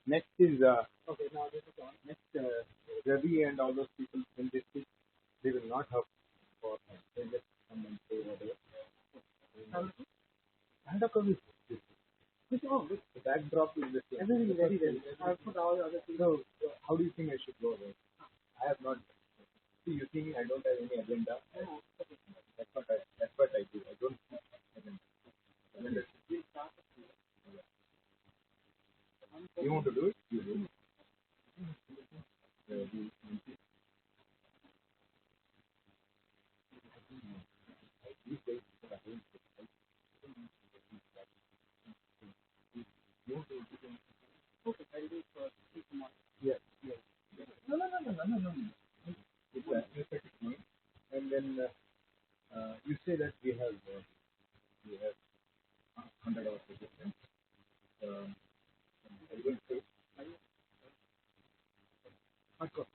Next is okay. Now this is on. Next, Ravi and all those people when they speak, they will not have for they just come and say whatever. Chaldakov is this. The backdrop is the same. Everything is very well. I have put all the other things. So, how do you think I should go about it? I have not. See, you think I don't have any agenda. That's what I do. I don't have agenda. You want to do it? You do. These days, people are doing it. Okay, I'll do it for 6 months. Yes, yes. No. It's an aesthetic mind. And then you say that we have 100 hours resistance. I will say, hardcore.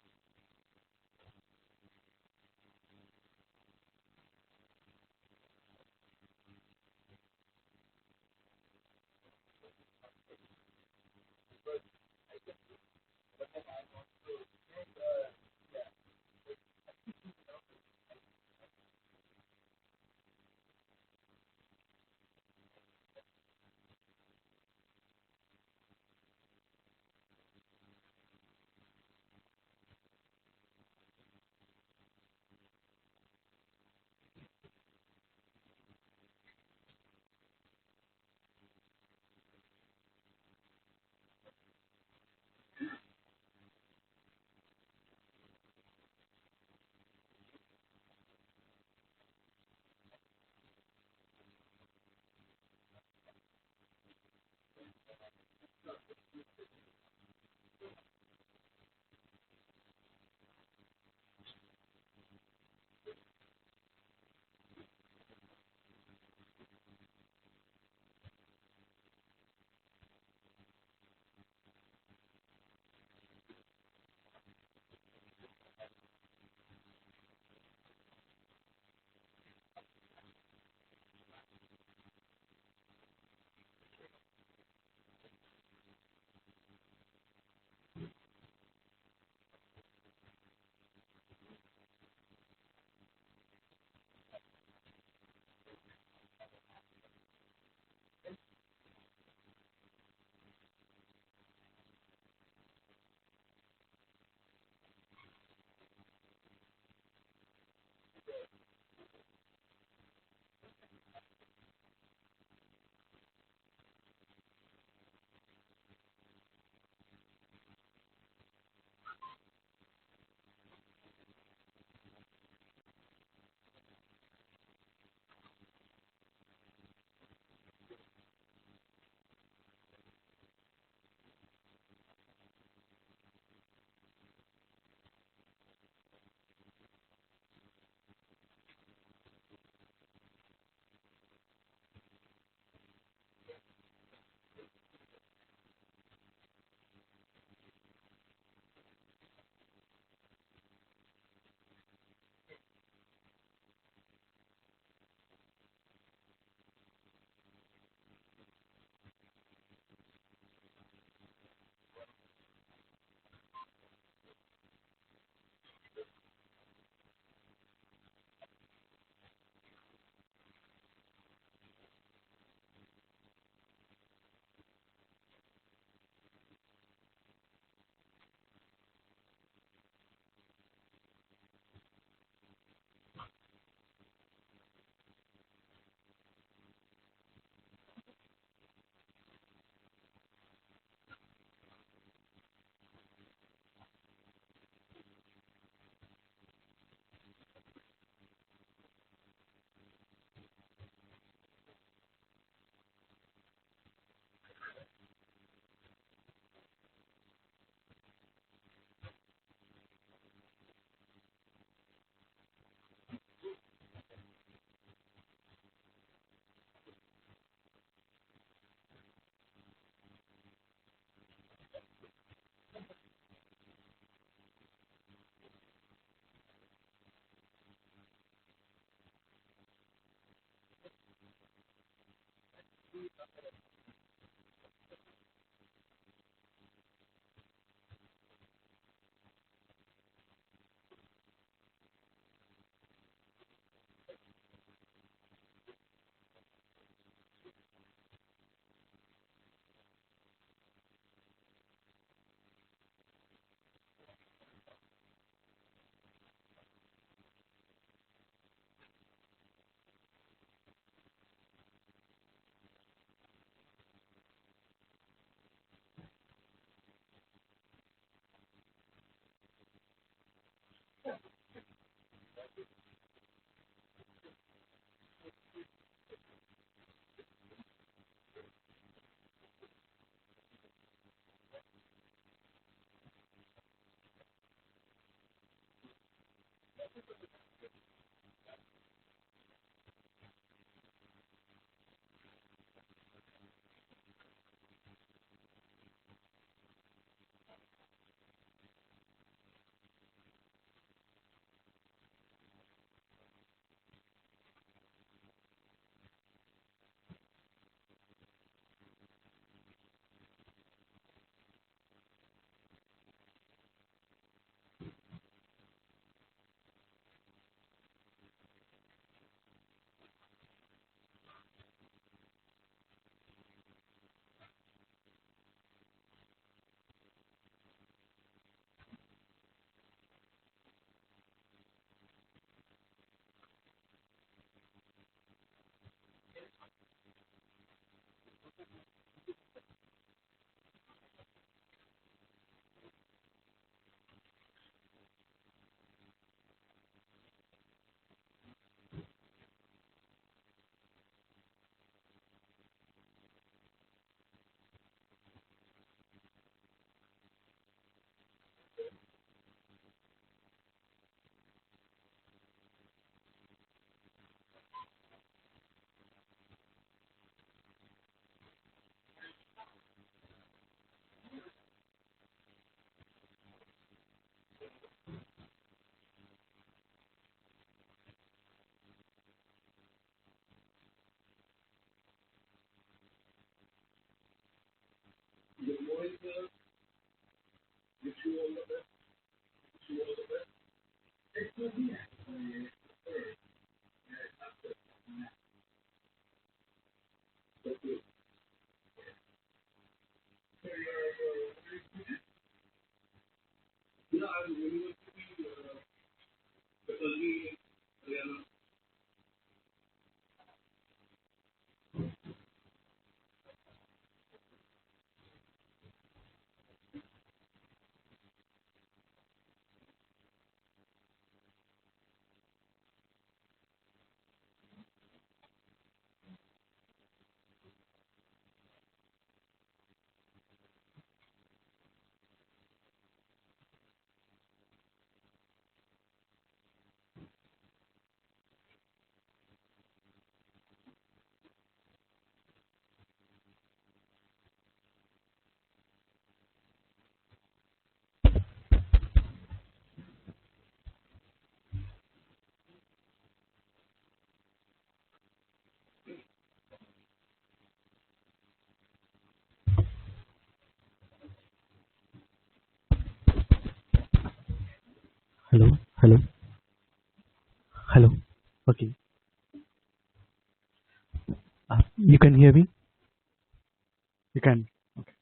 Hello, hello, hello. Okay. You can hear me? You can. Okay.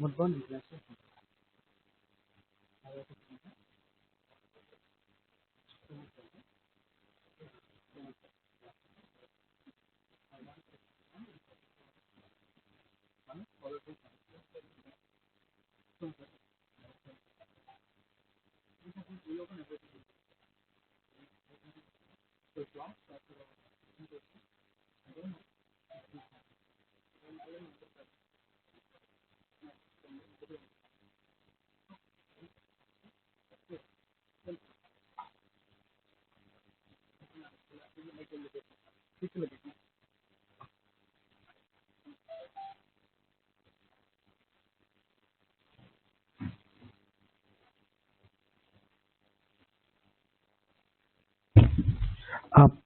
murburn international.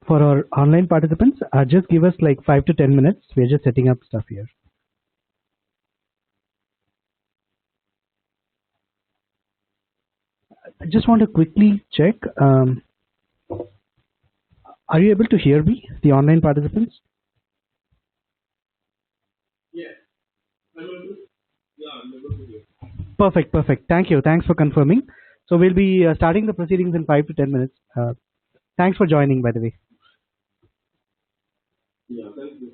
For our online participants, just give us like 5 to 10 minutes. We're just setting up stuff here. I just want to quickly check. Are you able to hear me, the online participants? Yes. I'm able to hear. Perfect, perfect. Thank you. Thanks for confirming. So we'll be starting the proceedings in 5 to 10 minutes. Thanks for joining, by the way. Yeah, thank you.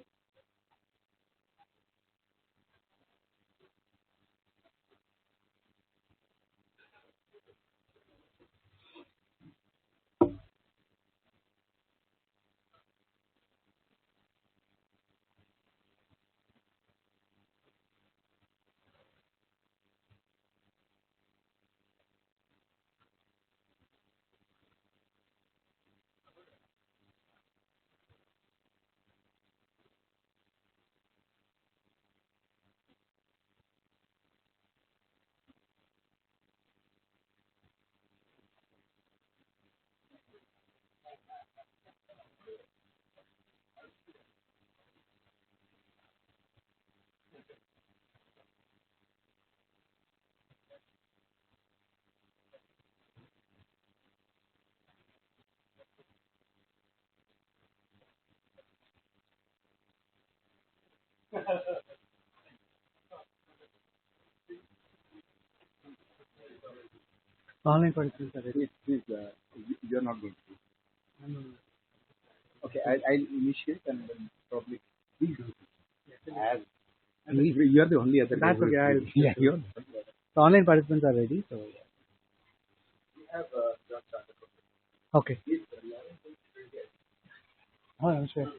Online participants are ready. Please, you're not going to. Okay, I'll initiate and then probably please do it. As you're the only other. That's okay. Yeah, you're. The online participants are ready. So We have John Chaldakov. okay. Please, Oh, sure.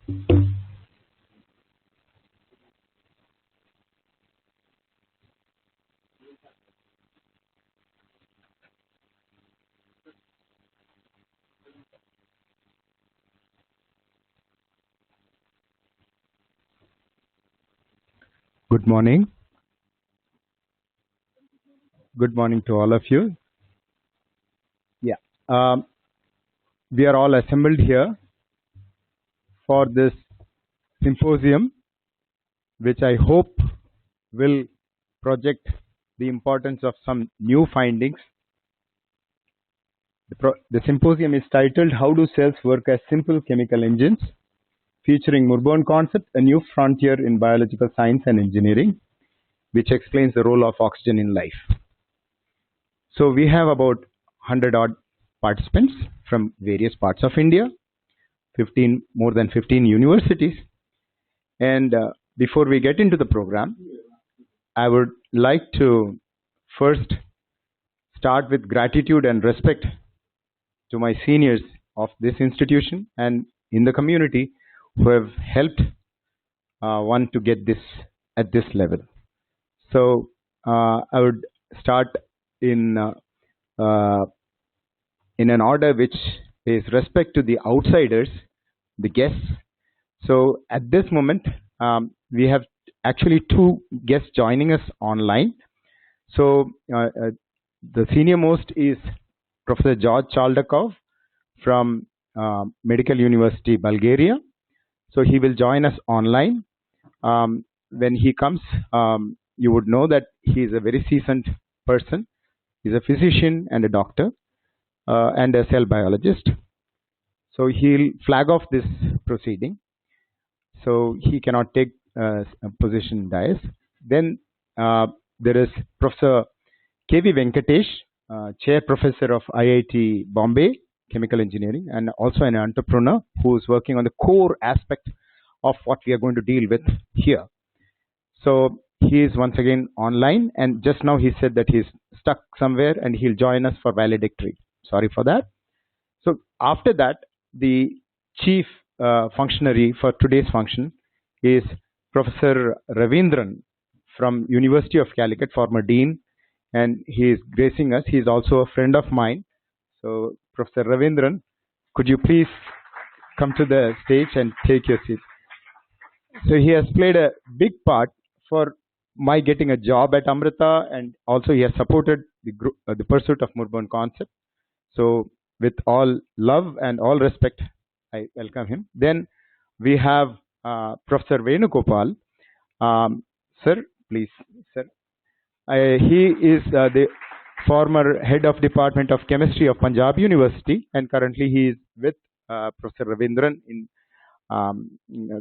Good morning. Good morning to all of you. Yeah, we are all assembled here for this symposium, which I hope will project the importance of some new findings. The symposium is titled "How Do Cells Work as Simple Chemical Engines?" featuring murburn concept, a new frontier in biological science and engineering, which explains the role of oxygen in life. So we have about 100 odd participants from various parts of India, more than 15 universities. And before we get into the program, I would like to first start with gratitude and respect to my seniors of this institution and in the community who have helped one to get this at this level. So I would start in an order which pays respect to the outsiders, the guests. So at this moment, we have actually two guests joining us online. So the senior most is Professor George Chaldakov from Medical University, Bulgaria. So he will join us online. When he comes, you would know that he is a very seasoned person. He's a physician and a doctor and a cell biologist. So he'll flag off this proceeding. So he cannot take a position in dais. Then there is Professor K.V. Venkatesh, Chair Professor of IIT Bombay, Chemical Engineering, and also an entrepreneur who is working on the core aspect of what we are going to deal with here. So he is once again online, and just now he said that he's stuck somewhere and he'll join us for valedictory. Sorry for that. So after that, the chief functionary for today's function is Professor Raveendran from University of Calicut, former dean, and he is gracing us. He is also a friend of mine. So Professor Raveendran, could you please come to the stage and take your seat? So he has played a big part for my getting a job at Amrita, and also he has supported the pursuit of murburn concept. So with all love and all respect, I welcome him. Then we have Professor Venugopal. Sir, please, sir. He is the former head of Department of Chemistry of Punjab University, and currently he is with Professor Raveendran in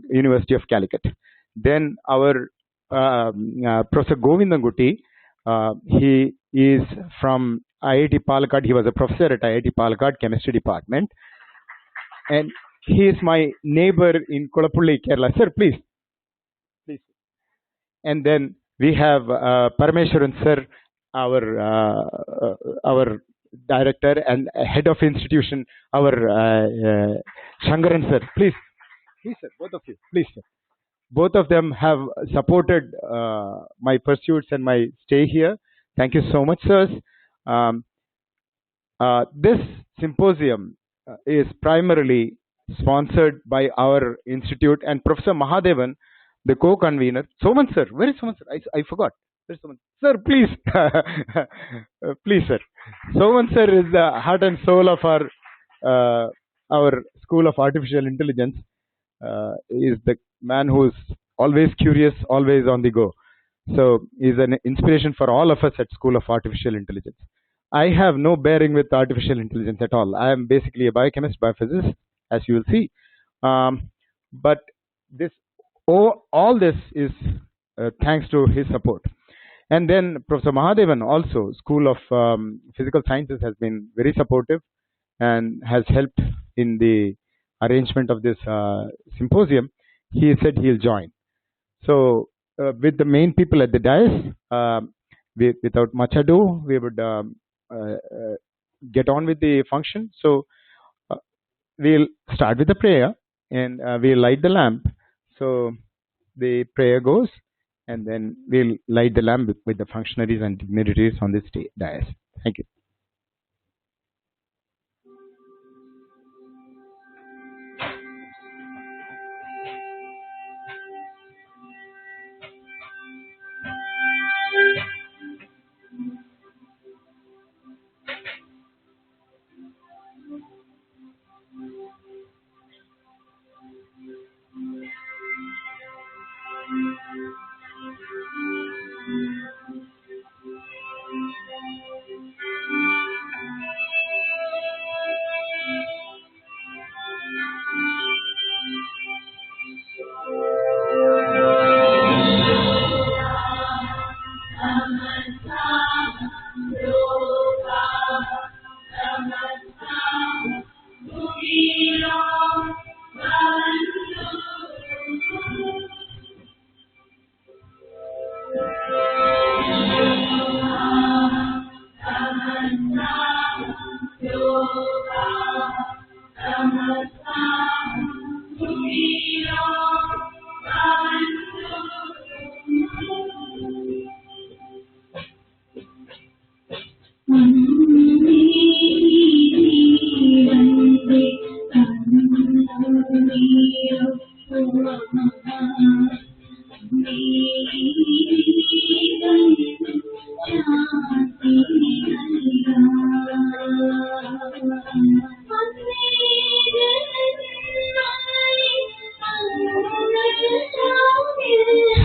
University of Calicut. Then our Professor Govindankutty, he is from IIT Pkd. He was a professor at IIT Pkd Chemistry Department, and he is my neighbor in Kolapulli, Kerala. Sir, please. And then we have Parameswaran sir, our director and head of institution, our Sankaran sir. Please, sir, both of you, please, sir. Both of them have supported my pursuits and my stay here. Thank you so much, sirs. This symposium is primarily sponsored by our institute and Professor Mahadevan, the co-convener. Soman sir, where is Soman sir? I forgot. Where is Soman? Sir, please. Please, sir. Soman sir is the heart and soul of our School of Artificial Intelligence. Is the man who is always curious, always on the go. So he is an inspiration for all of us at School of Artificial Intelligence. I have no bearing with artificial intelligence at all. I am basically a biochemist, biophysicist, as you will see. But this, all this is thanks to his support. And then Professor Mahadevan also, School of Physical Sciences, has been very supportive and has helped in the arrangement of this symposium. He said he'll join. So with the main people at the dais, without much ado, we would get on with the function. So we'll start with the prayer, and we'll light the lamp. So the prayer goes, and then we'll light the lamp with the functionaries and dignitaries on this dais. Thank you.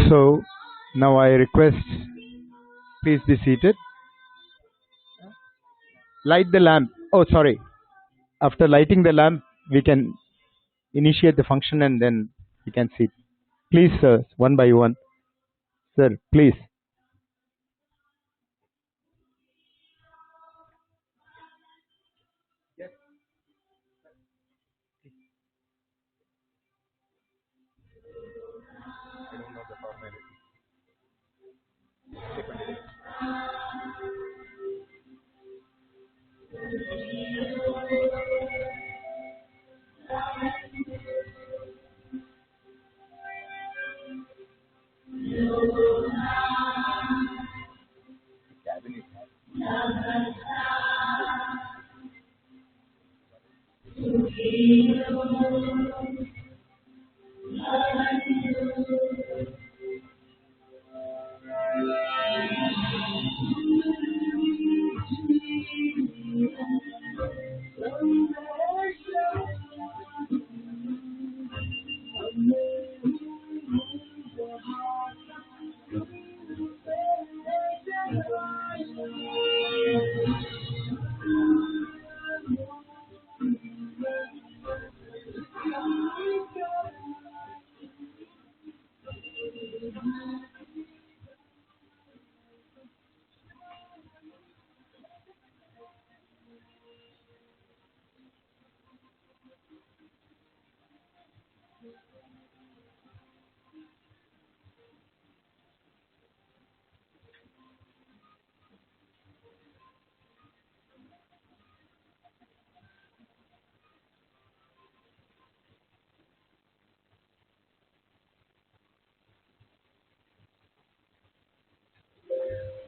So now I request, please be seated. Light the lamp. Oh, sorry. After lighting the lamp, we can initiate the function and then we can see. Please, sir, one by one. Sir, please.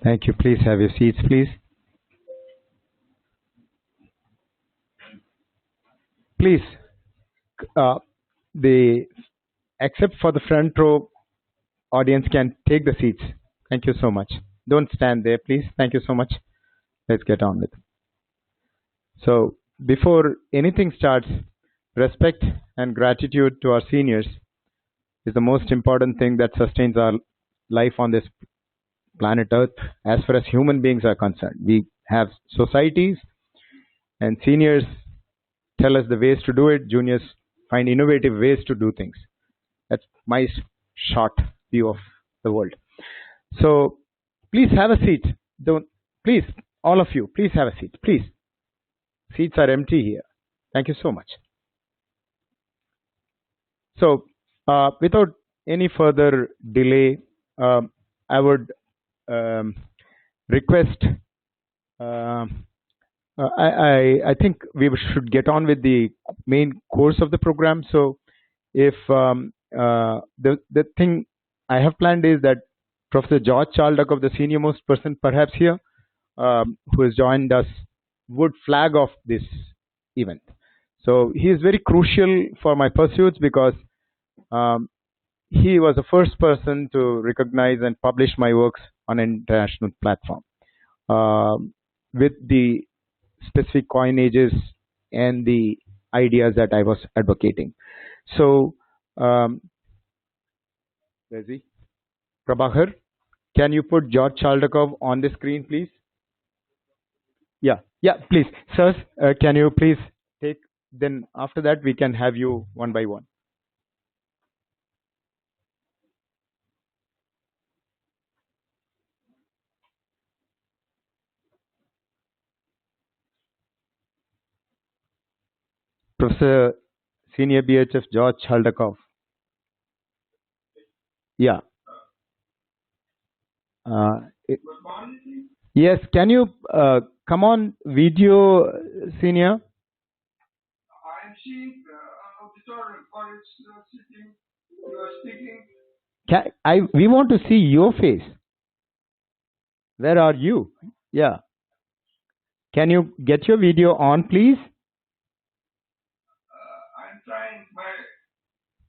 Thank you. Please have your seats, please. Please, except for the front row, audience can take the seats. Thank you so much. Don't stand there, please. Thank you so much. Let's get on with it. So, before anything starts, respect and gratitude to our seniors is the most important thing that sustains our life on this planet Earth as far as human beings are concerned. We have societies and seniors tell us the ways to do it. Juniors find innovative ways to do things. That's my short view of the world. So please have a seat. Please, all of you, please have a seat. Please. Seats are empty here. Thank you so much. So without any further delay, I would request, I think we should get on with the main course of the program. So if the thing I have planned is that Professor George Chaldakov, the senior most person perhaps here, who has joined us, would flag off this event. So he is very crucial for my pursuits because he was the first person to recognize and publish my works on an international platform with the specific coinages and the ideas that I was advocating. So, where is he? Prabhakar, can you put George Chaldakov on the screen, please? Yeah, please. Sirs, can you please take, then after that we can have you one by one. Professor Senior BHF George Chaldakov. Yeah. Yes, can you come on video, Senior? I'm seeing auditorium for its sitting, you are speaking. We want to see your face. Where are you? Yeah. Can you get your video on, please? I'm trying. My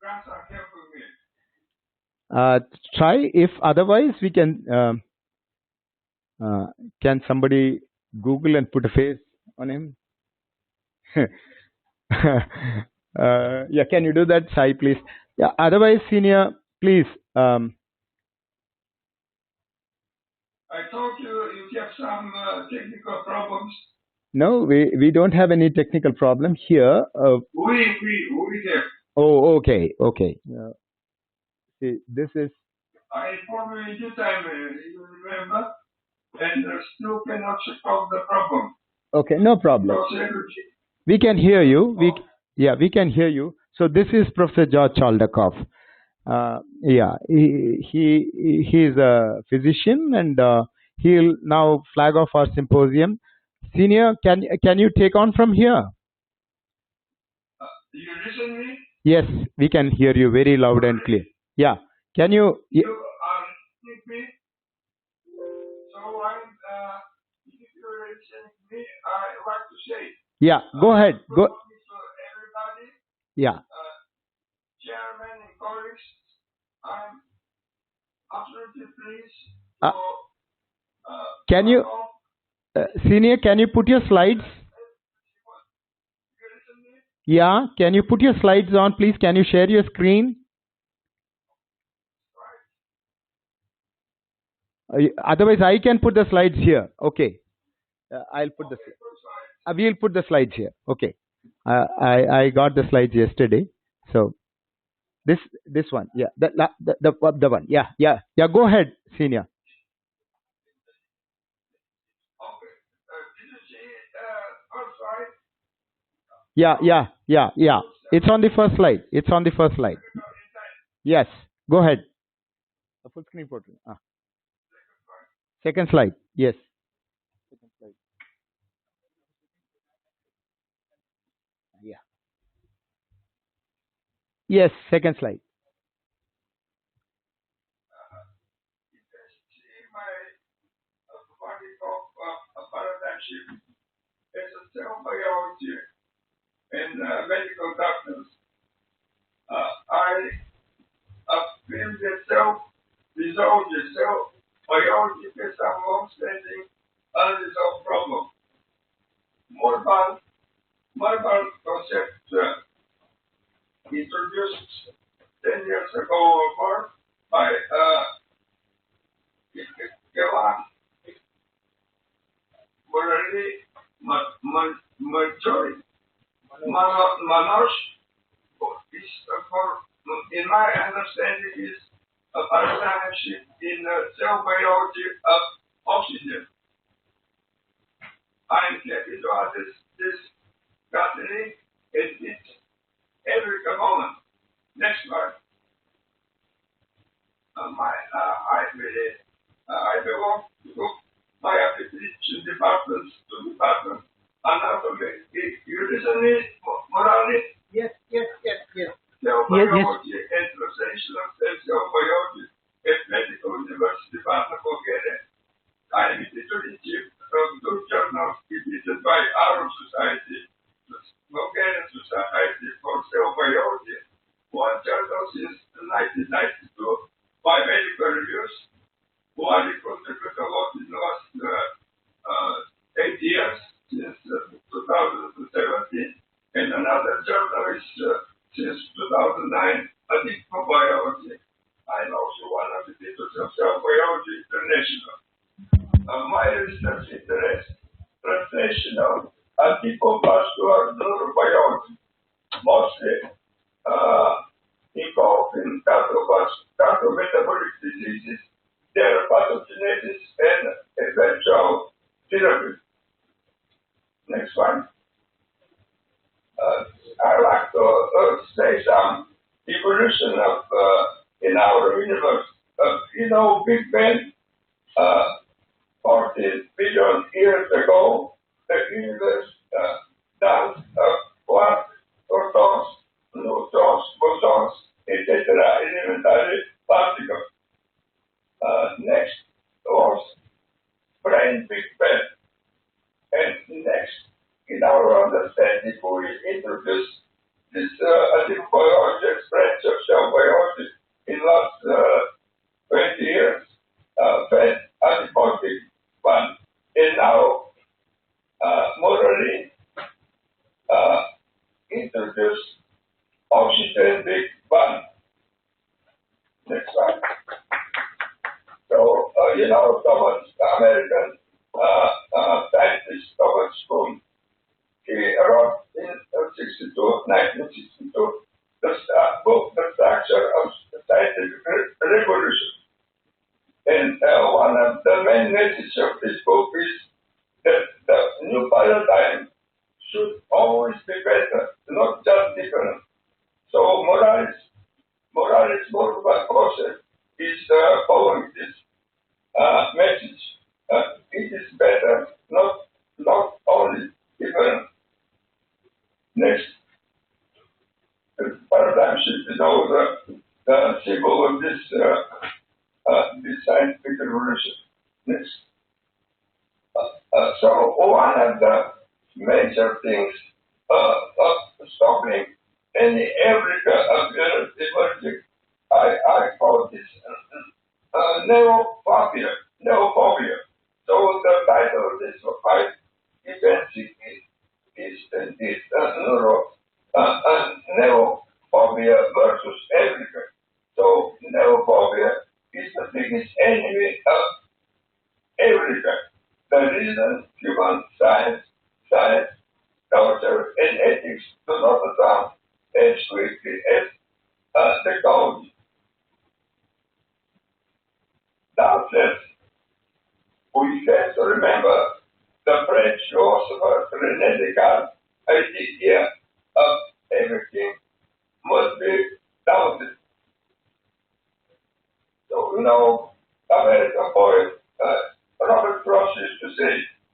friends are helping me. Try. If otherwise, we can. Can somebody Google and put a face on him? Yeah. Can you do that, Sai, please? Yeah. Otherwise, Senior, please. I told you you have some technical problems. No, we don't have any technical problem here. We have. Oh, okay. See, this is. I informed you in due time, you remember, and still cannot solve the problem. Okay, no problem. We can hear you. We can hear you. So this is Professor George Chaldakov. Yeah, he is a physician, and he'll now flag off our symposium. Senior, can you take on from here? You listen me? Yes, we can hear you very loud and clear. Yeah, can you? You are listening me. So if you're listening to me, I want to say. Yeah, go ahead. Go. Everybody. Yeah. Chairman and colleagues, I'm absolutely pleased. Can you, Senior, can you put your slides? Yeah, can you put your slides on, please? Can you share your screen? Otherwise, I can put the slides here. Okay. I'll put the. We'll put the slides here. Okay. I got the slides yesterday. So this one. Yeah. The one. Yeah. Go ahead, Senior. Yeah. It's on the first slide. Yes. Go ahead. A full screen portrait. Second slide. Yes. Second slide. Yeah. Yes. Second slide. As a cell biology and medical doctors, I feel that cell biology is a long-standing unresolved problem. Murburn concept introduced 10 years ago or more by Manoj is in my understanding, is a paradigm shift in cell biology of oxygen. I'm happy to have this gathering at every moment. Next slide. I belong to my application department to anatomy. You listen to me, Morales? Yes. cell Yes, yes. biology and translational cell biology at Medical University of Bulgaria. I am editor-in-chief of two journals edited by our society, the Bulgarian Society for Cell Biology. One journal since 1992 by Medical Reviews. One contributed a lot in the last 8 years, since 2017, and another journal is since 2009, Medical Biology. I'm also one of the editors of Cell Biology International. My research interest, translational antipovascular neurobiology, mostly involved in cardiometabolic diseases, their pathogenesis, and eventual therapy. Next one. I like to say some evolution of in our universe. Big Bang. 40 billion years ago, the universe does quarks, protons, neutrons, bosons, etc., elementary particles. Next was brain Big Bang. And next, in our understanding, we introduce this anthropobiology branch of cell biology in the last 20 years. Fed antibiotic one, and now morally introduce oxygen Big Bang. Next one. So, Thomas, American scientist Thomas Kuhn, he wrote in 1962, the book, The Structure of Scientific Revolution. And one of the main messages of this book is that the new paradigm should always be better, not just different. So Morales Murburn is following this message. It is better, not only different. Next, the paradigm shift is over the symbol of this scientific revolution. Next. So one of the major things stopping any appearance emerging, I call this neophobia. So the title of this fight event is neophobia versus Africa. So neophobia is the biggest enemy of Africa. The reason human science, culture, and ethics do not advance as quickly as technology. That said, we have to remember the French philosopher René Descartes' idea of everything must be doubted. So, American poet Prof used to say,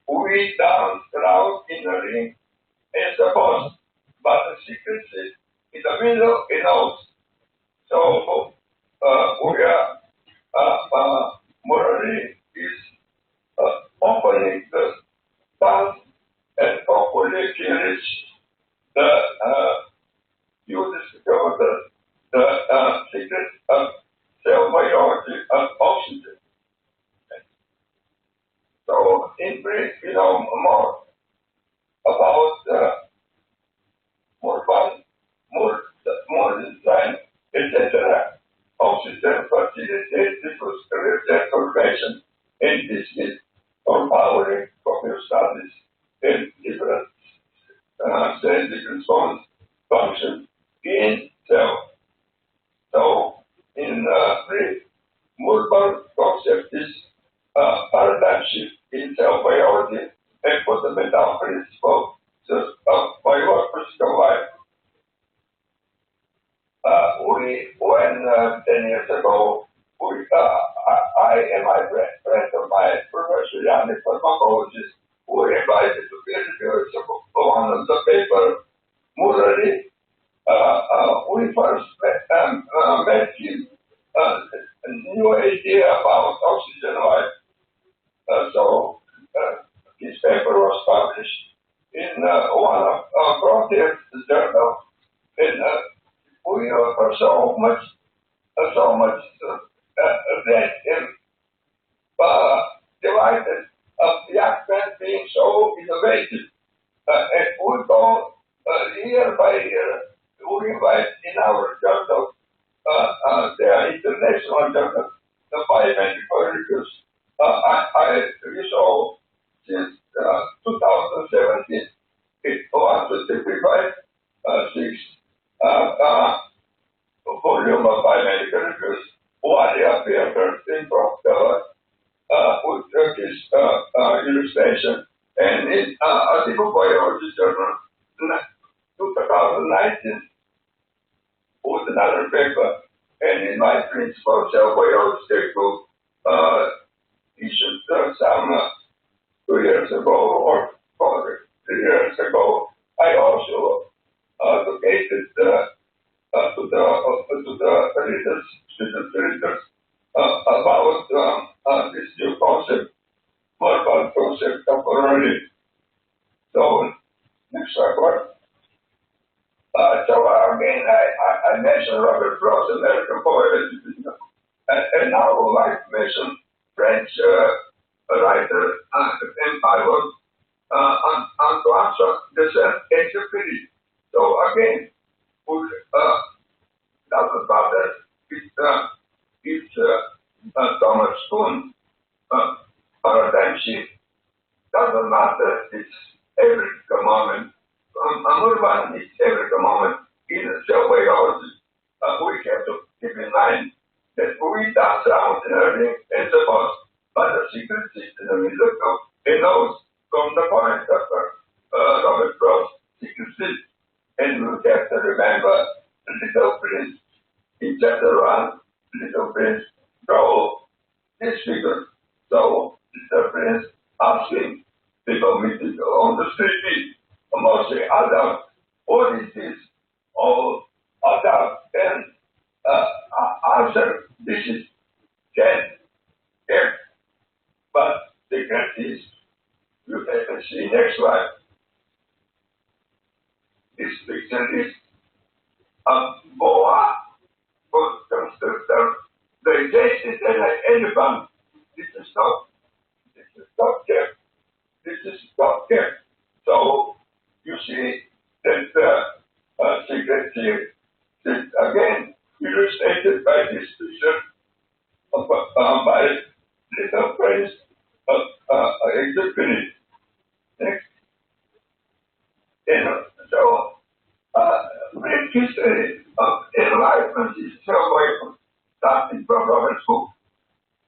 we dance around in the ring as the boss, but the secret is in the middle in us. So, we are morally is opening the dance and hopefully can reach you discover the secret of cell biology of oxygen. So, in brief, more about more design, etc. Oxygen facilitates the formation and business for powering computer studies and different different functions in cell. So, in brief, Murburn concept is paradigm shift in cell biology and fundamental principles of biological life. When 10 years ago, I and my friend of mine, Professor Yannick, pharmacologist, were invited to be reviewers of one of the paper, morally we first met him a new idea about oxygen life. So his paper was published in one of Prof journal, and we were so much read and delighted of the young man being so innovative. And we go year by year, we invite in our journal, the international journal, the biomedical reviews. I saw since 2017, it was to typify 6 volume of biomedical reviews. One appeared in Prof with Turkish illustration, and in article biology journal 2019 with another paper, and in my principal cell biology textbook issued some 2 years ago or 3 years ago. I also advocated to the readers, student readers, about this new concept, murburn concept temporarily. So, next slide. So again, I mentioned Robert Prof, American poet, and now I would like to mention French writer, and I was Antoine de Saint-Exupéry. So again, Dr. Father is Thomas Kuhn paradigm shift. Doesn't matter, it's every moment. Murburn is every moment in cell biology. We have to keep in mind that we dance around in a ring and suppose, but the secret is in the middle of a nose from the point of Robert Prof secrecy. And we have to remember Little Prince in chapter 1, Little Prince draw this figure. So Little Prince asking people meeting on the street, mostly adult, what is this? All adult, and answer, this is Chem. But the secret is, you can see next slide. This picture is a boa constrictor digested as an elephant. This is not Chem. This is not Chem. So you see that the secret here is again illustrated by this picture by Little Prince of Exupéry. Next. And so, brief history of enlightenment is so starting from Robert Hooke,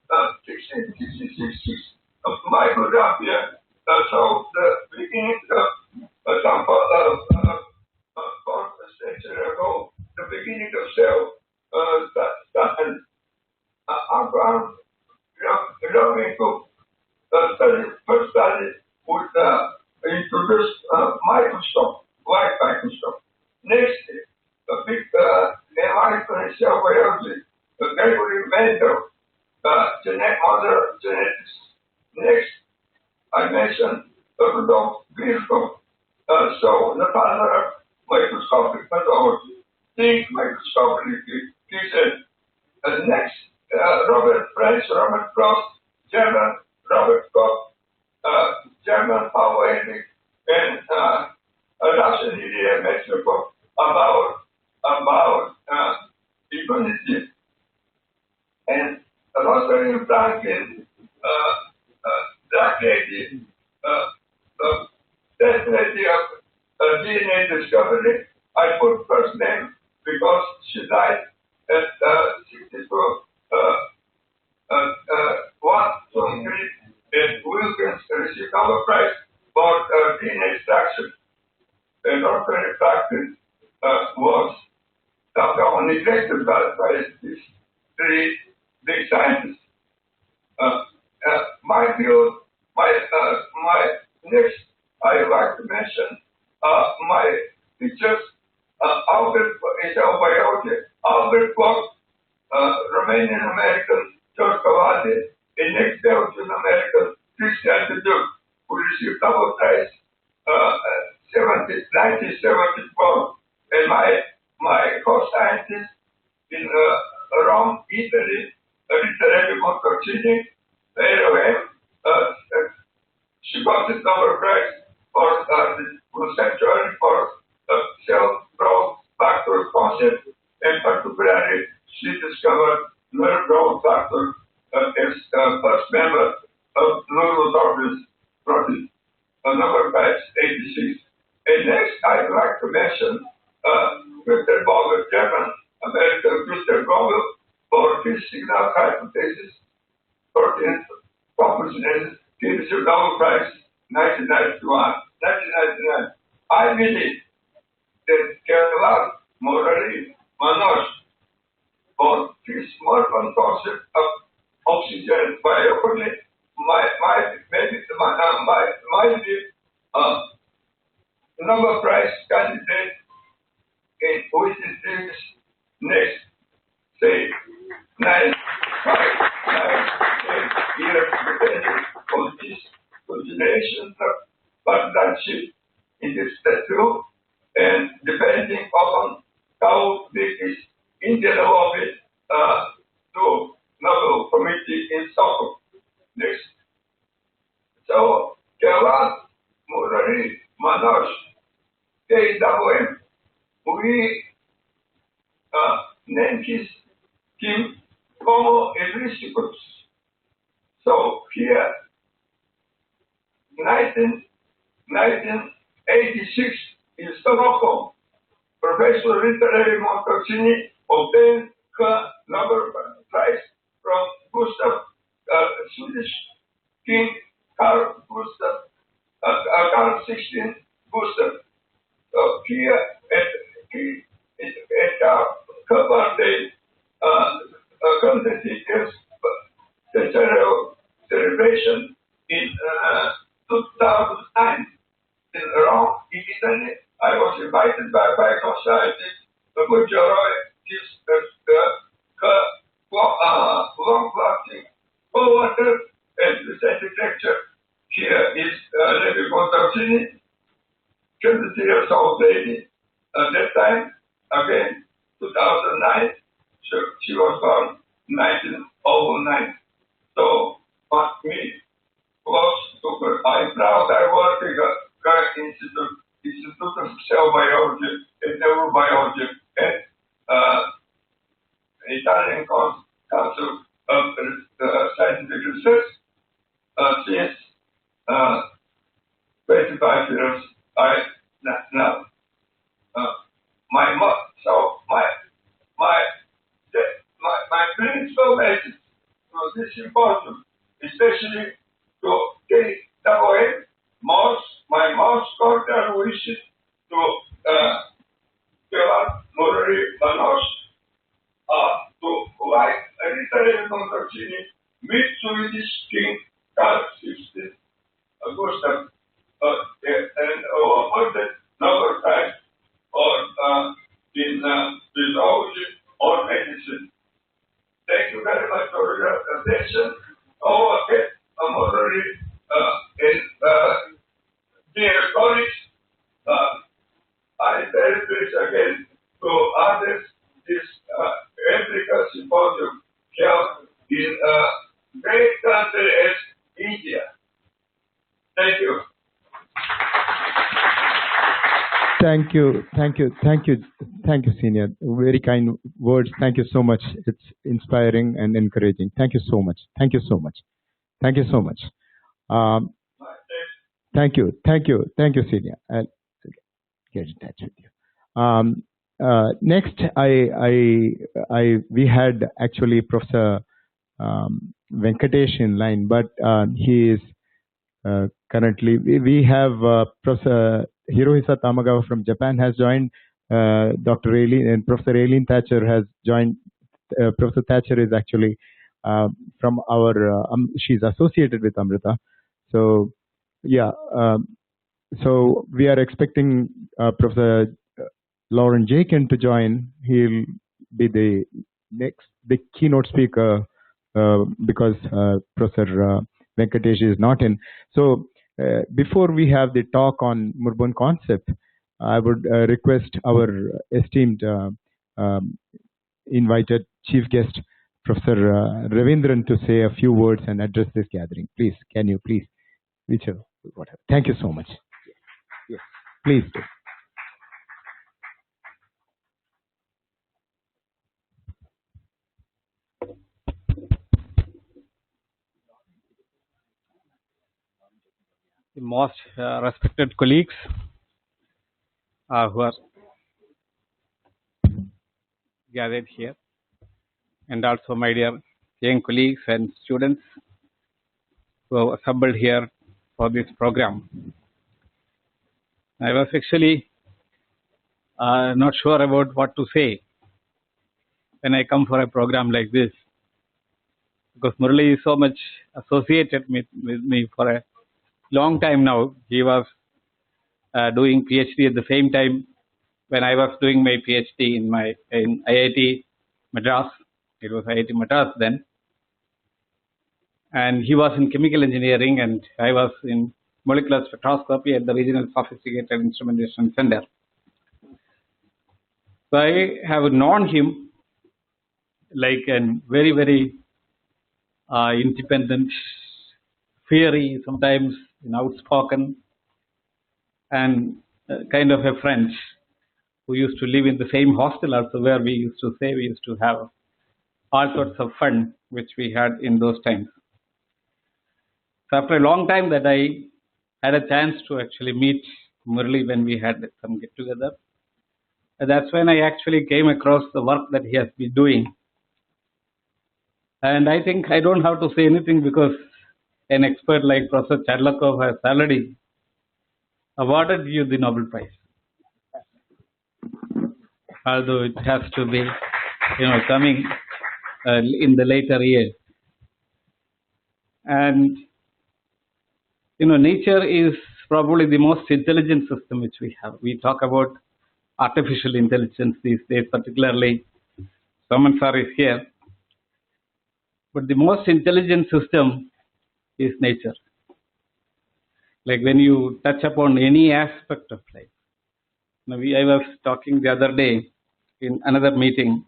1666, of micrographia. So the beginning of some quarter century ago, the beginning of cell started around first study would introduce microscope, light microscope. Next, the big enlightenment cell biology, the Gregory Mendel, modern genetics. Next, I mentioned Rudolf Virchow, so the father of microscopic pathology, think microscopically, he said. Next, French Robert Prof, German Robert Koch, German poetic, and Russian Ilya Metrikov about immunity. And Rosalind Franklin, that lady, that lady of DNA discovery, I put first name because she died at 62. One, two, three, and Wilkins received Nobel Prize for DNA extraction. And ordinary practice was somehow neglected by these three big scientists. My view, my next, I would like to mention my pictures Albert in cell biology, Albert Koch, Romanian American Chaldakov, and next Belgian American Christian Duke, who received Nobel Prize 1974. And my co-scientist in Rome, Italy, Amrita-Coimbatore, she got the Nobel Prize for the conceptual for cell growth factor concept, and particularly she discovered nerve growth factor as first member of neurotrophins protein, Nobel Prize 86. And next, I'd like to mention Mr. Bogle, German American Mr. Bogle, for his signal hypothesis, protein composition, he received Nobel Prize 1999. I believe that Kerala Morari Manoj, for his murburn concept of oxygen biochemistry, might be Nobel Prize candidate which is this next, say, 9, 5, 9, 8 years, depending on this continuation of partnership in this statute, and depending on how big is Indian lobby to Nobel Committee in Stockholm. Next. So, Kerala Murari Manoj, KWM, we named him como Elisicus. So here, 1986 in Stockholm, Professor Literary Montalcini obtained the Nobel Prize from Gustav, Swedish King Carl XVI Gustav. So here at birthday, celebration in 2009 in Rome, Italy. I was invited by society. The Gujarat gives long-lasting co-worker and presented lecture. Here is Lady Montalcini, 20 years old lady. At that time, again, 2009, she was born 1909. So, me was super. I'm proud I work in the Institute of Cell Biology and Neurobiology and Italian Council of Scientific Research since 25 years. My principal message to this symposium, especially to KWM, my most cordial wishes to Murari Manoj, to like Eritrean Montalcini, meet Swedish King Carl XVI Gustav, and awarded Nobel Prize in physiology or medicine. Thank you very much for your attention. Murari and dear colleagues, I very pleased again to address this Africa Symposium held in a great country as India. Thank you. Thank you, Senior. Very kind words. Thank you so much. It's inspiring and encouraging. Thank you so much. Thank you so much. Thank you so much. Thank you, Senior. I'll get in touch with you. Next, we had actually Professor Venkatesh in line, but he is currently. We have Professor Hirohisa Tamagawa from Japan has joined. Dr. Aileen and Professor Aileen Thatcher has joined. Professor Thatcher is actually from our. She's associated with Amrita. So yeah. So we are expecting Professor Laurent Jaeken to join. He'll be the keynote speaker because Professor Venkatesh is not in. So before we have the talk on murburn concept, I would request our esteemed invited chief guest, Professor Raveendran, to say a few words and address this gathering. Please, can you please, whichever, whatever. Thank you so much. Yes, please do. The most respected colleagues who are gathered here, and also my dear young colleagues and students who have assembled here for this program. I was actually not sure about what to say when I come for a program like this, because Murali is so much associated with me for a long time now. He was doing PhD at the same time when I was doing my PhD in IIT Madras. It was IIT Madras then, and he was in chemical engineering, and I was in molecular spectroscopy at the Regional Sophisticated Instrumentation Center. So I have known him like a very, very independent, fiery, sometimes outspoken, and kind of a friend who used to live in the same hostel also, where we used to say we used to have all sorts of fun which we had in those times. So after a long time that I had a chance to actually meet Murali when we had some get together, and that's when I actually came across the work that he has been doing. And I think I don't have to say anything, because an expert like Professor Chaldakov has already awarded you the Nobel Prize, although it has to be, coming in the later years. And nature is probably the most intelligent system which we have. We talk about artificial intelligence these days, particularly Saman sir is here. But the most intelligent system is nature. Like when you touch upon any aspect of life. I was talking the other day in another meeting.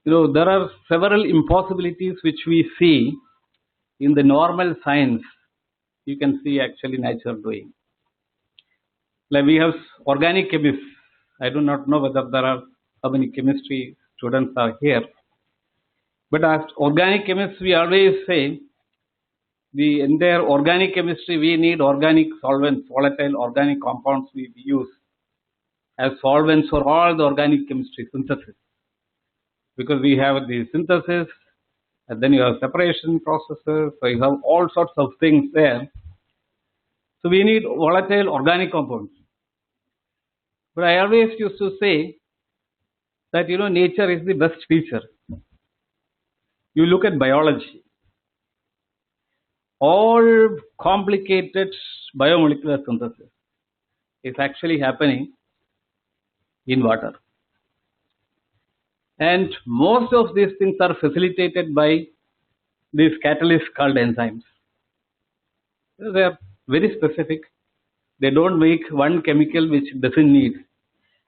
There are several impossibilities which we see in the normal science. You can see actually nature doing. Like we have organic chemists. I do not know whether there are how many chemistry students are here. But as organic chemists, we always say the entire organic chemistry, we need organic solvents, volatile organic compounds we use as solvents for all the organic chemistry synthesis. Because we have the synthesis, and then you have separation processes, so you have all sorts of things there. So we need volatile organic compounds. But I always used to say that, nature is the best teacher. You look at biology. All complicated biomolecular synthesis is actually happening in water. And most of these things are facilitated by these catalysts called enzymes. They are very specific. They don't make one chemical which doesn't need.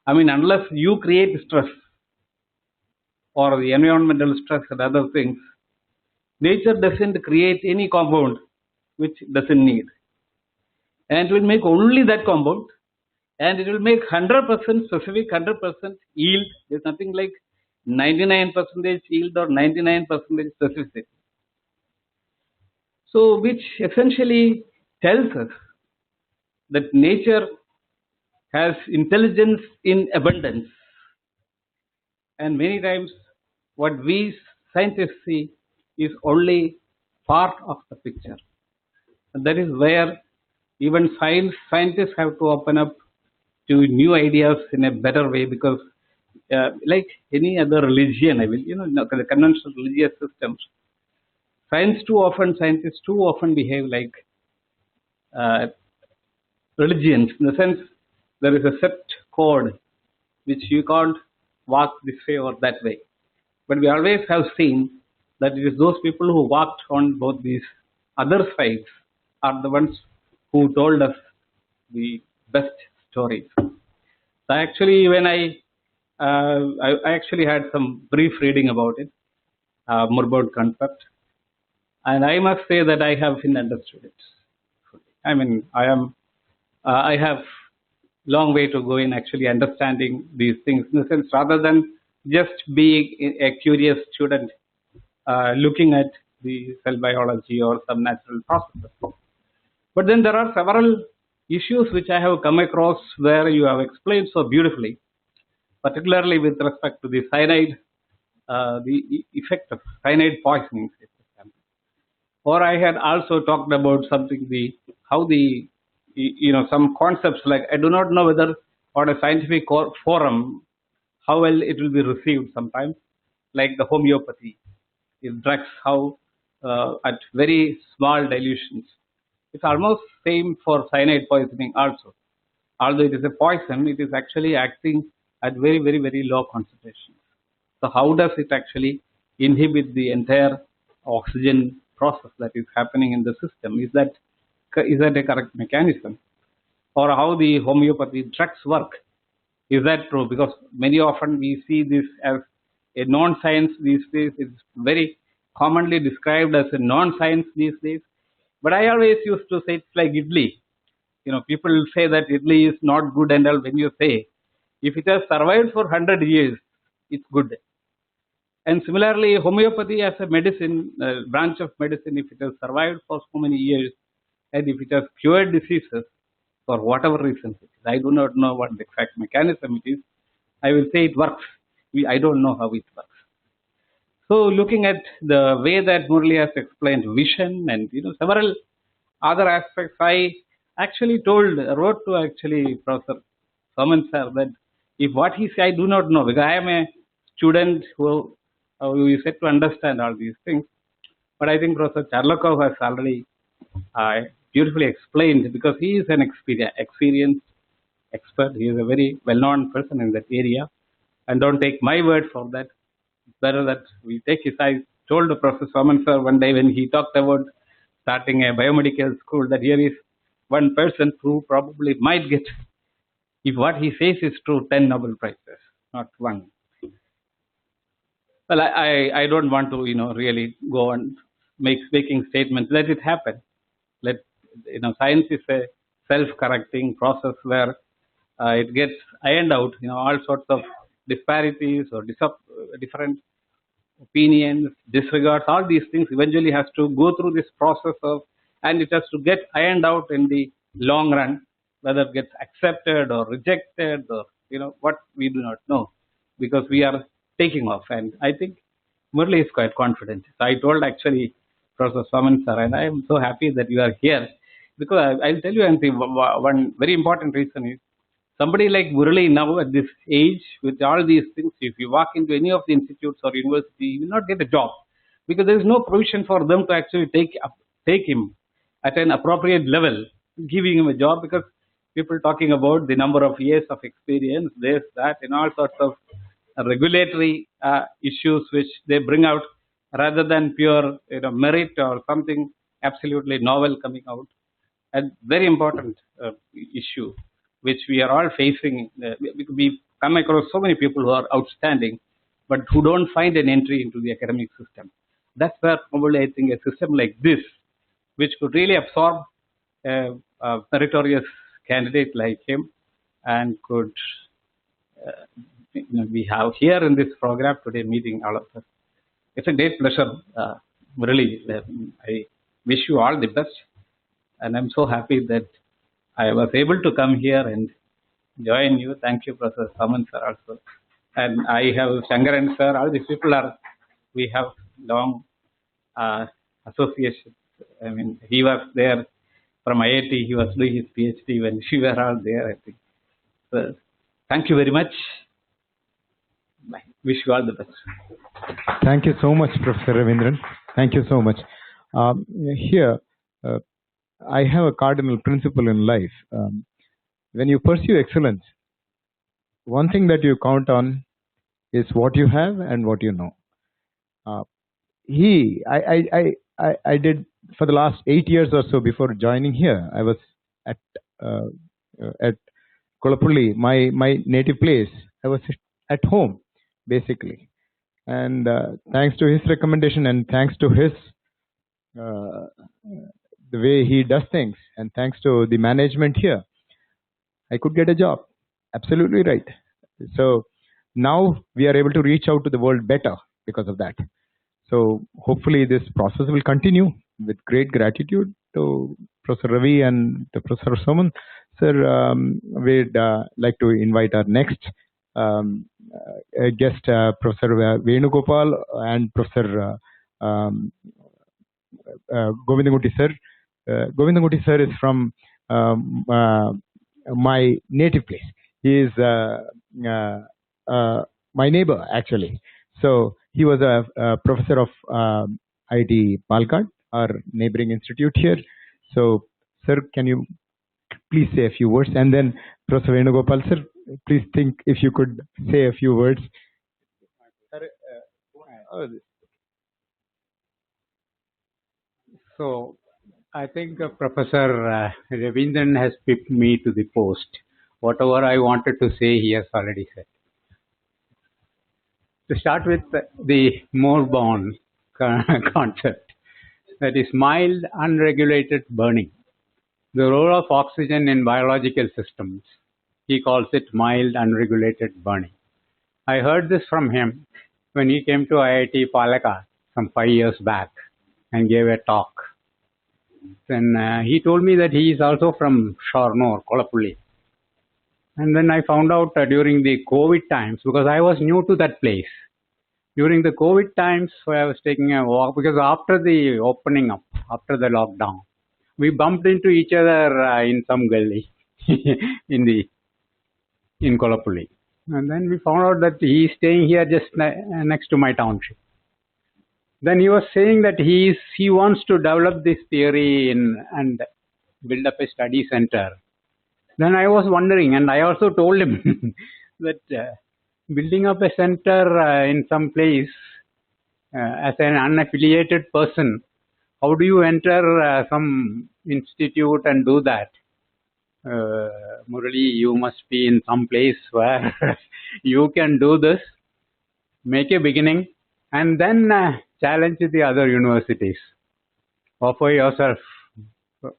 Unless you create stress or the environmental stress and other things, nature doesn't create any compound which doesn't need. And it will make only that compound, and it will make 100% specific, 100% yield. There's nothing like 99% yield or 99% specificity. So which essentially tells us that nature has intelligence in abundance. And many times what we scientists see is only part of the picture. And that is where even scientists have to open up to new ideas in a better way, because like any other religion, the conventional religious systems, scientists too often behave like religions, in the sense there is a set code which you can't walk this way or that way. But we always have seen that it is those people who walked on both these other sides are the ones who told us the best stories. So actually, when I actually had some brief reading about it, murburn concept, and I must say that I haven't understood it. I mean, I have long way to go in actually understanding these things, in the sense rather than just being a curious student looking at the cell biology or some natural processes. But then there are several issues which I have come across where you have explained so beautifully, particularly with respect to the cyanide, the effect of cyanide poisoning. Or I had also talked about something, some concepts like, I do not know whether on a scientific forum, how well it will be received sometimes, like the homeopathy, is drugs, how at very small dilutions. It's almost same for cyanide poisoning also. Although it is a poison, it is actually acting at very, very, very low concentrations. So how does it actually inhibit the entire oxygen process that is happening in the system? Is that a correct mechanism? Or how the homeopathy drugs work? Is that true? Because many often we see this as a non-science these days. It's very commonly described as a non-science these days. But I always used to say it's like idli. People say that idli is not good and all. When you say, if it has survived for 100 years, it's good. And similarly, homeopathy as a medicine, branch of medicine, if it has survived for so many years, and if it has cured diseases, for whatever reason it is, I do not know what the exact mechanism it is, I will say it works. I don't know how it works. So looking at the way that Murli has explained vision and several other aspects, I actually wrote to actually Professor Saman sir that if what he said I do not know, because I am a student who is set to understand all these things. But I think Professor Chaldakov has already beautifully explained, because he is an experienced expert. He is a very well-known person in that area. And don't take my word for that. It's better that we take his. I told Professor Saman sir one day when he talked about starting a biomedical school that here is one person who probably might get, if what he says is true, 10 Nobel Prizes, not one. Well, I don't want to really go on making statements. Let it happen. Science is a self-correcting process where it gets ironed out. All sorts of disparities or different opinions, disregards, all these things eventually has to go through this process and it has to get ironed out in the long run, whether it gets accepted or rejected or what we do not know, because we are taking off. And I think Murli is quite confident. So I told actually Professor Saman sir, and I am so happy that you are here, because I'll tell you one very important reason is, somebody like Murli now at this age with all these things, if you walk into any of the institutes or university, you will not get a job, because there is no provision for them to actually take him at an appropriate level, giving him a job, because people talking about the number of years of experience, this, that, and all sorts of regulatory issues which they bring out, rather than pure merit or something absolutely novel coming out. A very important issue which we are all facing. We come across so many people who are outstanding, but who don't find an entry into the academic system. That's where probably I think a system like this, which could really absorb a meritorious candidate like him, and could we have here in this program today meeting all of us. It's a great pleasure, really. I wish you all the best, and I'm so happy that I was able to come here and join you. Thank you, Professor Saman sir also. And I have Sankaran sir, all these people we have long association. I mean, he was there from IIT, he was doing his PhD when we were all there, I think. So, thank you very much. Bye. Wish you all the best. Thank you so much, Professor Raveendran. Thank you so much. Here, I have a cardinal principle in life. When you pursue excellence, one thing that you count on is what you have and what you know. I did for the last 8 years or so before joining here. I was at Kolapulli, my native place. I was at home basically, and thanks to his recommendation and thanks to his the way he does things, and thanks to the management here, I could get a job. Absolutely right. So now we are able to reach out to the world better because of that. So hopefully this process will continue with great gratitude to Professor Ravi and to Professor Soman. Sir, we'd like to invite our next guest, Professor Venugopal and Professor Govindankutty sir. Govindankutty sir is from my native place. He is my neighbor actually. So he was a professor of IIT Pkd, our neighboring institute here. So sir, can you please say a few words, and then Professor Venugopal sir, please think if you could say a few words. So I think Professor Raveendran has picked me to the post. Whatever I wanted to say, he has already said. To start with the murburn concept, that is mild unregulated burning. The role of oxygen in biological systems, he calls it mild unregulated burning. I heard this from him when he came to IIT Pkd some 5 years back and gave a talk. Then he told me that he is also from Shornor, Kolapulli. And then I found out during the COVID times, because I was new to that place. During the COVID times, I was taking a walk, because after the opening up, after the lockdown, we bumped into each other in some gully in Kolapulli. And then we found out that he is staying here just next to my township. Then he was saying that he wants to develop this theory and build up a study center. Then I was wondering, and I also told him that building up a center in some place as an unaffiliated person, how do you enter some institute and do that? Murali, you must be in some place where you can do this, make a beginning, and then challenge the other universities. Offer yourself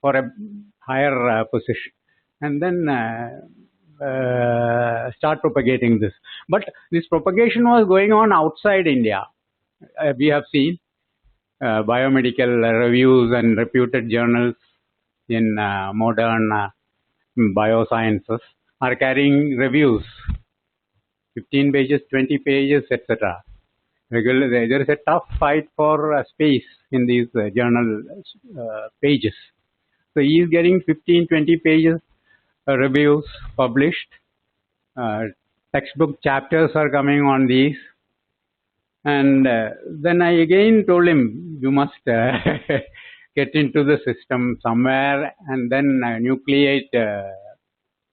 for a higher position, and then start propagating this. But this propagation was going on outside India. We have seen biomedical reviews and reputed journals in modern biosciences are carrying reviews, 15 pages, 20 pages, etc. There is a tough fight for space in these journal pages. So he is getting 15, 20 pages reviews published. Textbook chapters are coming on these. And then I again told him, you must get into the system somewhere and then nucleate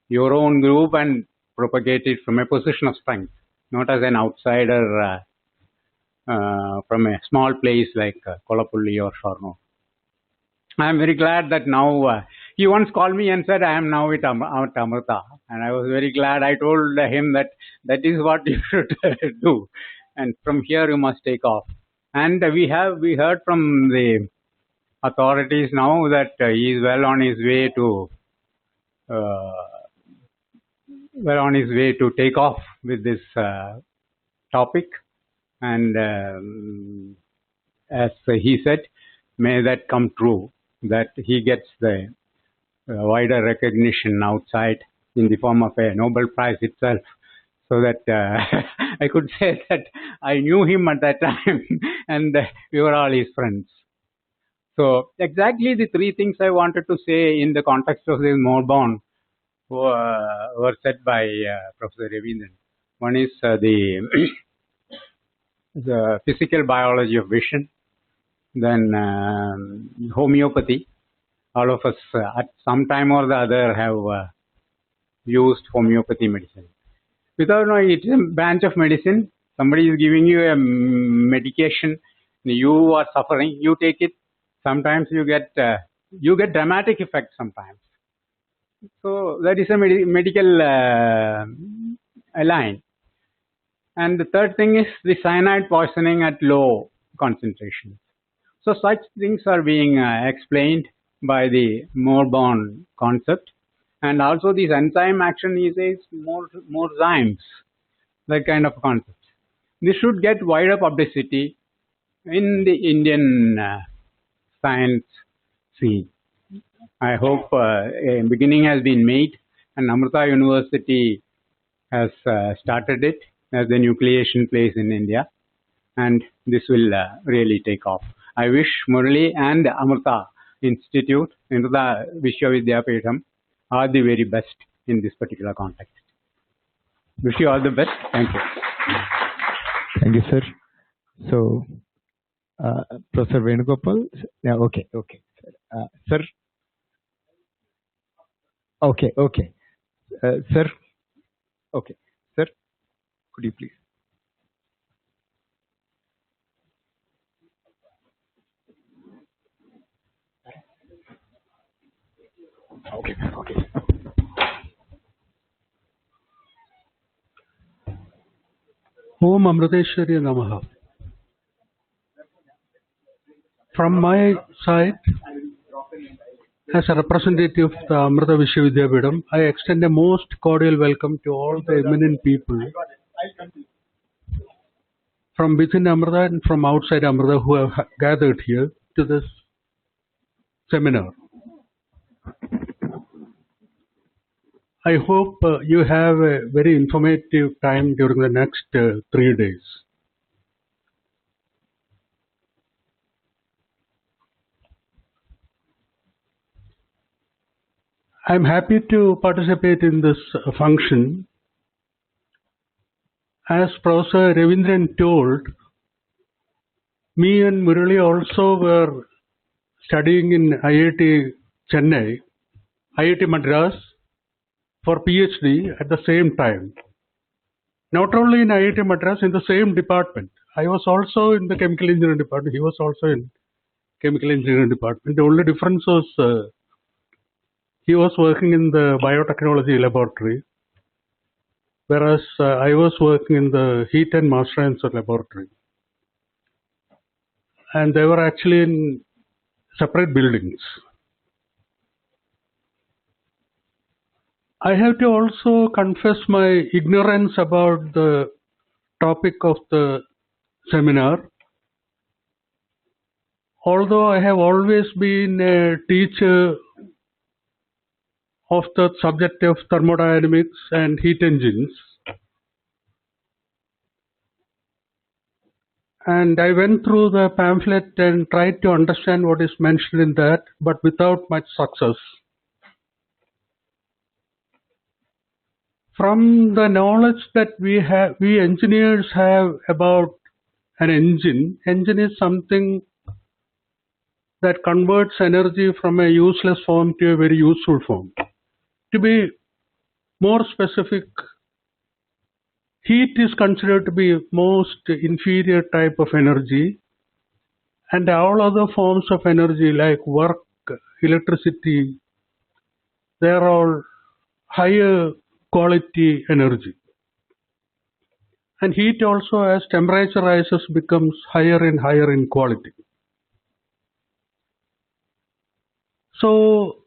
your own group and propagate it from a position of strength, not as an outsider from a small place like Kolapulli or Shornor. I am very glad that now, he once called me and said, I am now with Amrita. And I was very glad. I told him that is what you should do. And from here you must take off. And we heard from the authorities now that he is well on his way to take off with this topic. And as he said, may that come true, that he gets the wider recognition outside in the form of a Nobel Prize itself. So that I could say that I knew him at that time and we were all his friends. So exactly the three things I wanted to say in the context of this murburn were said by Professor Raveendran. One is the physical biology of vision, then homeopathy. All of us at some time or the other have used homeopathy medicine. Without knowing, it's a branch of medicine. Somebody is giving you a medication. You are suffering. You take it. Sometimes you get dramatic effects. Sometimes. So that is a medical line. And the third thing is the cyanide poisoning at low concentrations. So such things are being explained by the murburn concept. And also this enzyme action is more zymes, that kind of concept. This should get wider publicity in the Indian science scene. I hope a beginning has been made, and Amrita University has started it as the nucleation place in India, and this will really take off. I wish Murali and Amrita Institute, Amrita Vishwavidyapeetham, are the very best in this particular context. Wish you all the best. Thank you. Thank you, sir. So, Professor Venugopal, yeah, okay, sir. Okay, sir. Okay, sir. Could you please? Okay. Om Amriteshwarya Namaha. From my side, as a representative of the Amrita Vishwavidyapeetham, I extend a most cordial welcome to all the eminent people from within Amrita and from outside Amrita who have gathered here to this seminar. I hope you have a very informative time during the next 3 days. I am happy to participate in this function. As Professor Raveendran told, me and Murali also were studying in IIT Chennai, IIT Madras for PhD at the same time. Not only in IIT Madras, in the same department. I was also in the chemical engineering department. He was also in chemical engineering department. The only difference was he was working in the biotechnology laboratory, whereas I was working in the heat and mass transfer laboratory. And they were actually in separate buildings. I have to also confess my ignorance about the topic of the seminar. Although I have always been a teacher of the subject of thermodynamics and heat engines, and I went through the pamphlet and tried to understand what is mentioned in that, but without much success. From the knowledge that we engineers have about an engine is something that converts energy from a useless form to a very useful form. To be more specific, heat is considered to be most inferior type of energy, and all other forms of energy like work, electricity, they are all higher quality energy. And heat also, as temperature rises, becomes higher and higher in quality. So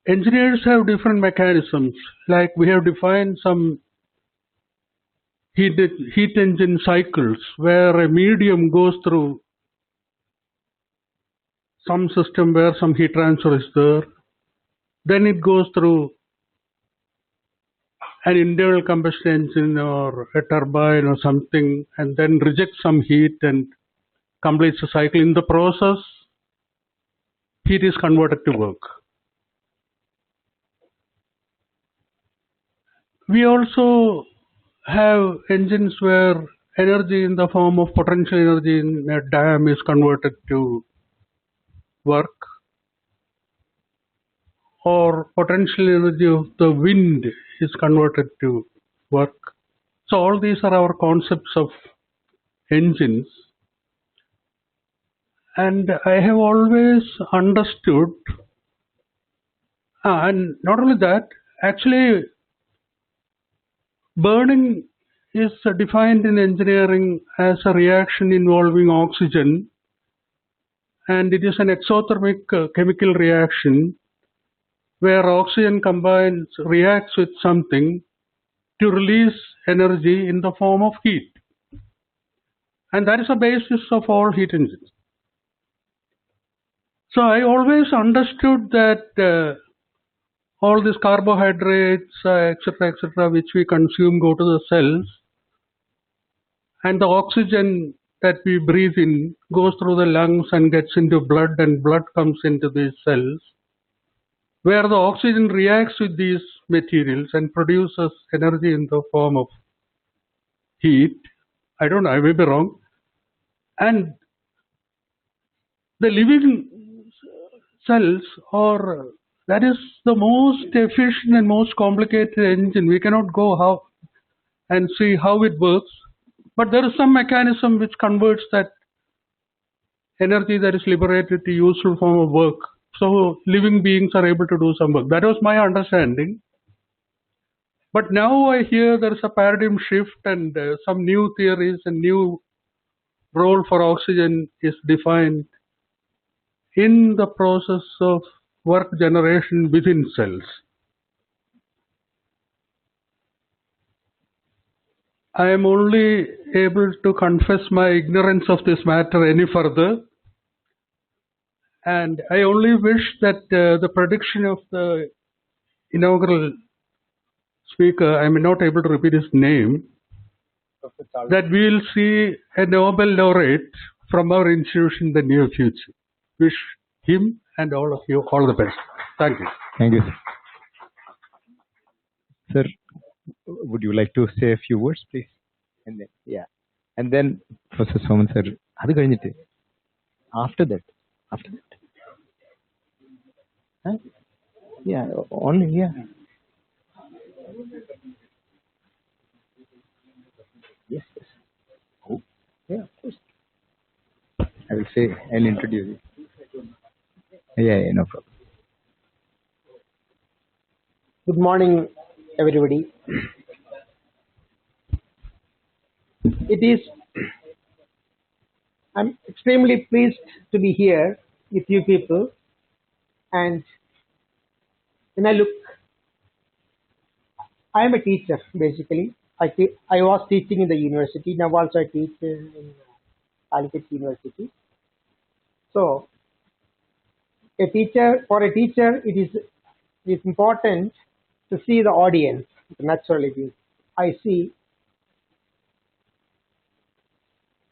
engineers have different mechanisms, like we have defined some heat engine cycles where a medium goes through some system where some heat transfer is there, then it goes through an internal combustion engine or a turbine or something, and then rejects some heat and completes the cycle. In the process, heat is converted to work. We also have engines where energy in the form of potential energy in a dam is converted to work, or potential energy of the wind is converted to work. So all these are our concepts of engines. And I have always understood, and not only that, actually burning is defined in engineering as a reaction involving oxygen, and it is an exothermic chemical reaction where oxygen reacts with something to release energy in the form of heat. And that is the basis of all heat engines. So I always understood that all these carbohydrates, etc., which we consume go to the cells, and the oxygen that we breathe in goes through the lungs and gets into blood, and blood comes into these cells, where the oxygen reacts with these materials and produces energy in the form of heat. I don't know, I may be wrong. And the living cells that is the most efficient and most complicated engine. We cannot go and see how it works, but there is some mechanism which converts that energy that is liberated to useful form of work. So living beings are able to do some work. That was my understanding. But now I hear there is a paradigm shift, and some new theories and new role for oxygen is defined in the process of work generation within cells. I am only able to confess my ignorance of this matter any further, and I only wish that the prediction of the inaugural speaker, I am not able to repeat his name, that we will see a Nobel laureate from our institution in the near future. Wish him and all of you all the best. Thank you. Thank you, sir. Sir, would you like to say a few words, please? And then, yeah. And then, Professor Soman sir, after that. Huh? Yeah, only, yeah. Yes. Oh, yeah, of course. I will say and introduce you. Yeah, no problem. Good morning, everybody. I'm extremely pleased to be here with you people. And when I look, I am a teacher basically. I was teaching in the university. Now also I teach in Calicut University. So, for a teacher, it is important to see the audience. Naturally, I see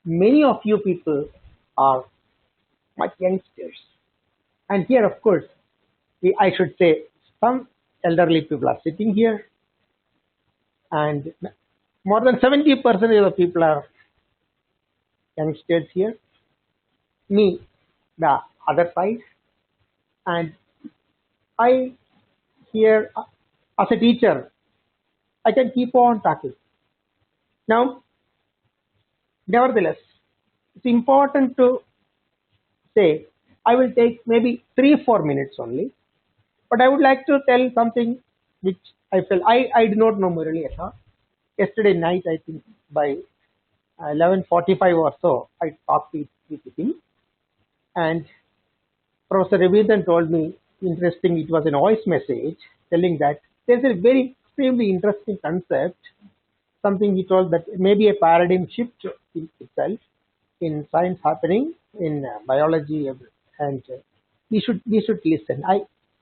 many of you people are my youngsters, and here, of course, I should say some elderly people are sitting here, and more than 70% of the people are youngsters here. Me, the other side, and I here as a teacher, I can keep on talking. Now, nevertheless, it's important to say, I will take maybe 3-4 minutes only, but I would like to tell something which I felt I did not know Murali at all. Yesterday night, I think by 11:45 or so, I talked with him, and Professor Raveendran told me, interesting, it was a voice message telling that there's a very extremely interesting concept, something he told that maybe a paradigm shift in itself in science happening in biology, and we should listen.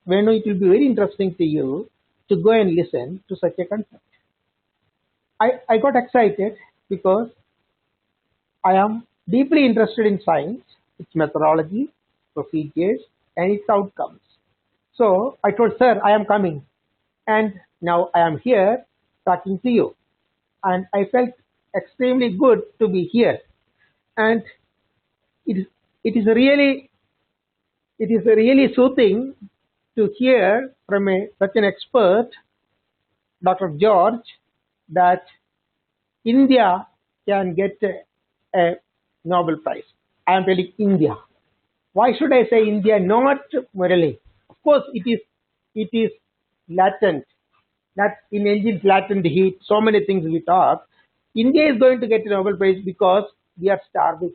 Venu, it will be very interesting to you to go and listen to such a concept. I got excited because I am deeply interested in science, its methodology, procedures, and its outcomes. So I told, sir, I am coming, and now I am here talking to you, and I felt extremely good to be here, and it is really soothing to hear from such an expert, Dr. George, that India can get a Nobel Prize. I am telling India. Why should I say India, not Murali? Of course, it is latent. That in engines, latent heat, so many things we talk. India is going to get a Nobel Prize because we are starving.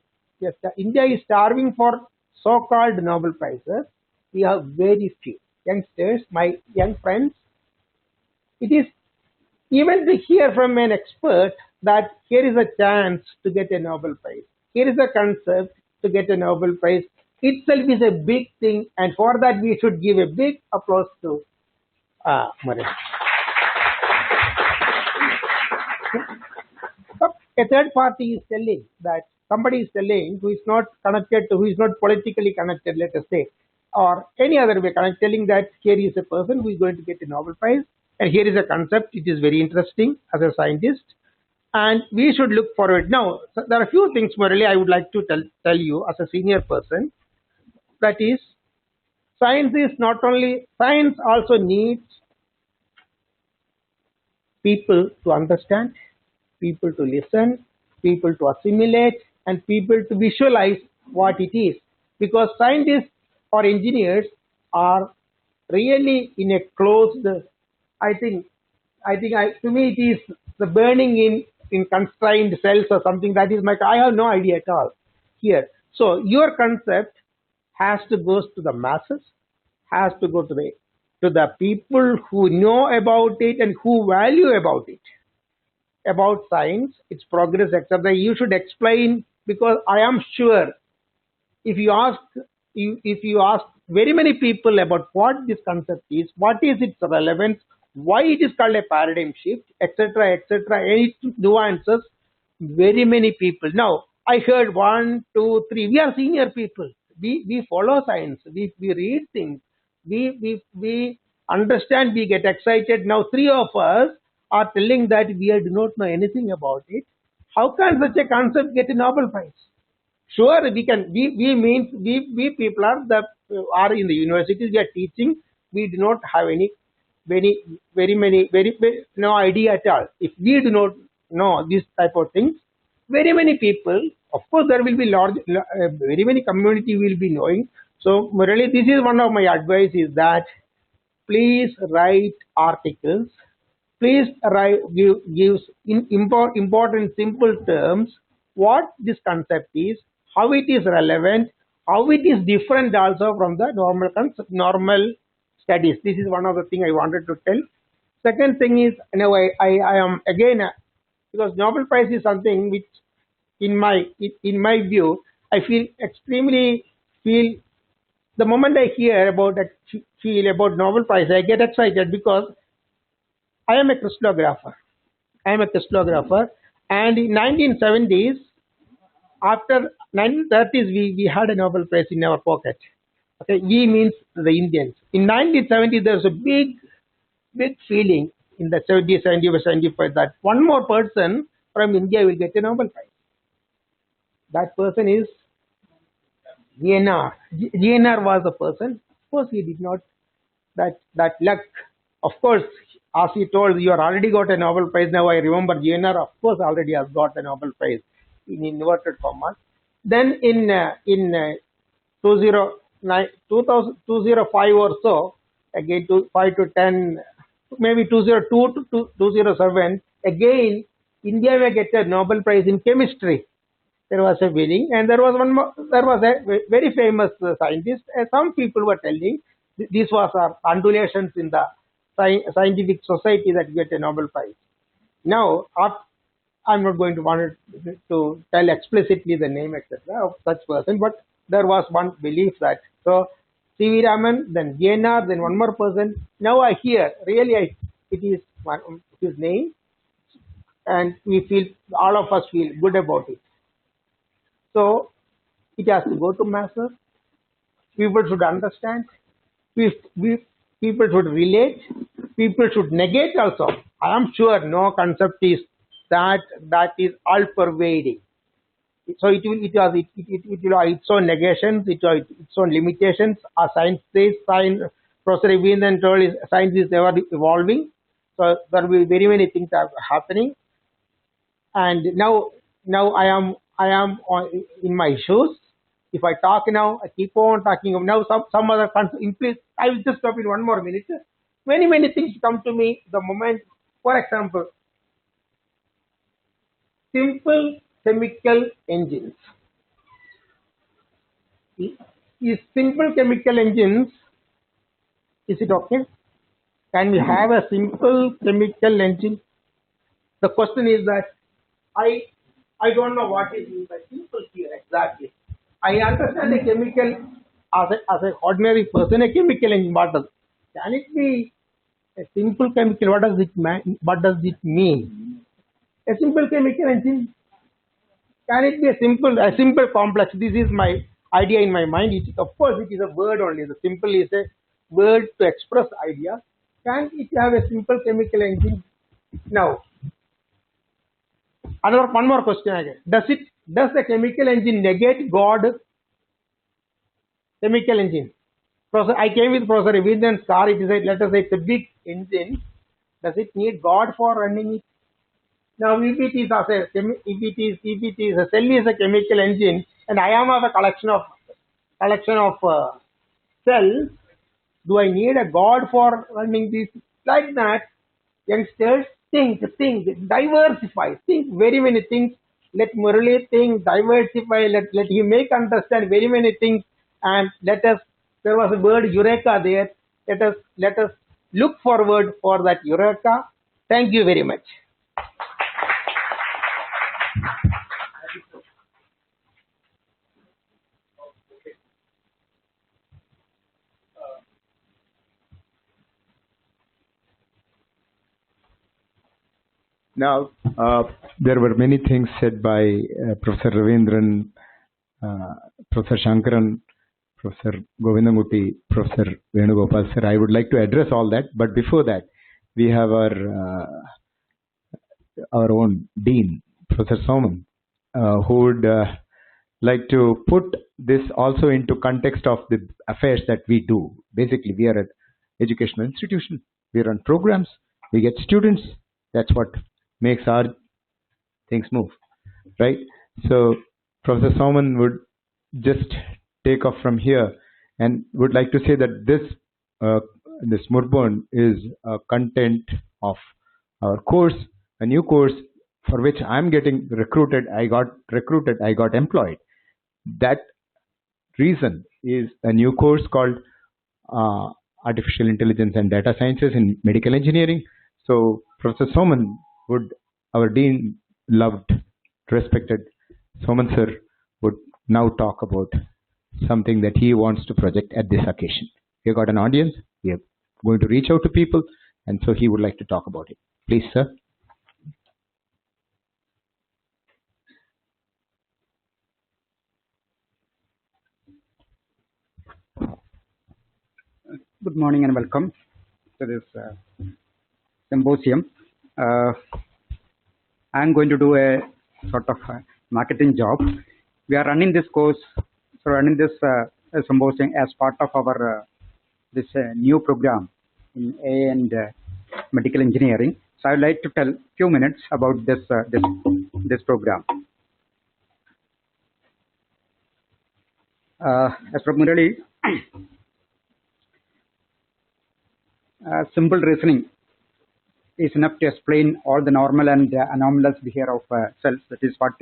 India is starving for so-called Nobel Prizes. We have very few. Youngsters, my young friends, it is even to hear from an expert that here is a chance to get a Nobel Prize. Here is a concept to get a Nobel Prize. Itself is a big thing, and for that we should give a big applause to Murali. A third party is telling that somebody is telling who is not connected to, who is not politically connected, let us say, or any other way telling that here is a person who is going to get a Nobel Prize, and here is a concept. It is very interesting as a scientist, and we should look forward. Now, so there are a few things, Murali, I would like to tell you as a senior person. That is, science is not only, science also needs people to understand, people to listen, people to assimilate, and people to visualize what it is. Because scientists or engineers are really in a closed, to me it is the burning in constrained cells or something. That is I have no idea at all here. So your concept has to go to the masses, has to go to the people who know about it and who value about it, about science, its progress, etc. You should explain, because I am sure if you ask very many people about what this concept is, what is its relevance, why it is called a paradigm shift, etc., any nuances, very many people. Now, I heard 1, 2, 3. We are senior people. We follow science. We read things. We understand. We get excited. Now, 3 of us are telling that we do not know anything about it. How can such a concept get a Nobel Prize? Sure, we can. We people are in the universities. We are teaching. We do not have no idea at all. If we do not know this type of things, very many people, of course, there will be very many community will be knowing. So, Murali, this is one of my advice is that please write articles. Please give in important simple terms what this concept is, how it is relevant, how it is different also from the normal studies. This is one of the things I wanted to tell. Second thing is, I am again, because Nobel Prize is something which in my view, I feel the moment I hear about Nobel Prize, I get excited because I am a crystallographer. And in 1970s, after 1930s, we had a Nobel Prize in our pocket. Okay, we means the Indians. In 1970, there was a big feeling in the 70s, 75 that one more person from India will get a Nobel Prize. That person is GNR. GNR was a person. Of course, he did not that luck. Of course, as he told, you have already got a Nobel Prize. Now I remember GNR, of course, already has got a Nobel Prize in inverted commas. Then in 2005 or so, again 5 to 10, maybe 2002 to 2007, again India may get a Nobel Prize in chemistry. There was a winning, and there was one more. There was a very famous scientist. Some people were telling this was our undulations in the scientific society that get a Nobel Prize. Now, I'm not going to want to tell explicitly the name, etc., of such person, but there was one belief that so C.V. Raman, then GNR, then one more person. Now I hear really it is his name, and all of us feel good about it. So it has to go to masses. People should understand. People should relate. People should negate also. I am sure no concept is that is all pervading. So it will have its own negations, its own limitations. As science says, Professor Raveendran told, science is ever evolving. because there will be very many things are happening. And now I am in my shoes. If I talk now, I keep on talking. Now some other in place. I will just stop in 1 more minute. Many things come to me the moment. For example, simple chemical engines. Is simple chemical engines, is it okay? Can we have a simple chemical engine? The question is that I don't know what is meant by simple here exactly. I understand a chemical as an ordinary person, a chemical engine. What does? Can it be a simple chemical? What does it mean? A simple chemical engine. Can it be a simple complex? This is my idea in my mind. Of course, it is a word only. The simple is a word to express idea. Can it have a simple chemical engine? Now, one more question again. Does the chemical engine negate God? Chemical engine. I came with Professor Raveendran's car. It is let us say it's a big engine. Does it need God for running it? Now, if it is a cell is a chemical engine, and I am a collection of cells, do I need a God for running this? Like that, youngsters think, diversify, think very many things. Let Murali think, diversify. Let him make understand very many things, and let us. There was a word eureka there. Let us look forward for that eureka. Thank you very much. Now, there were many things said by Professor Raveendran, Professor Sankaran, Professor Govindankutty, Professor Venugopal sir. I would like to address all that, but before that, we have our own Dean, Professor Soman, who would like to put this also into context of the affairs that we do. Basically, we are an educational institution. We run programs. We get students. That's what makes our things move, right? So Professor Soman would just take off from here and would like to say that this murburn is a content of our course, a new course for which I'm getting recruited. I got employed. That reason is a new course called Artificial Intelligence and Data Sciences in Medical Engineering. So Professor Soman our Dean, loved, respected Soman sir, would now talk about something that he wants to project at this occasion. We have got an audience. We are going to reach out to people, and so he would like to talk about it. Please, sir. Good morning and welcome to this symposium. I'm going to do a sort of marketing job. We are running this course, running this symposium as part of our this new program in A and medical engineering. So I would like to tell a few minutes about this program. As from Murali, simple reasoning is enough to explain all the normal and anomalous behavior of cells. That is what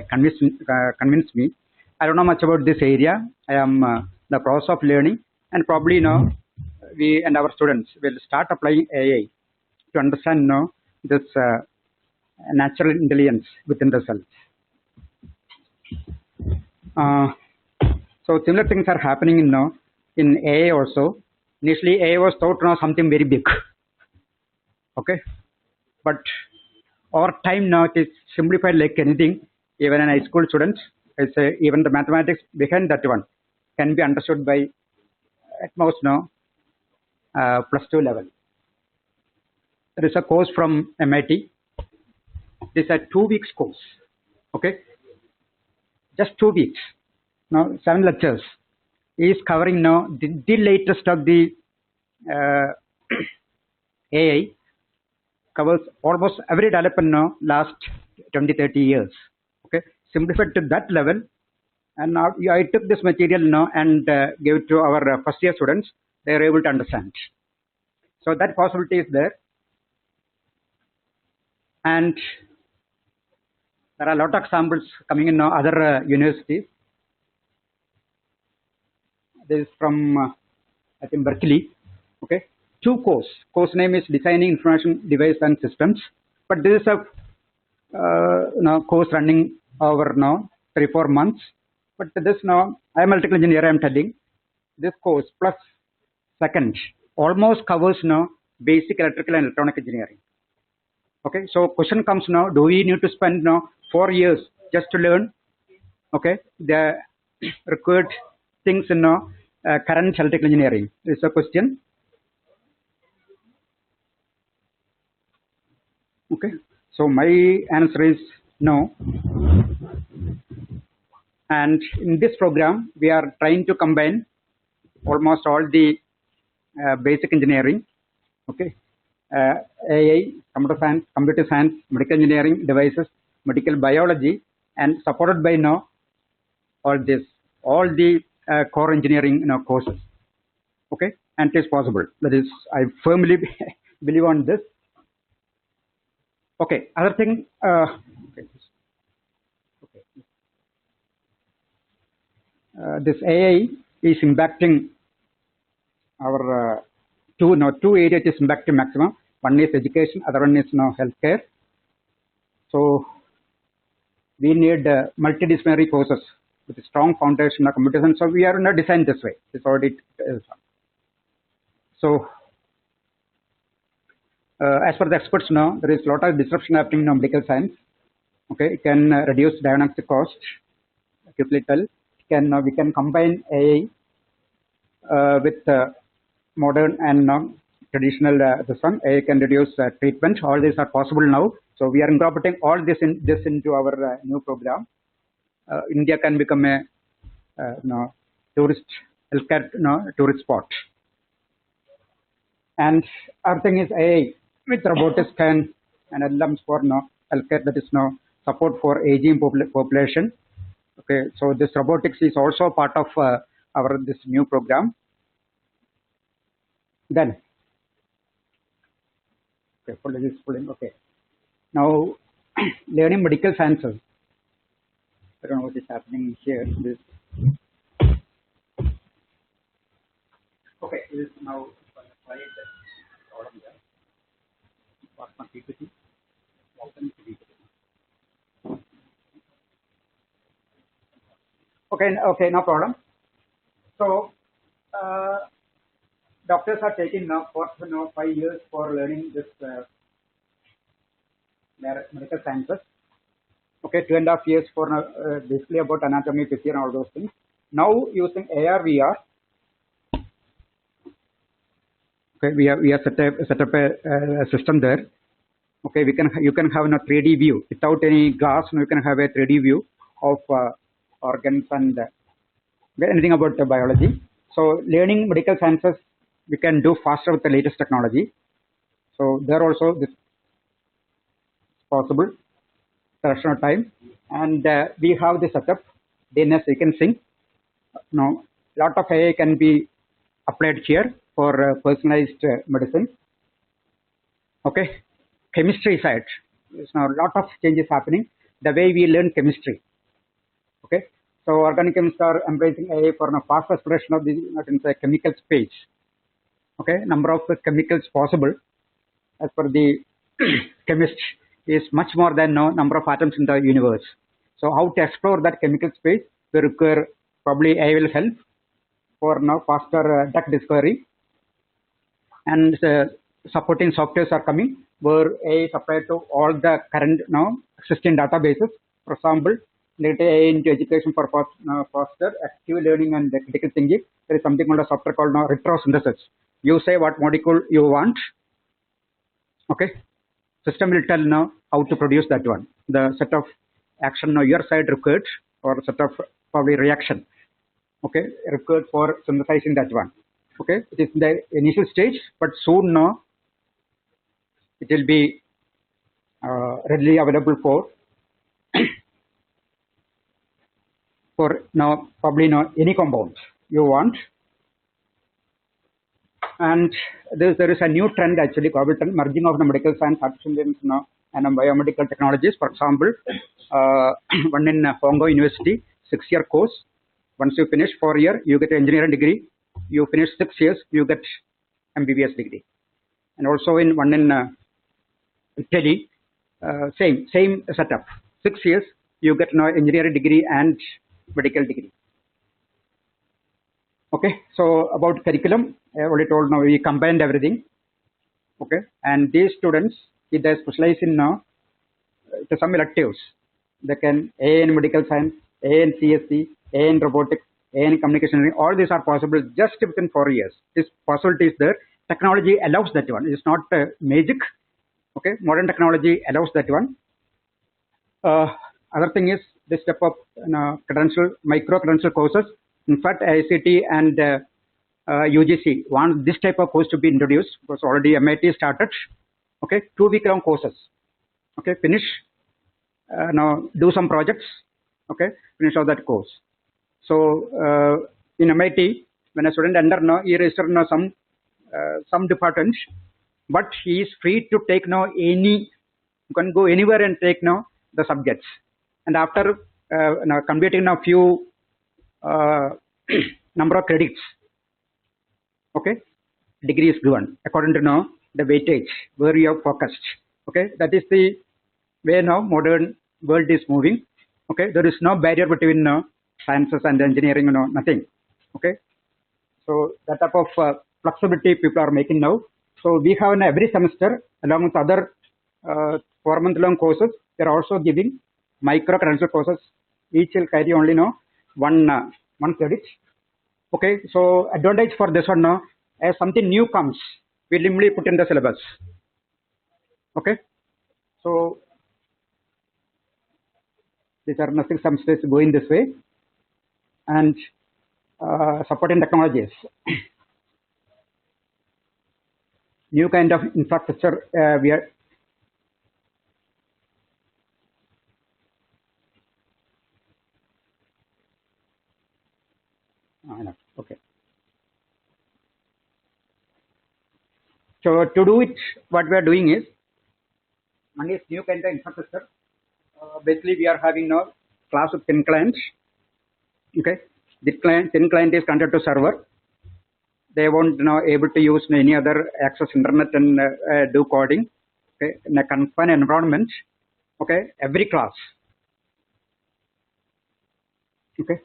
convinced me. I don't know much about this area. I am the process of learning, and probably we and our students will start applying AI to understand this natural intelligence within the cells. So similar things are happening in AI also. Initially, AI was thought something very big. Okay, but over time now it is simplified like anything. Even in high school students, I say even the mathematics behind that one can be understood by at most +2 level. There is a course from MIT. It is a 2 weeks course. Okay, just 2 weeks. Now 7 lectures. He is covering the latest of the AI covers almost every development now last 20-30 years. Okay, simplified to that level, and now I took this material now and gave it to our first year students. They are able to understand. So that possibility is there, and there are a lot of examples coming in now other universities. This is from I think Berkeley. Okay, 2 course. Course name is Designing Information Device and Systems, but this is a course running over now 3-4 months. But this now, I am electrical engineer. I am telling this course plus second almost covers now basic electrical and electronic engineering. Okay, so question comes now: do we need to spend now 4 years just to learn? Okay, the required things in now current electrical engineering is a question. Okay, so my answer is no. And in this program, we are trying to combine almost all the basic engineering, okay, AI, computer science, medical engineering, devices, medical biology, and supported by now all the core engineering courses, okay, and it is possible. That is, I firmly believe on this. Okay, other thing. This AI is impacting our two areas is impacting maximum. One is education, other one is now healthcare. So we need multidisciplinary courses with a strong foundation of computer science. So we are not designed this way. It's already so. As per the experts now, there is a lot of disruption happening in medical science. Okay, it can reduce diagnostic cost. Acutely tell. We can combine AI with modern and traditional this one. AI can reduce treatment. All these are possible now. So we are incorporating all this into our new program. India can become a tourist healthcare tourist spot. And our thing is AI with robotics and LLMs for healthcare, that is now support for aging population. Okay, so this robotics is also part of this new program. Then, okay, okay. Now, learning medical sciences. I don't know what is happening here. This. Okay, this is now. Okay, no problem. So, doctors are taking now for 5 years for learning this medical sciences. Okay, 2.5 years for basically about anatomy, physiology, and all those things. Now using AR, VR. Okay, we have set up a system there. Okay, you can have a 3D view without any glass. You can have a 3D view of organs and anything about the biology. So learning medical sciences we can do faster with the latest technology. So there also this is possible. Fraction of time, and we have the setup. DNS sequencing. Now, lot of AI can be applied here for personalized medicine. Okay, chemistry side. There's now a lot of changes happening. The way we learn chemistry. Okay, so organic chemists are embracing AI for a fast exploration of the chemical space. Okay, number of chemicals possible as per the chemist is much more than number of atoms in the universe. So how to explore that chemical space will require probably AI will help for now faster drug discovery, and supporting softwares are coming where AI is applied to all the current existing databases. For example, later AI into education for faster active learning and critical thinking. There is something called a software called retrosynthesis. You say what molecule you want. Okay. System will tell now how to produce that one. The set of action your side required, or set of probably reaction, okay, required for synthesizing that one. Okay, it is in the initial stage, but soon now it will be readily available for now probably any compound you want. And there is a new trend actually called merging of the medical science, artificial intelligence, and biomedical technologies. For example, one in Hong Kong University, 6-year course. Once you finish 4 years, you get engineering degree. You finish 6 years, you get MBBS degree. And also in one in Italy, same setup. 6 years, you get now engineering degree and medical degree. Okay, so about curriculum, I already told now we combined everything. Okay, and these students, if they specialize in now to some electives, they can A in medical science, A in CSC, A in robotics, A in communication engineering. All these are possible just within 4 years. This possibility is there. Technology allows that one. It's not magic. Okay, modern technology allows that one. Other thing is this step of credential, micro credential courses. In fact, ICT and UGC want this type of course to be introduced because already MIT started. Okay, 2-week-long courses. Okay, finish. Now do some projects. Okay, finish all that course. So in MIT, when a student enter now, he register now some departments, but he is free to take now any. You can go anywhere and take now the subjects. And after now completing now few number of credits, okay, degree is given according to now the weightage where you have focused. Okay, that is the way now modern world is moving. Okay, there is no barrier between sciences and engineering, nothing. Okay, so that type of flexibility people are making now. So we have every semester along with other 4-month-long courses, they are also giving micro credential courses. Each will carry only one credit. Okay, so advantage for this one now, as something new comes, we simply put in the syllabus. Okay, so these are nothing, some states going this way. And supporting technologies. New kind of infrastructure we are. Okay. So to do it, what we are doing is, one is new kind of infrastructure. Basically, we are having now class of 10 clients. Okay, the 10 client is connected to server. They won't now able to use any other access internet and do coding. Okay, in a confined environment. Okay, every class. Okay.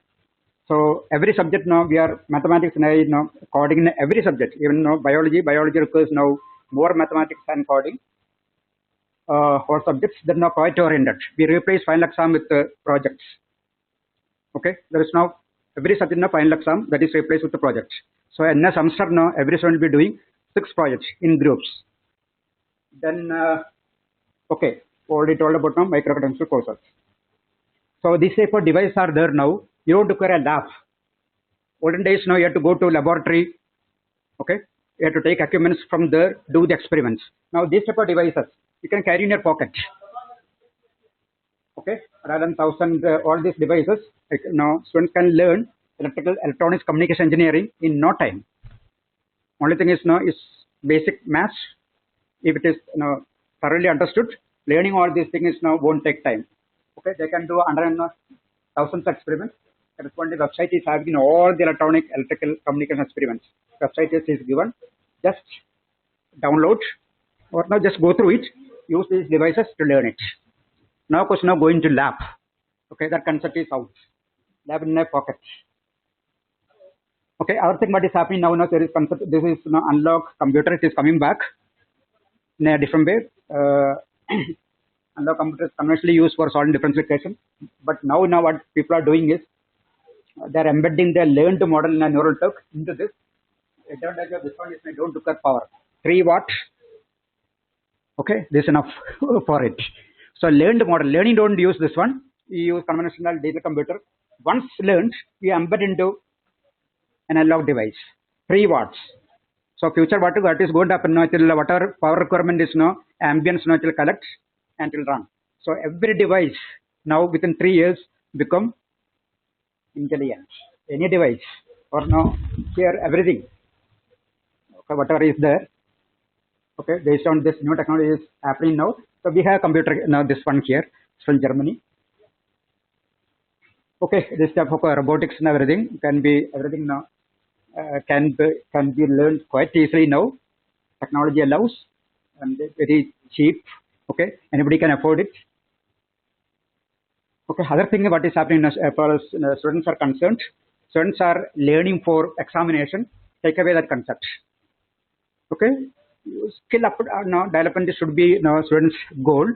So every subject now we are mathematics now coding in every subject. Even now biology requires now more mathematics and coding for subjects that are now project oriented. We replace final exam with projects. Okay, there is now every subject now final exam that is replaced with the projects. So in a semester now every student will be doing 6 projects in groups. Then okay, already told about now micro credential courses. So these type of devices are there now. You don't require a lab. Olden days now you have to go to laboratory. Okay, you have to take equipments from there, do the experiments. Now these type of devices you can carry in your pocket. Okay, rather than thousands, all these devices. Now students can learn electronics, communication engineering in no time. Only thing is now is basic maths. If it is thoroughly understood, learning all these things now won't take time. Okay, they can do thousands of experiments. Corresponding website is having all the electrical communication experiments. Website is given. Just download or now just go through it. Use these devices to learn it. Now, of course, now going to lab. Okay, that concept is out. Lab in my pocket. Okay, other thing what is happening now, there is concept. This is analog computer. It is coming back in a different way. Analog computers conventionally used for solving differential equation. But now what people are doing is they are embedding their learned model in a neural network into this. Advantage of this one is I don't require power. 3 watts. Okay, this is enough for it. So learned model, learning don't use this one. You use conventional digital computer. Once learned, you embed into an analog device. 3 watts. So future what is going to happen now, whatever power requirement is now, ambience now it will collect and it will run. So every device now within 3 years become intelligent. Any device or now here everything, okay, whatever is there, okay, based on this new technology is happening now. So we have computer now, this one here from Germany. Okay, this type of robotics and everything can be everything now can be learned quite easily now. Technology allows and very cheap. Okay, anybody can afford it. Okay, other thing what is happening as far as students are concerned, students are learning for examination. Take away that concept. Okay, skill up now development should be now students' goal.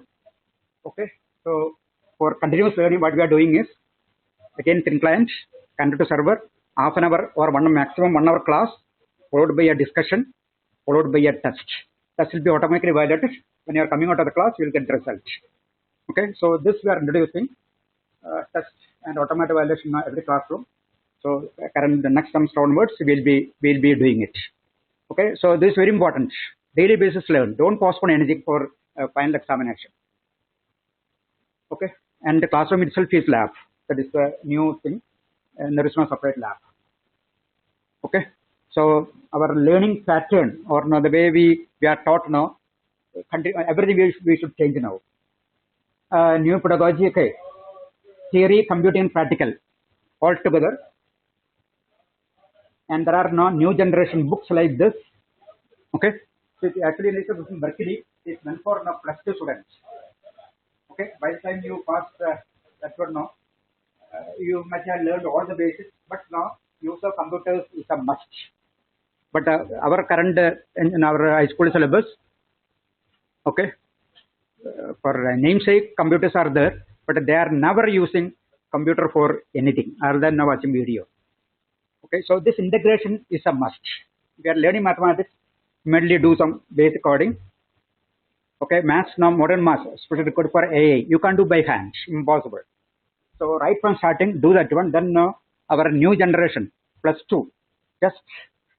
Okay, so for continuous learning, what we are doing is again thin client, connect to server, half an hour or maximum 1 hour class, followed by a discussion, followed by a test. Test will be automatically validated. When you are coming out of the class, you will get the result. Okay, so this we are introducing test and automatic validation in every classroom. So current the next semester onwards, we'll be doing it. Okay, so this is very important. Daily basis learn. Don't postpone anything for final examination. Okay, and the classroom itself is lab. That is the new thing, and there is no separate lab. Okay, so our learning pattern or now the way we are taught now, everything we should change now. New pedagogy, okay, theory, computing, practical, all together. And there are now new generation books like this. Okay, so it actually this is Berkeley. It's meant for now +2 students. Okay, by the time you pass that one now, you might have learned all the basics, but now use of computers is a must. But our current in our high school syllabus, okay, for namesake computers are there, but they are never using computer for anything other than watching video. Okay, so this integration is a must. We are learning mathematics, immediately do some basic coding. Okay, maths now, modern maths, especially required for AI, you can't do by hand, impossible. So right from starting, do that one. Then our new generation +2, just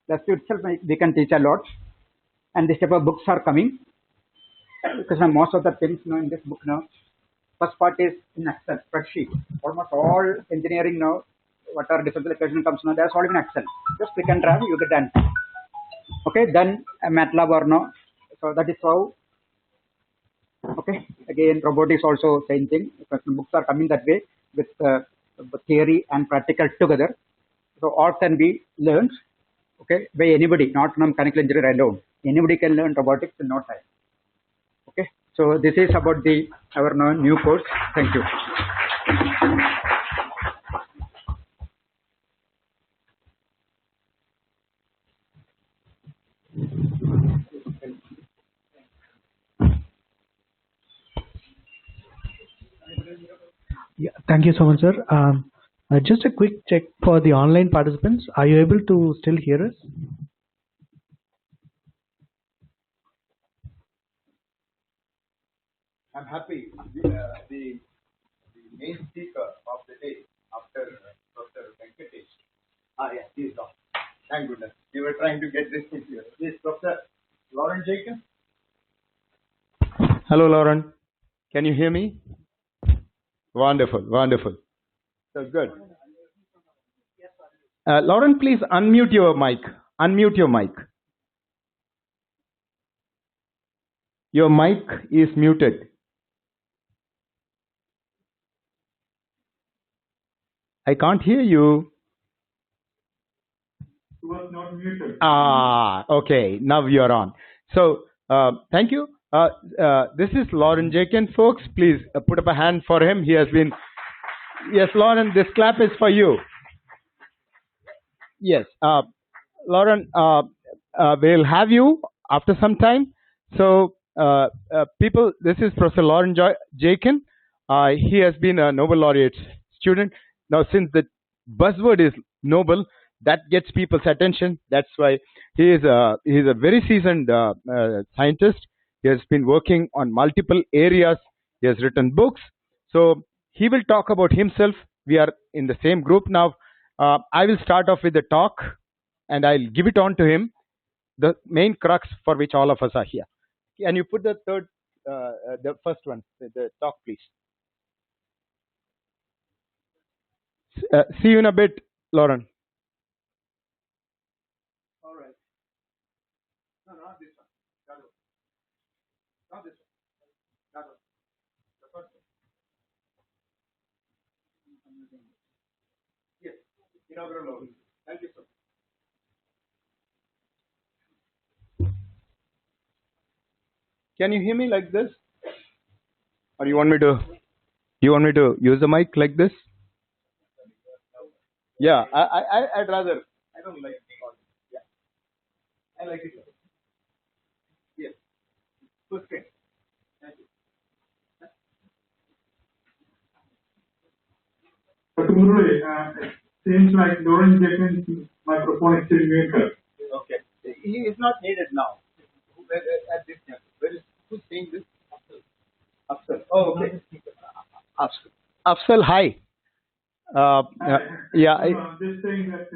+2 itself we can teach a lot. And this type of books are coming because now most of the things now in this book now, first part is in Excel spreadsheet. Almost all engineering now, whatever differential equation comes now, they are solved in Excel. Just click and drag, you get the answer. Okay, then MATLAB or no. So that is how. Okay, again robotics also same thing. Because the books are coming that way with theory and practical together. So all can be learned. Okay, by anybody, not mechanical engineer alone. Anybody can learn robotics in no time. Okay, so this is about our new course. Thank you. Yeah, thank you so much, sir. Just a quick check for the online participants. Are you able to still hear us? I'm happy. The main speaker of the day after Professor Venkatesh. Yes, he is on. Thank goodness. We were trying to get this thing here. This is Professor Laurent Jaeken. Hello, Laurent. Can you hear me? Wonderful, wonderful. So good. Laurent, please unmute your mic. Unmute your mic. Your mic is muted. I can't hear you. It was not muted. Okay. Now you are on. So, thank you. This is Laurent Jaeken, folks. Please put up a hand for him. He has been... Yes, Laurent, this clap is for you. Yes. Laurent, we'll have you after some time. So, people, this is Professor Laurent Jaeken. He has been a Nobel laureate student. Now, since the buzzword is Nobel, that gets people's attention. That's why he is a very seasoned scientist. He has been working on multiple areas. He has written books. So he will talk about himself. We are in the same group now. I will start off with the talk and I'll give it on to him. the main crux for which all of us are here. Can you put the the first one, the talk, please? See you in a bit, Laurent. All right. No, not this one. That one. Not this one. That one. The first one. Yes. Inaugural level. Thank you, sir. Can you hear me like this? Or you want me to use the mic like this? Yeah, I'd rather. I don't like being on. Yeah. I like it. Yes. Full screen. Thank you. Dr. Murali, it seems like Laurent Jaeken's microphone is still muted. Okay. He is not needed now. At this time. Who's saying this? Afsal. Oh, okay. Afsal, hi. Yeah. I'm just saying that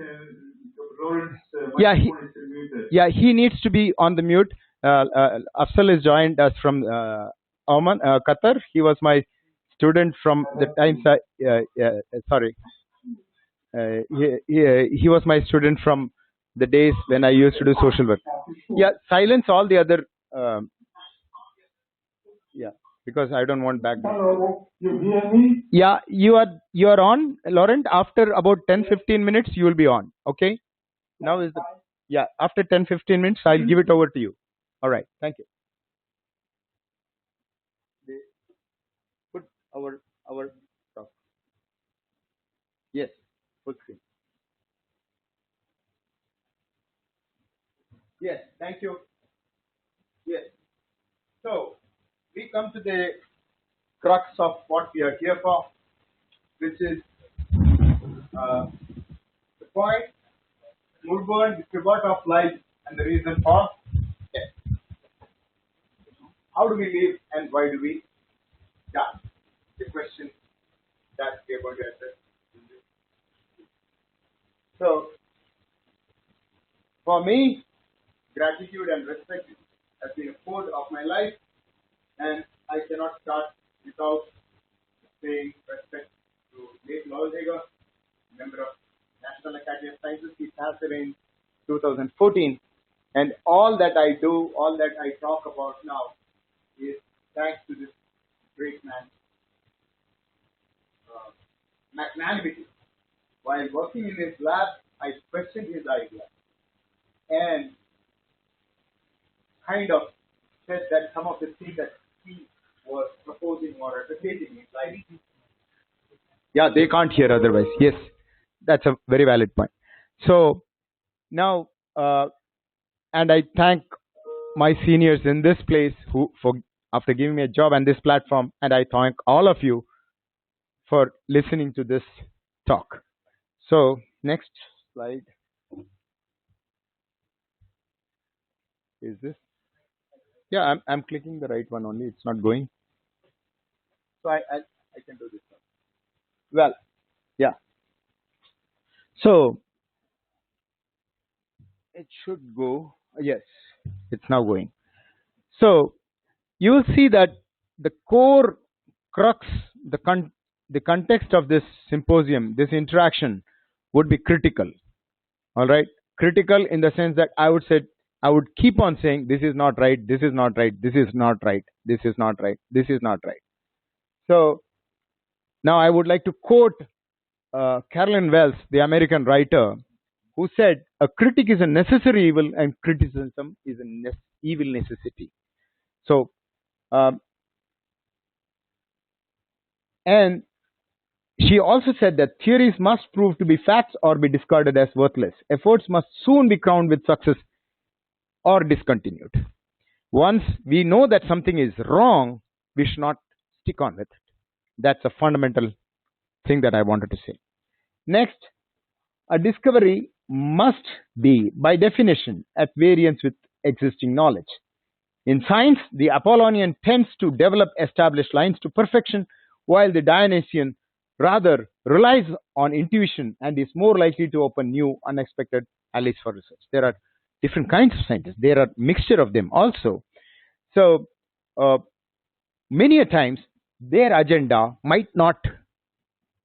Laurent's microphone is still muted. Yeah, he needs to be on the mute. Afsal has joined us from Oman, Qatar. He was my student from the times. He was my student from the days when I used to do social work. Yeah, silence all the other. Yeah, because I don't want background. Hello, you hear me? Yeah, you are on, Laurent. After about 10-15 minutes, you will be on. Okay. Now is the after 10-15 minutes, I'll give it over to you. All right. Thank you. Put our talk. Yes, full screen. Yes, thank you. Yes. So we come to the crux of what we are here for, which is the point, murburn, the pivot of life, and the reason for death. How do we live and why do we die? The question that we are going to address. So, for me, gratitude and respect has been a core of my life, and I cannot start without paying respect to late Laurent Jaeken, member of National Academy of Sciences. He passed away in 2014, and all that I do, all that I talk about now, is thanks to this great man's magnanimity. While working in his lab, I questioned his ideas and kind of said that some of the things that he was proposing or advocating in life. Yeah, they can't hear otherwise. Yes, that's a very valid point. So now, and I thank my seniors in this place who, after giving me a job and this platform, and I thank all of you for listening to this talk. So next slide is this. Yeah, I'm clicking the right one only. It's not going. So I can do this one. Well, yeah. So it should go. Yes, it's now going. So you will see that the core crux, the context of this symposium, this interaction would be critical. All right, critical in the sense that I would keep on saying this is not right, this is not right, this is not right, this is not right, this is not right. So now I would like to quote Carolyn Wells, the American writer, who said, "A critic is a necessary evil and criticism is an evil necessity." So, and she also said that theories must prove to be facts or be discarded as worthless. Efforts must soon be crowned with success or discontinued. Once we know that something is wrong, we should not stick on with it. That's a fundamental thing that I wanted to say. Next, a discovery must be, by definition, at variance with existing knowledge. In science, the Apollonian tends to develop established lines to perfection, while the Dionysian rather relies on intuition and is more likely to open new, unexpected alleys for research. There are different kinds of scientists. There are mixture of them also. So many a times their agenda might not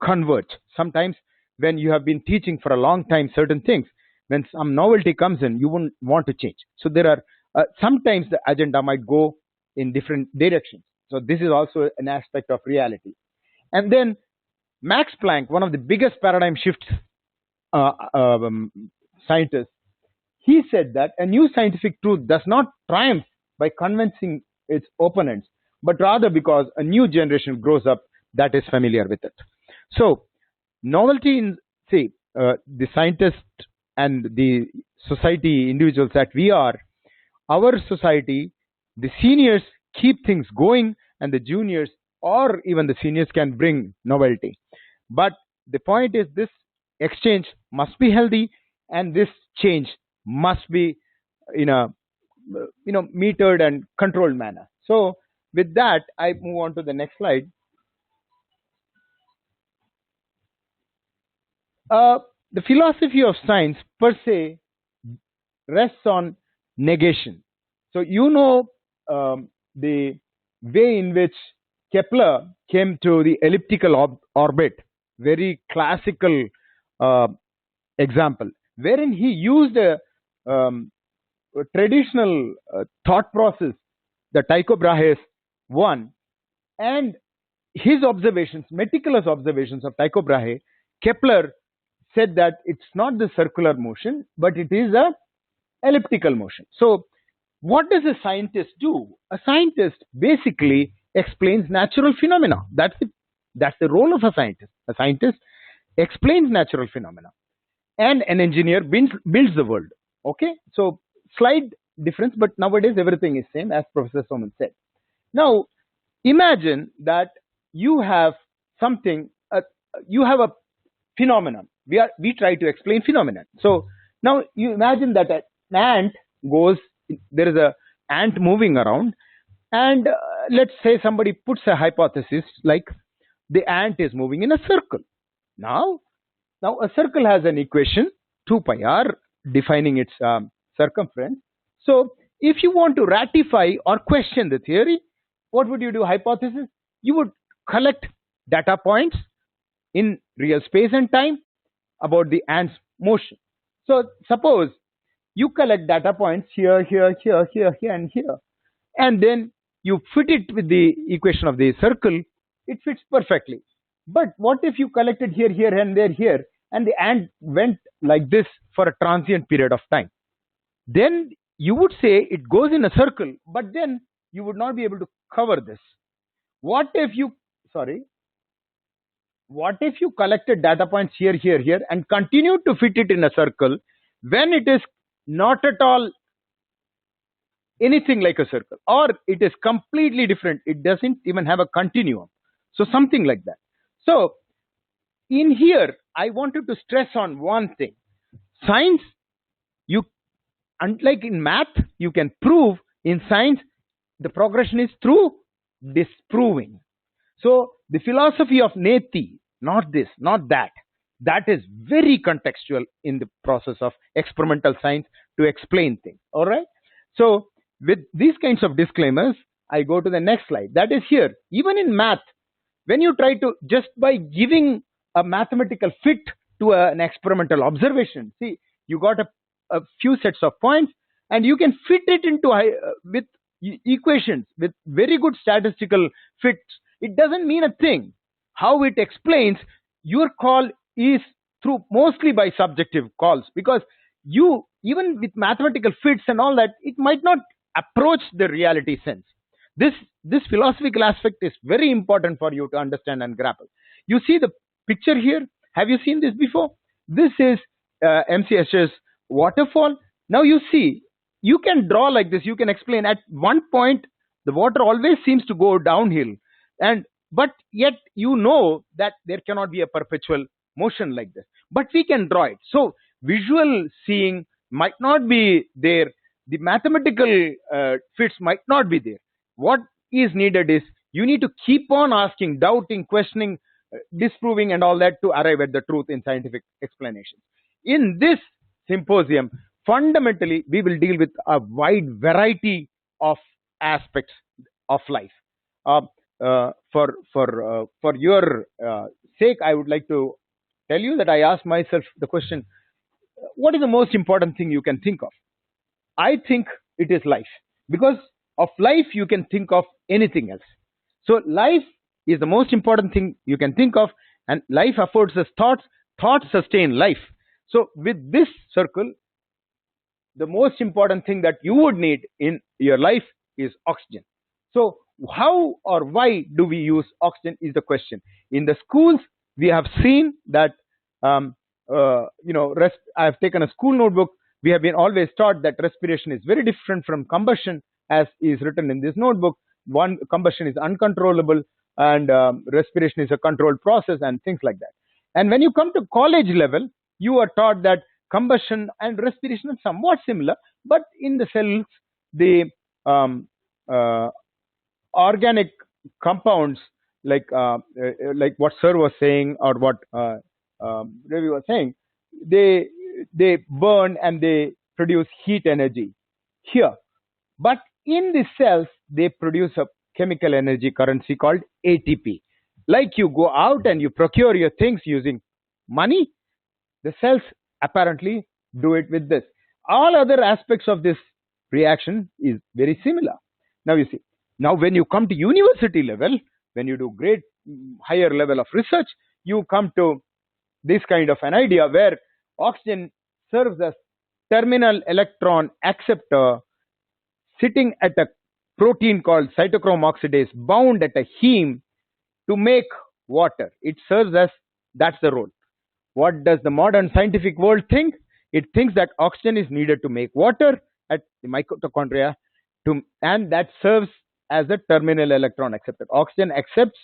converge. Sometimes when you have been teaching for a long time certain things, when some novelty comes in, you wouldn't want to change. So there are sometimes the agenda might go in different directions. So this is also an aspect of reality. And then Max Planck, one of the biggest paradigm shifts scientists, he said that a new scientific truth does not triumph by convincing its opponents, but rather because a new generation grows up that is familiar with it. So novelty in, say, the scientists and the society individuals that we are, our society, the seniors keep things going, and the juniors or even the seniors can bring novelty. But the point is, this exchange must be healthy, and this change must be in a metered and controlled manner. So with that, I move on to the next slide. The philosophy of science per se rests on negation. So the way in which Kepler came to the elliptical orbit, very classical example, wherein he used a traditional thought process, the Tycho Brahe's one, and his observations, meticulous observations of Tycho Brahe, Kepler said that it's not the circular motion, but it is a elliptical motion. So what does a scientist do? A scientist basically explains natural phenomena. That's the role of a scientist. A scientist explains natural phenomena, and an engineer builds the world. Okay, so slight difference, but nowadays everything is same, as Professor Soman said. Now imagine that you have something, you have a phenomenon. We try to explain phenomenon. So now you imagine that an ant goes, there is a ant moving around, and let's say somebody puts a hypothesis like the ant is moving in a circle. Now a circle has an equation 2 pi r defining its circumference. So if you want to ratify or question the theory, what would you do? Hypothesis, you would collect data points in real space and time about the ant's motion. So suppose you collect data points here, and here, and then you fit it with the equation of the circle. It fits perfectly. But what if you collected here, and there, here, and the ant went like this for a transient period of time? Then you would say it goes in a circle, but then you would not be able to cover this. What if you collected data points here, and continued to fit it in a circle when it is not at all anything like a circle, or it is completely different, it doesn't even have a continuum, so something like that. So in here I wanted to stress on one thing. Science, unlike in math, you can prove. In science, the progression is through disproving. So the philosophy of neti, not this, not that, that is very contextual in the process of experimental science to explain things. All right. So with these kinds of disclaimers, I go to the next slide. That is here. Even in math, when you try to, just by giving a mathematical fit to an experimental observation, see, you got a few sets of points, and you can fit it into with equations with very good statistical fits. It doesn't mean a thing. How it explains, your call is through mostly by subjective calls, because you, even with mathematical fits and all that, it might not approach the reality sense. This philosophical aspect is very important for you to understand and grapple. You see the picture here. Have you seen this before? This is MCS's waterfall. Now you see, you can draw like this. You can explain at one point the water always seems to go downhill, but yet you know that there cannot be a perpetual motion like this. But we can draw it. So visual seeing might not be there. The mathematical fits might not be there. What is needed is you need to keep on asking, doubting, questioning, disproving and all that to arrive at the truth in scientific explanations. In this symposium, fundamentally we will deal with a wide variety of aspects of life. For your sake, I would like to tell you that I asked myself the question, what is the most important thing you can think of? I think it is life. Because of life, you can think of anything else. So life is the most important thing you can think of, and life affords us thoughts. Thoughts sustain life. So with this circle, the most important thing that you would need in your life is oxygen. So how or why do we use oxygen is the question. In the schools, we have seen that, I have taken a school notebook. We have been always taught that respiration is very different from combustion, as is written in this notebook. One, combustion is uncontrollable, and respiration is a controlled process, and things like that. And when you come to college level, you are taught that combustion and respiration are somewhat similar, but in the cells, the organic compounds, like what Sir was saying, or what Ravi was saying, they burn and they produce heat energy here. But in the cells, they produce a chemical energy currency called ATP. Like you go out and you procure your things using money, the cells apparently do it with this. All other aspects of this reaction is very similar. Now you see, now when you come to university level, when you do great higher level of research, you come to this kind of an idea where oxygen serves as terminal electron acceptor sitting at a protein called cytochrome oxidase bound at a heme to make water. It serves as, that's the role. What does the modern scientific world think? It thinks that oxygen is needed to make water at the mitochondria, and that serves as a terminal electron acceptor. Oxygen accepts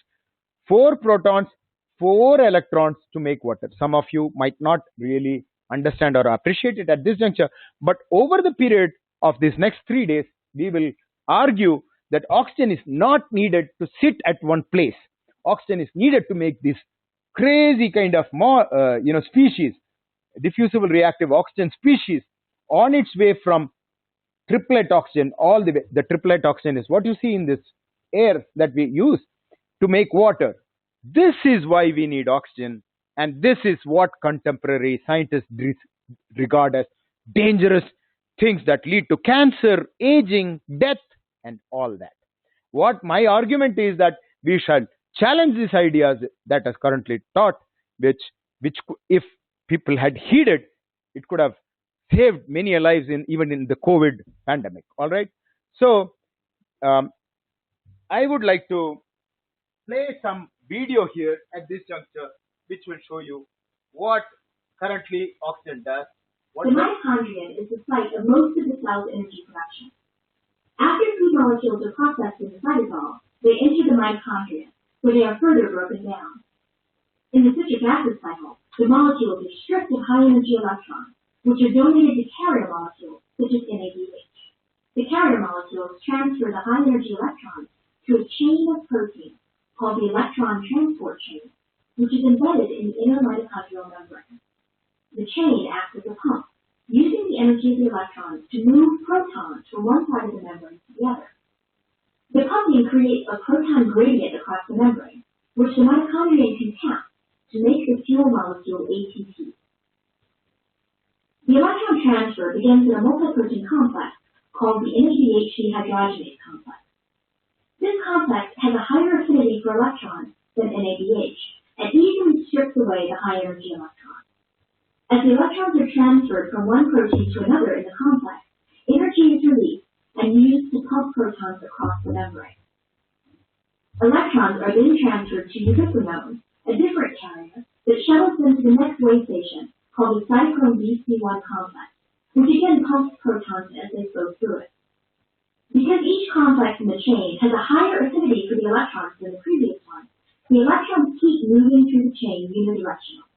4 protons, 4 electrons to make water. Some of you might not really understand or appreciate it at this juncture, but over the period of these next 3 days, we will argue that oxygen is not needed to sit at one place. Oxygen is needed to make this crazy kind of species, diffusible reactive oxygen species, on its way from triplet oxygen all the way. The triplet oxygen is what you see in this air that we use to make water. This is why we need oxygen, and this is what contemporary scientists regard as dangerous things that lead to cancer, aging, death, and all that. What my argument is that we shall challenge these ideas that is currently taught, which if people had heeded, it could have saved many lives even in the COVID pandemic. All right. So I would like to play some video here at this juncture, which will show you what currently oxygen does. The mitochondrion is the site of most of the cell's energy production. After food molecules are processed in the cytosol, they enter the mitochondria, where they are further broken down. In the citric acid cycle, the molecules are stripped of high-energy electrons, which are donated to carrier molecules, such as NADH. The carrier molecules transfer the high-energy electrons to a chain of proteins called the electron transport chain, which is embedded in the inner mitochondrial membrane. The chain acts as a pump, using the energy of the electrons to move protons from one side of the membrane to the other. The pumping creates a proton gradient across the membrane, which the mitochondrion can tap to make the fuel molecule ATP. The electron transfer begins in a multi-protein complex called the NADH dehydrogenase complex. This complex has a higher affinity for electrons than NADH and easily strips away the high-energy electrons. As the electrons are transferred from one protein to another in the complex, energy is released and used to pump protons across the membrane. Electrons are then transferred to ubiquinone, a different carrier that shuttles them to the next way station called the cytochrome BC1 complex, which again pumps protons as they flow through it. Because each complex in the chain has a higher affinity for the electrons than the previous one, the electrons keep moving through the chain unidirectional.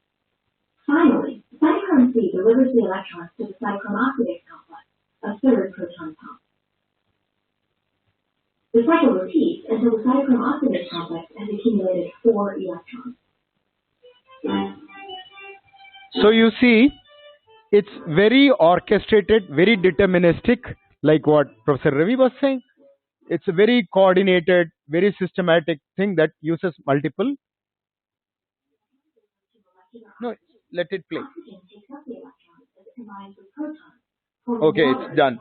Finally, cytochrome C delivers the electrons to the cytochrome oxidase complex, a third proton pump. The cycle repeats until the cytochrome oxidase complex has accumulated 4 electrons. So you see, it's very orchestrated, very deterministic, like what Professor Ravi was saying. It's a very coordinated, very systematic thing that uses multiple. No, let it play. Oxygen takes up the electrons as it combines with protons. Okay, it's done.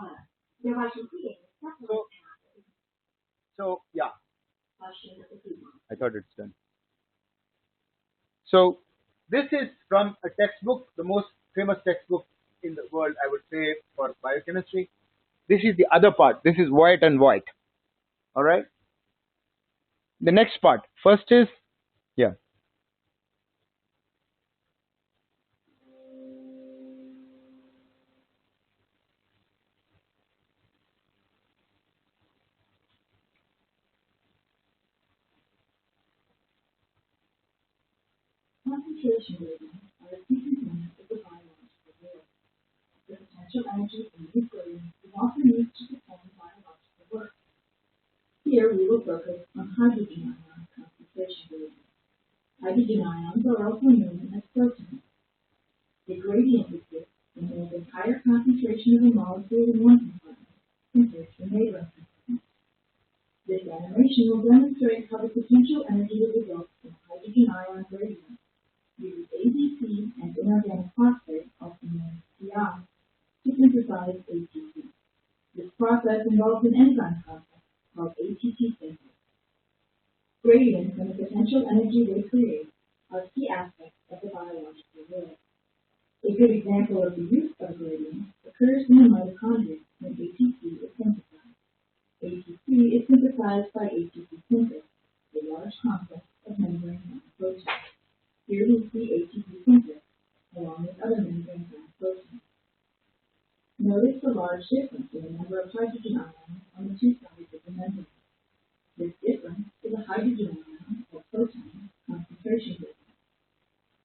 Thereby completing the separate So yeah, question of the food. I thought it's done. So this is from a textbook, the most famous textbook in the world, I would say, for biochemistry. This is the other part. This is white and white. All right. The next part. First is, yeah. Concentration gradients are a key component of the biological world. The potential energy in these gradients is often used to perform biological work. Here we will focus on hydrogen ion concentration gradients. Hydrogen ions are also known as protons. The gradient exists when there is a higher concentration of a molecule in one compartment compared to a neighboring compartment. This animation will demonstrate how the potential energy of results from hydrogen ion gradient use ADP and inorganic phosphate, also known as CI, to synthesize ATP. This process involves an enzyme process called ATP synthesis. Gradients and the potential energy they create are key aspects of the biological world. A good example of the use of gradients occurs in the mitochondria when ATP is synthesized. ATP is synthesized by ATP synthesis, a large complex of membrane-bound proteins. Here we see ATP synthesis along with other membrane-bound proteins. Notice the large difference in the number of hydrogen ions on the two sides of the membrane. This difference is a hydrogen ion or proton concentration gradient.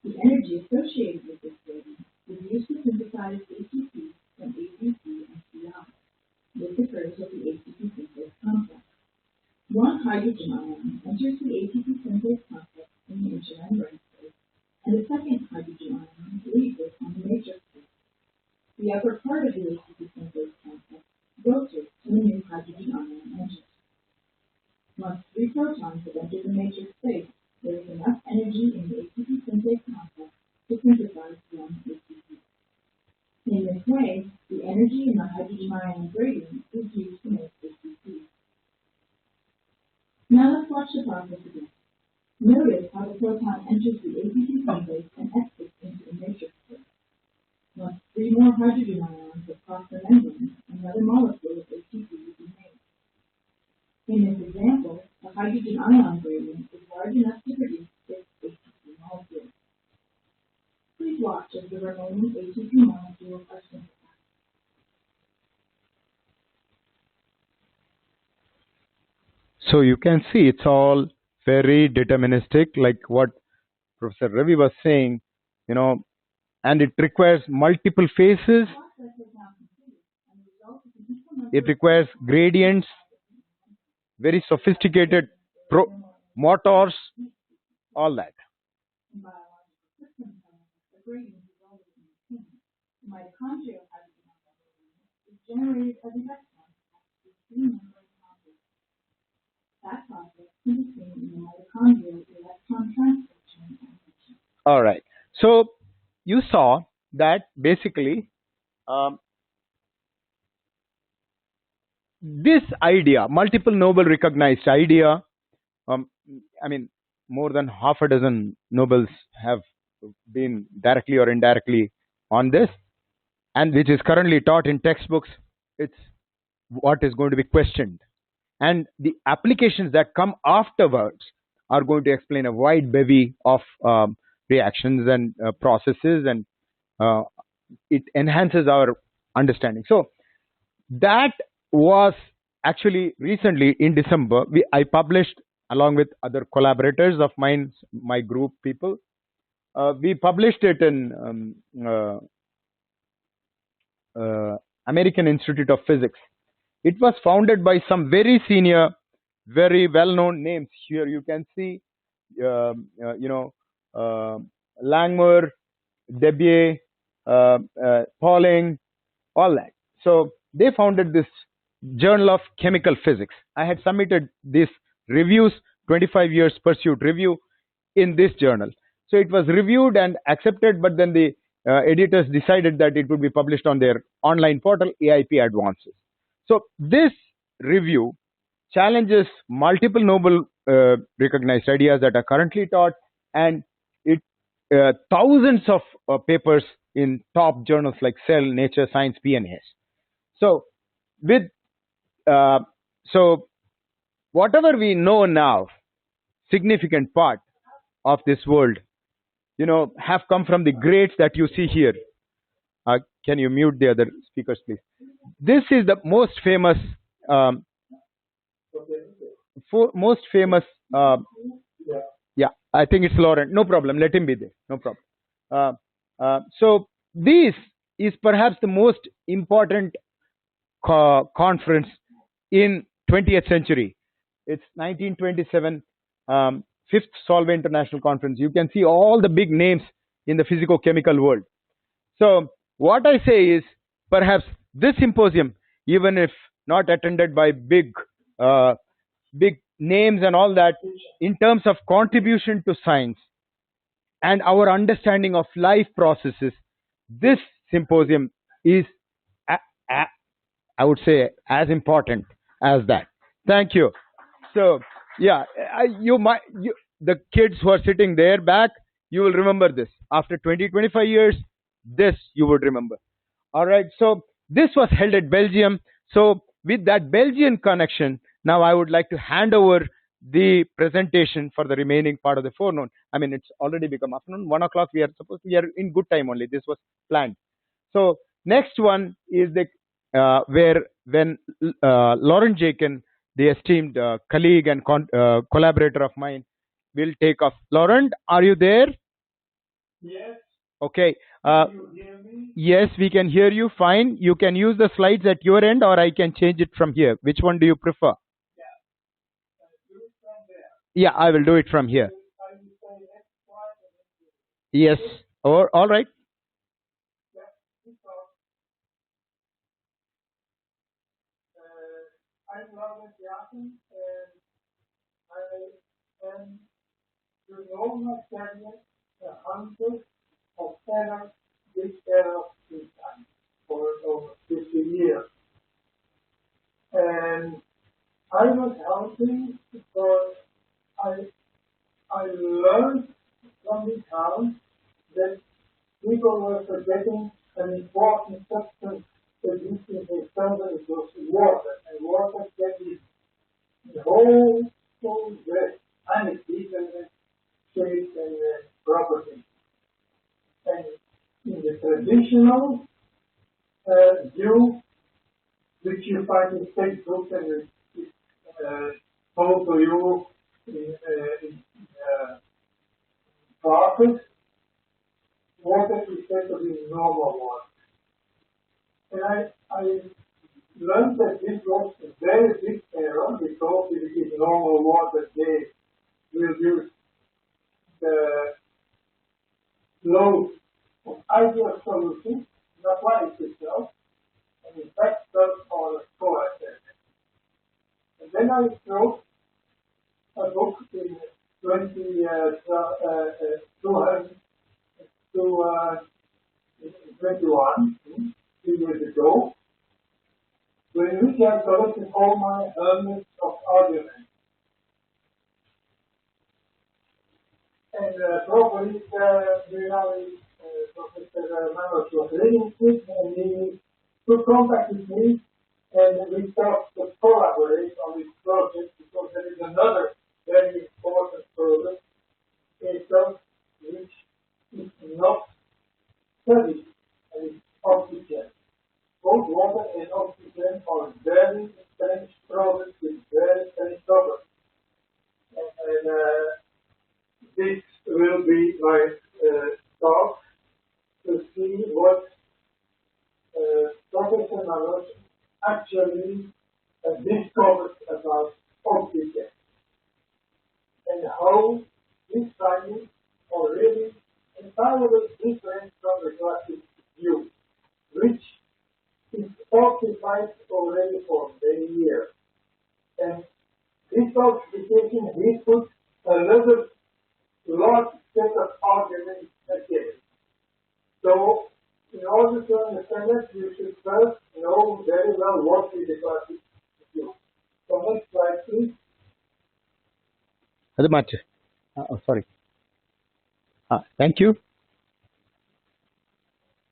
The energy associated with this gradient is used to synthesize ATP from ADP and CI. This occurs with the ATP synthase complex. One hydrogen ion enters the ATP synthase complex in the intermembrane space, and a second hydrogen ion leaves it on the matrix space. The upper part of the ATP synthase complex rotates when a new hydrogen ion enters. Once three protons have entered the matrix space, there is enough energy in the ATP synthase complex to synthesize one ATP. In this way, the energy in the hydrogen ion gradient is used to make ATP. Now let's watch the process again. Notice how the proton enters the ATP synthase and exits into the matrix space. Once three more hydrogen ions have crossed the membrane, another molecule of ATP will be made. In this example, the hydrogen ion gradient is large enough to produce 6 ATP molecules. Please watch as the remaining ATP molecules are synthesized. So you can see it's all very deterministic, like what Professor Ravi was saying, you know, and it requires multiple phases. It requires gradients, very sophisticated motors, all that. In biological systems, the gradient is always maintained. The mitochondrial hydrogen ion gradient is generated as electrons pass through three membrane complex. That process can be seen in the mitochondrial electron transfer chain animation. All right. So you saw that basically this idea, multiple Nobel recognized idea, I mean, more than half a dozen Nobels have been directly or indirectly on this, and which is currently taught in textbooks. It's what is going to be questioned. And the applications that come afterwards are going to explain a wide bevy of reactions and processes, and it enhances our understanding. So that was actually recently in December, I published along with other collaborators of mine, my group people. We published it in American Institute of Physics. It was founded by some very senior, very well-known names. Here you can see, Langmuir, Debye, Pauling, all that. So they founded this Journal of Chemical Physics. I had submitted these reviews, 25 years pursued review in this journal. So it was reviewed and accepted, but then the editors decided that it would be published on their online portal, AIP Advances. So this review challenges multiple Nobel recognized ideas that are currently taught, and it thousands of papers in top journals like Cell, Nature, Science, PNAS. So with so whatever we know now, significant part of this world, have come from the greats that you see here. Can you mute the other speakers, please? This is the most famous, yeah, I think it's Laurent. No problem. Let him be there. No problem. So this is perhaps the most important conference in 20th century. It's 1927, Fifth Solvay International Conference. You can see all the big names in the physico-chemical world. So what I say is, perhaps this symposium, even if not attended by big names and all that, in terms of contribution to science and our understanding of life processes, this symposium is, I would say, as important as that. Thank you. So, yeah, the kids who are sitting there back, you will remember this. After 20-25 years, this you would remember. All right. So this was held at Belgium. So with that Belgian connection, now I would like to hand over the presentation for the remaining part of the forenoon. I mean, it's already become afternoon, 1 o'clock. We are in good time only. This was planned. So next one is the when Laurent Jaeken, the esteemed colleague and collaborator of mine, will take off. Laurent, are you there? Yes. Okay. Can you hear me? Yes, we can hear you fine. You can use the slides at your end, or I can change it from here. Which one do you prefer? Yeah. Do it from there. Yeah, I will do it from here. Yes. All right. I'm Laurent Jaeken, and I am the normal cabinet, the hunter of errors, this error in time for over 50 years. And I was helping because I learned from the town that people were forgetting an important substance that used in the standard, it was water, and water can be the whole wet, and it's different shape and property. And in the traditional view, which you find in textbooks and is told to you in classes, water is said to be normal water. And I learned that this was a very big error, because if it is normal water, they will use the load of ideal solution, not life itself, and in fact, that's all a coattack. And then I wrote a book in 2021, 2 years ago, in which I collected all my hundreds of arguments. And probably, Professor Manos was reading it, and he took contact with me, and we started to collaborate on this project, because there is another very important project, which is not studied, and it's oxygen. Both water and oxygen are very strange products with very strange properties. And this will be my talk, to see what Professor Manos actually discovered about oxygen, and how these findings are really entirely different from the classic tube, which is occupied already for many years. And this oxidation, he put another large set of arguments again. So, in order to understand that, you should first know very well what is the classic tube. So, next slide, please. Adu machu. Oh, sorry. Thank you.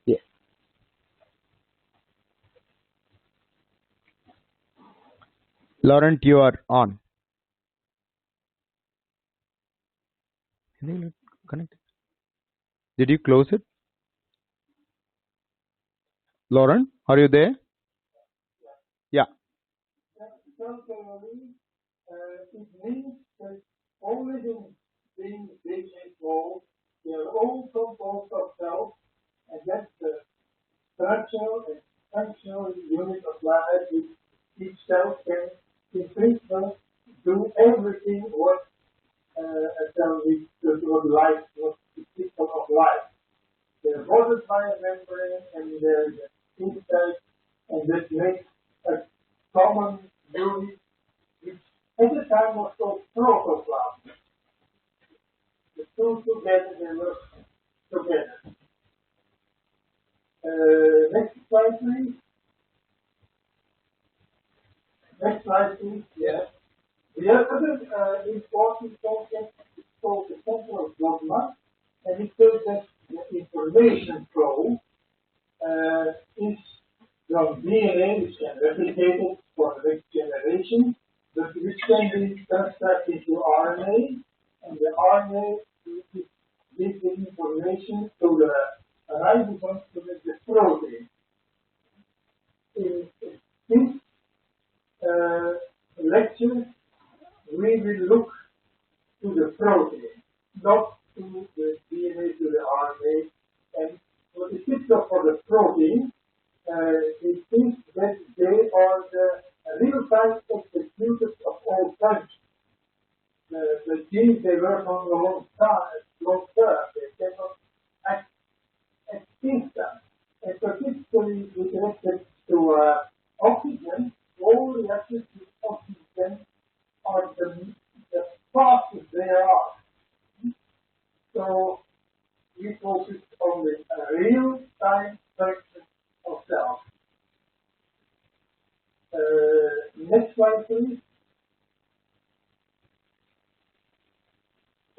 Yes. Laurent, you are on. Can you connect? Did you close it? Laurent, are you there? Yeah. It means that only being big and small, they are all composed of cells, and that's the structural and functional unit of life. Each cell can, in principle, do everything what a cell needs to do, life, what the system of life. They're bordered by a membrane, and there's inside, and this makes a common unit, which at the time was called protoplasm. The two together, they work together. Next slide, please. Next slide, please. Yes. The other important concept is called the central dogma, and it says that the information flow is from DNA, which can replicate it for the next generation, but which can be transferred into RNA, and the RNA gives the information to the ribosomes to make the protein. In this lecture, we will look to the protein, not to the DNA, to the RNA. And what is typical for the protein, it is that they are the real-time executors of all functions. The genes, they work on the long term. They cannot extinct them. And particularly with respect to oxygen, all reactions with oxygen are the fastest they are. So we focus on the real-time function of cells. Next slide, please.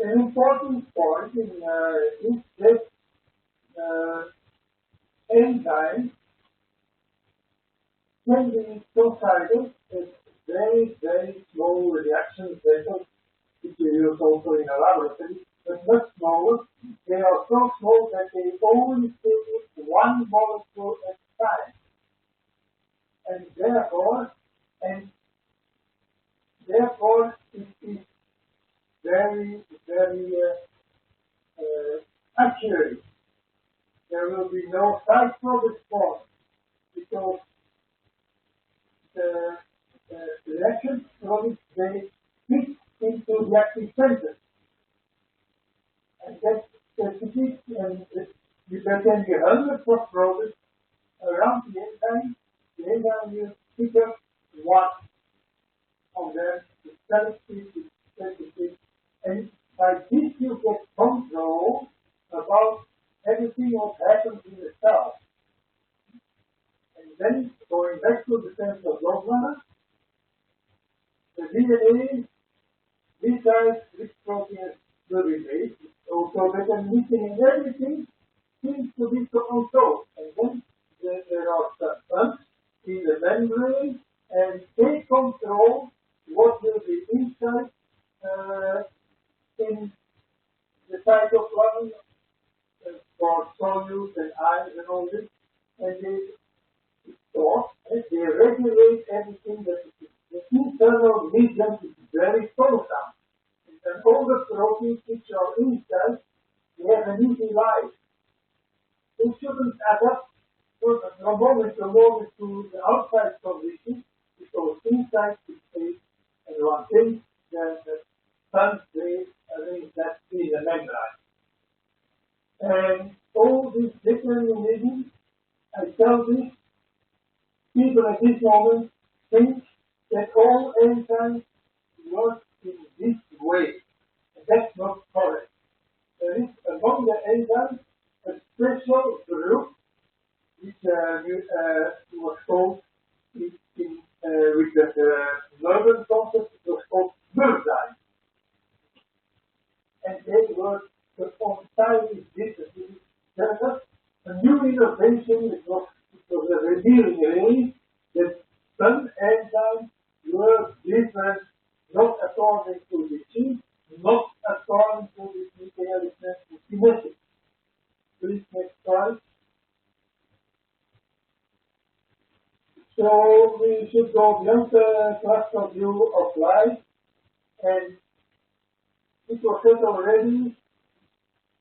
An important point in is that enzymes can be considered as very, very small reactions vessels, which you use also in a laboratory, but much smaller. They are so small that they only produce one molecule at a time. And therefore, it is very, very accurate. There will be no cycle response because the reaction products, they fit into the active center. And that's specific, and there can be hundreds of products around the enzyme. The enzyme will pick up one of them, the specific, and by this you get control about everything what happens in the cell. And then going back to the sense of dogma, the DNA decides which proteins will be made. Also, that the missing in everything seems to be controlled. And then there are some pumps in the membrane, and they control what will be inside in the cytoplasm for solutes and ions and all this. And they regulate everything that is the internal medium is very constant. And all the proteins which are inside, they have an easy life. They shouldn't adapt from moment to moment to the outside conditions, because inside is safe, and one thing that the sun rays arrange that in the membrane. And all these determinisms I tell this, people at this moment think that all enzymes work in this way. And that's not correct. There is among the enzymes a special group which was called with the murburn concept, it was called murburn. And they were entirely different. There was a new innovation, it was a revealing really that some enzymes were different, not according to the gene, not according to the nuclear kinetics. Please next slide. So we should go beyond the classical view of life, and it was said already,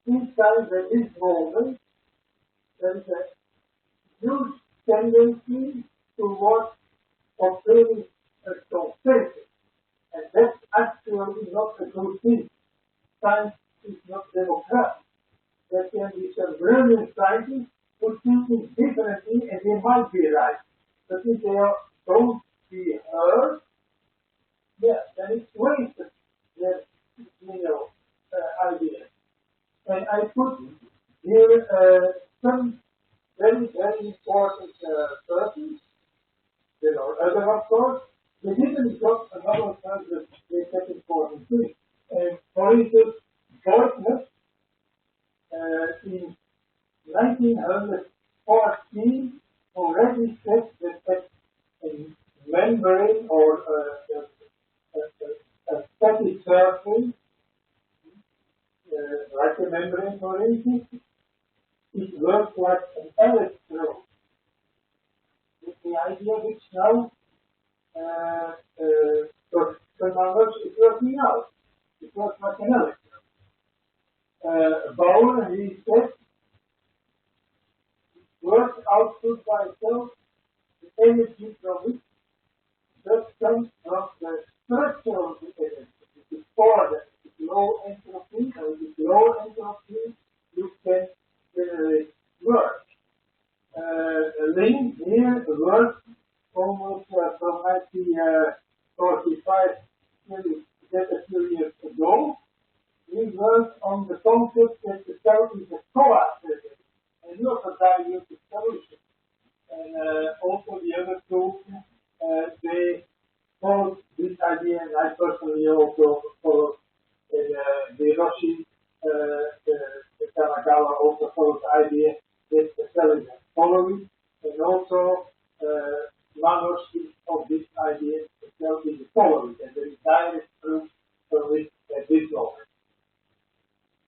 inside this moment, there is a huge tendency towards obtaining a consensus, and that's actually not a good thing. Science is not democratic. There can be some brilliant scientists who think differently, and they might be right. But if they don't be heard, yeah, then it's wasted their ideas. And I put here some very, very important persons. There are other, of course. They didn't got another person that they kept important too. And for instance, Deutner in 1914 already said that a membrane or a static surface, like a membrane for instance, it works like an electrode. It's the idea which now for some numbers is working out. It works like an electrode. Bauer, he said, work output by itself, the energy from it that comes from the structure of the energy. It is order. It is low entropy, or it is low entropy, you can generate work. Link here works almost from 1945, just a few years ago. We worked on the concept that the cell is a coaxium. And you also use the solution. And also the other two, they followed this idea, and I personally also followed the Roshi, the Kanagawa also followed the idea that the cell is following, and also Manos of this idea, the cell is following, and there is direct proof for it at this moment.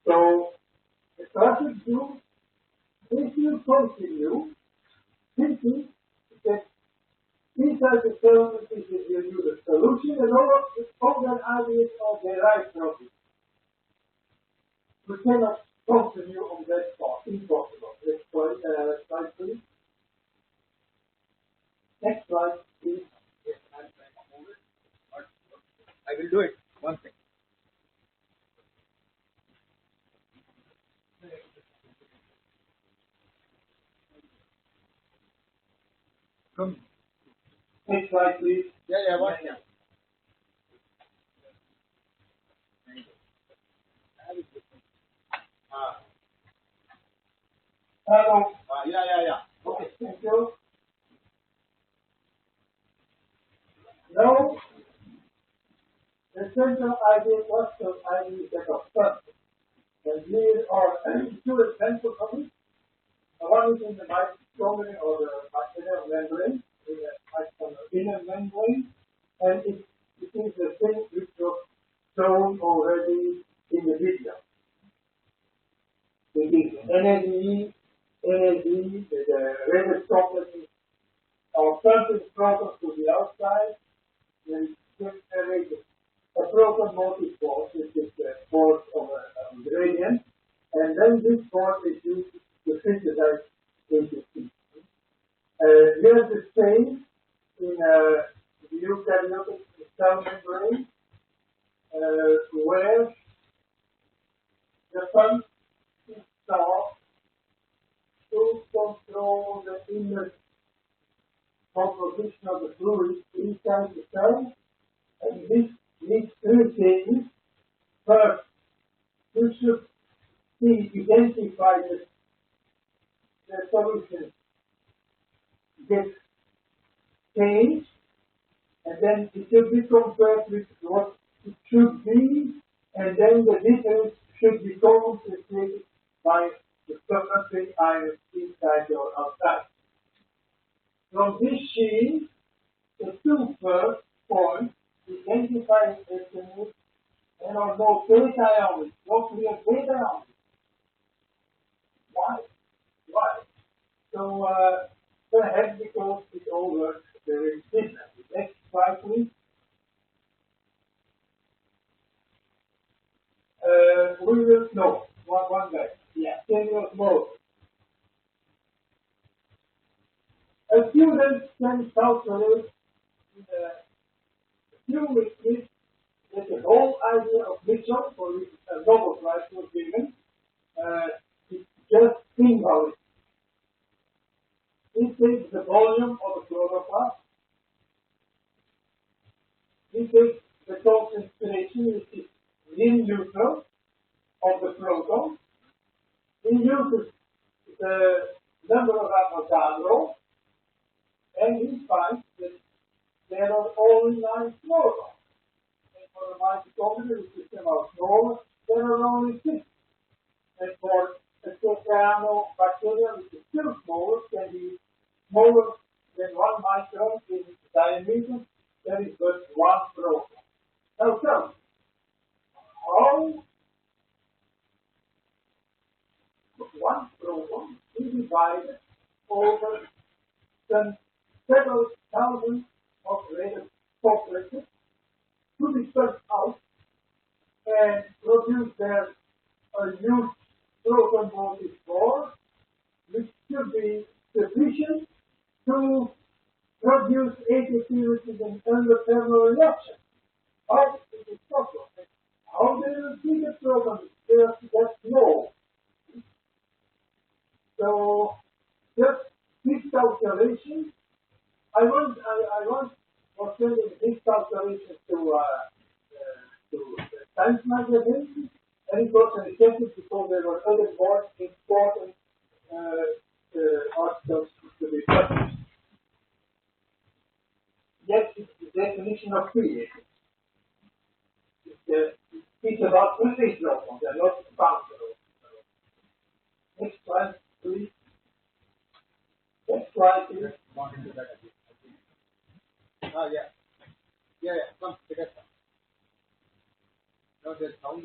So the classic view, if you continue thinking that inside the cell is the solution and all that ideas are derived from it, we cannot continue on that path. Impossible. Next slide, please. Next slide, please. Yes, I'm trying to move it. I will do it. One second. Come. Next slide, please. Yeah, one second. Hello. Yeah. Okay, thank you. Now, the central idea, cluster idea is that of structure. And here are two examples of it. One is in the mitochondrial or the bacterial membrane, in the inner membrane, and it is the thing which was shown already in the video. It is NAD, the red chocolate are certain protons to the outside, then generated a proton motive force, which is the force of a gradient, and then this force is used to synthesize ATP. Here's the same in the eukaryotic cell membrane, where the pump is stopped to control the in the composition of the fluid inside the cell, and this needs three things. First, you should identify the solution gets changed, and then it should be compared with what it should be, and then the difference should be compensated by the surface ions inside or outside. From this sheet, the two first points, identifying estimates, and are no beta ions, no clear beta ions. Why? Why? So, perhaps because it all works very differently. Next slide, please. We will know one guy. Yeah, 10 years more. A student can calculate in a few weeks that the whole idea of Mitchell, for which a Nobel Prize was given, is just symbolic. He takes the volume of the chloroplast. He takes the concentration, which is in neutral, of the proton. He uses the number of Avogadro, and he finds that there are only 9 chlorons. And for the mitochondrial system of smaller, there are only 6. And for the cyanobacteria, which is still smaller, can be smaller than 1 micron in diameter, there is but 1 proton. Now tell me, how 1 proton is divided over some several thousands of related complexes to be spread out and produce their huge proton voltage core, which should be sufficient to produce ATP, which is an endothermal reaction. How is it possible? How do you see the proton? There's that small. So, just this calculation, I once was sending this calculation to Science magazine, and it was rejected because there were other more important articles to be published. Yes, it's the definition of creation. It's about release protons, they're not functional. Next slide, please. Next slide, please. Ah, yeah. Yeah, come, take us. No, there's sound.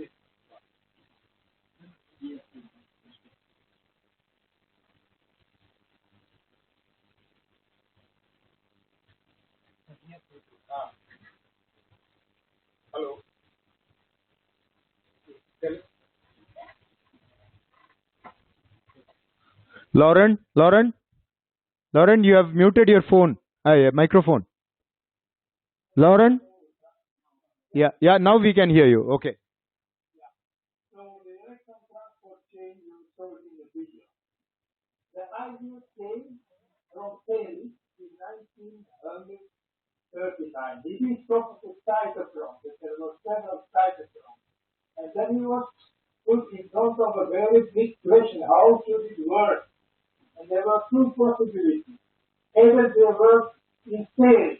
Hello. Lauren, you have muted your phone, microphone. Lauren? Yeah, now we can hear you. Okay. So the electron transport chain you saw in the video. The idea came from Kelly in 1939. He discovered the cytochrome, that there were several cytochromes. And then he was put in front of a very big question, how should it work? And there were two possibilities. Either they work in pairs,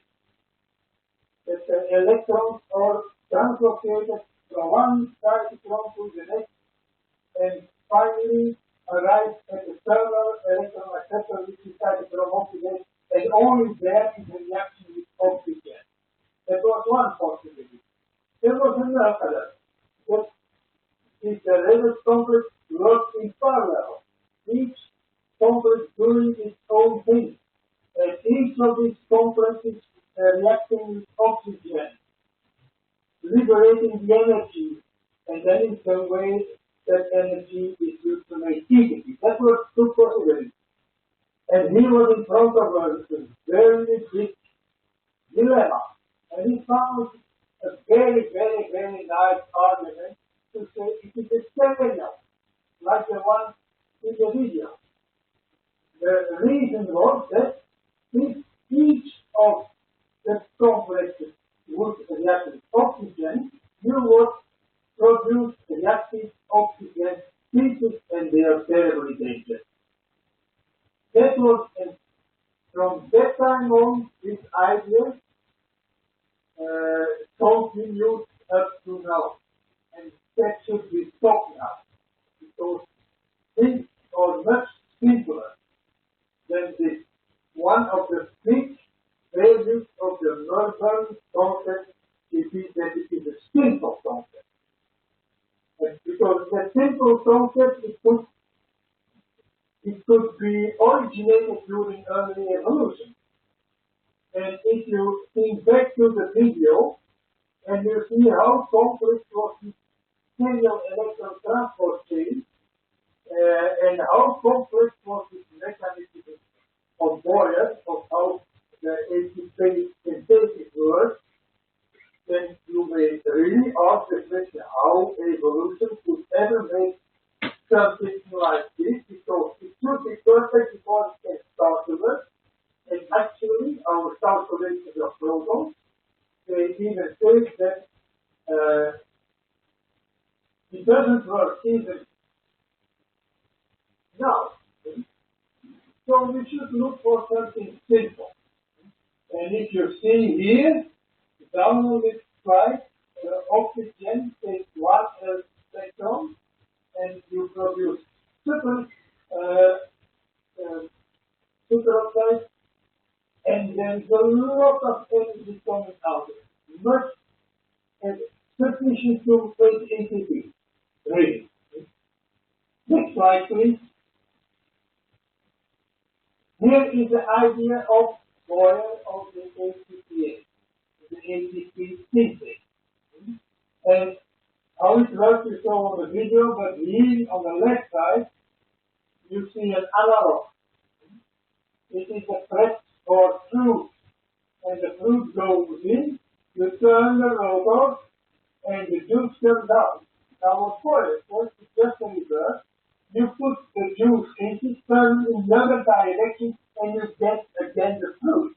that the electrons are translocated from one cytochrome to the next, and finally arrive at the thermal electron acceptor, which is cytochrome oxidase, and only there is a reaction with oxygen. That was one possibility. There was another, that is the Redox complex works in parallel, each complex doing its own thing, and each of these complexes reacting with oxygen, liberating the energy, and then in some way that energy is used to make heat. That was two possibilities. And he was in front of a very big dilemma. And he found a very, very, very nice argument to say it is a stereo, like the one in the video. The reason was that if each of the complexes would react with oxygen, you would produce reactive oxygen species, and they are terribly dangerous. That was, from that time on, this idea continued up to now. And that should be stopped now, because things are much simpler than this. One of the big values of the murburn concept is that it is a simple concept. And because the simple concept, it could be originated during early evolution. And if you think back to the video, and you see how complex was this serial electron transport chain, and how complex was this mechanism of Boyer, of how the ATP synthesis works, then you may really ask the question how evolution could ever make something like this, because it should be perfect before it can start to work. And actually, our calculations of protons, they even say that it doesn't work even now. So we should look for something simple. And if you see here, down on this slide, oxygen takes one electron, and you produce superoxide, and there's a lot of energy coming out of it. Much sufficient to make ATP. Really. Next slide, please. Here is the idea of Boyer of the ATPase, the ATP synthase. And how it works you saw on the video, but here on the left side, you see an analog. It is a press for fruit, and the fruit goes in, you turn the rotor, and the juice comes out. Now, of course, it's just a reverse. You put the juice in, it turns in the other direction, and you get again the fruit.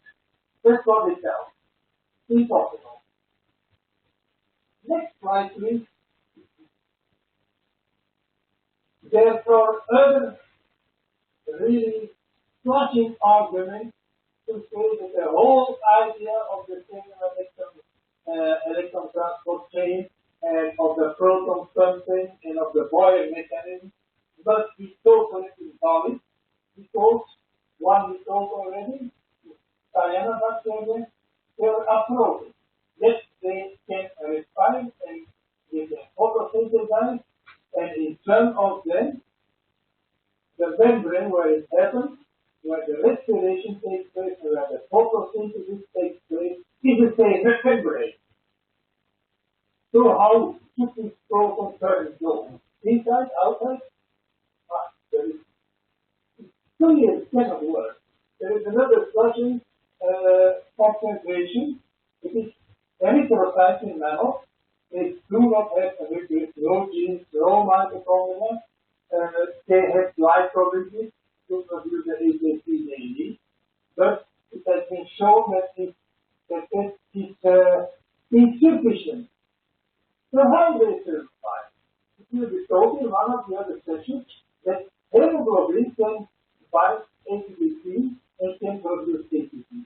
That's what it does. Impossible. Next slide, please. Therefore, other really touching arguments to say that the whole idea of the cellular electron transport chain and of the proton pumping and of the Boyer mechanism must be totally invalid, because one we told already, cyanobacteria, they're appropriate. Yes, they can respire and they can photosynthesize, and in terms of them, the membrane where it happens, where the respiration takes place, and where the photosynthesis takes place, is the same membrane. So how should this proton current go? Inside, outside? There is clear it cannot work. There is another flushing concentration. It is erythrocytes in mammals. They do not have no genes, no mitochondria. They have glycolysis to produce the ATP they need. But it has been shown that it is insufficient. So how do they survive? It will be told in one of the other sessions that hemoglobin can bind ATP and can produce ATP.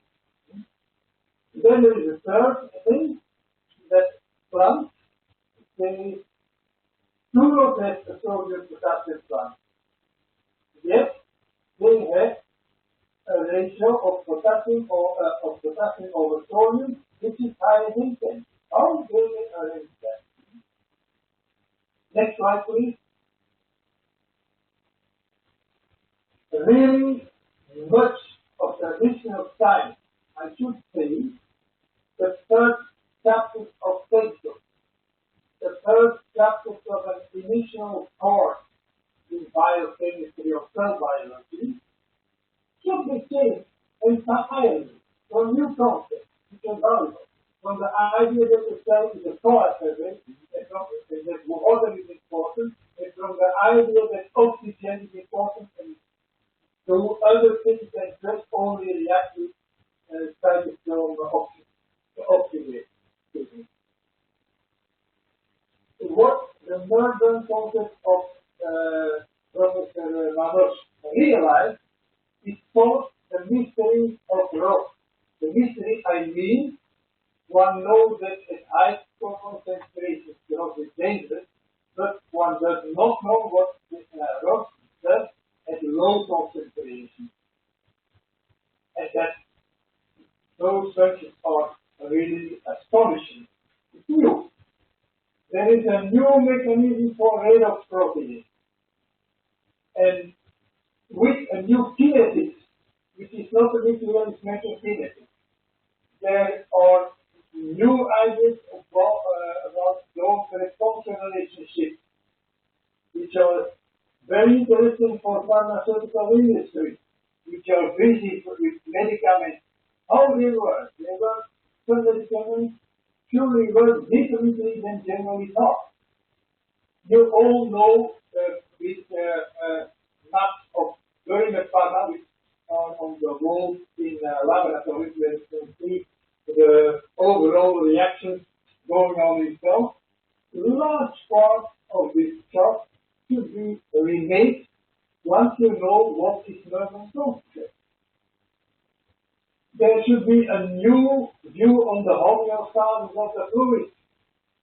Then there is a third thing that plants, they do not have a sodium potassium plant. Yet they have a ratio of potassium over sodium, which is higher than 10. How do they arrange that? Next slide, please. Really much of traditional science, I should say, the first chapters of textbooks, the first chapters of an initial course in biochemistry or cell biology, should be changed entirely from new concepts, which are valuable. From the idea that the cell is a coagulate, and that water is important, and from the idea that oxygen is important, and do other things than just only react with cytochrome oxidase. What the modern concept of Professor Manos realized is called the mystery of rock. The mystery, I mean, one knows that at high concentration rock is dangerous, but one does not know what the rock does at low concentration. And that those functions are really astonishing. It's new. There is a new mechanism for redox protein. And with a new kinetics, which is not a nuclear mentioned kinetics, there are new ideas about those response relationships, which are very interesting for pharmaceutical industry, which are busy with medicaments. How they work? They work, some medicaments surely work differently than generally thought. You all know this map of Govindankutty, which are on the wall in laboratories where you can see the overall reactions going on in cells. A large part of this chart should be remade once you know what is murburn concentrate. There should be a new view on the homeostasis of the fluid,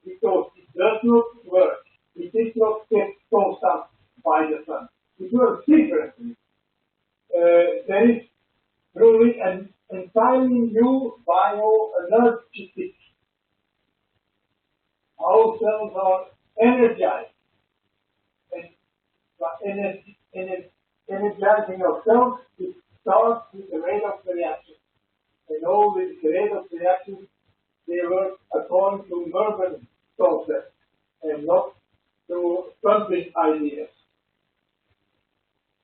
because it does not work. It is not kept constant by the sun. It works differently. There is truly an entirely new bioenergetic. How cells are energized. And energizing of cells, it starts with the rate of the reaction. And all these rate of reactions, they work according to murburn concept and not to pumping ideas.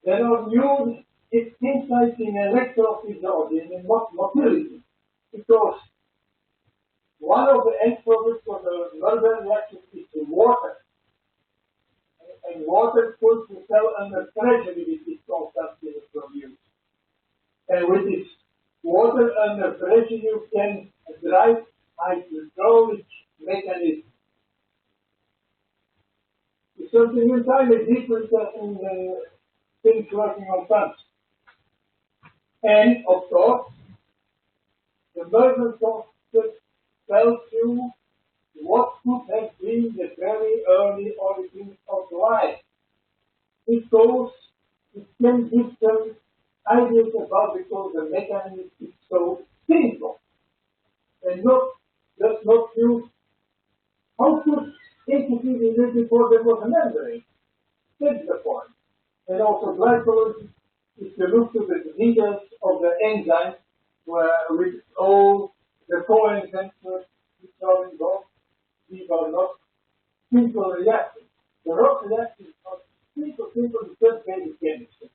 There are new insights in electrophysiology and in motility, because one of the end products of the murburn reaction is the water. And water puts the cell under pressure if it is constantly produced. And with this water under pressure, you can drive hydraulic mechanism. It's something entirely different in the things working on pumps. And of course, the murburn concept tells you what could have been the very early origins of life, because it can give some ideas about, because the mechanism is so simple and does not use. How could ATP be made before there was a membrane? That's the point. And also glycolysis, if you look to the details of the enzymes, with all the coenzymes which are involved, these are not simple reactions. The rock reactions are simple, just basic chemistry.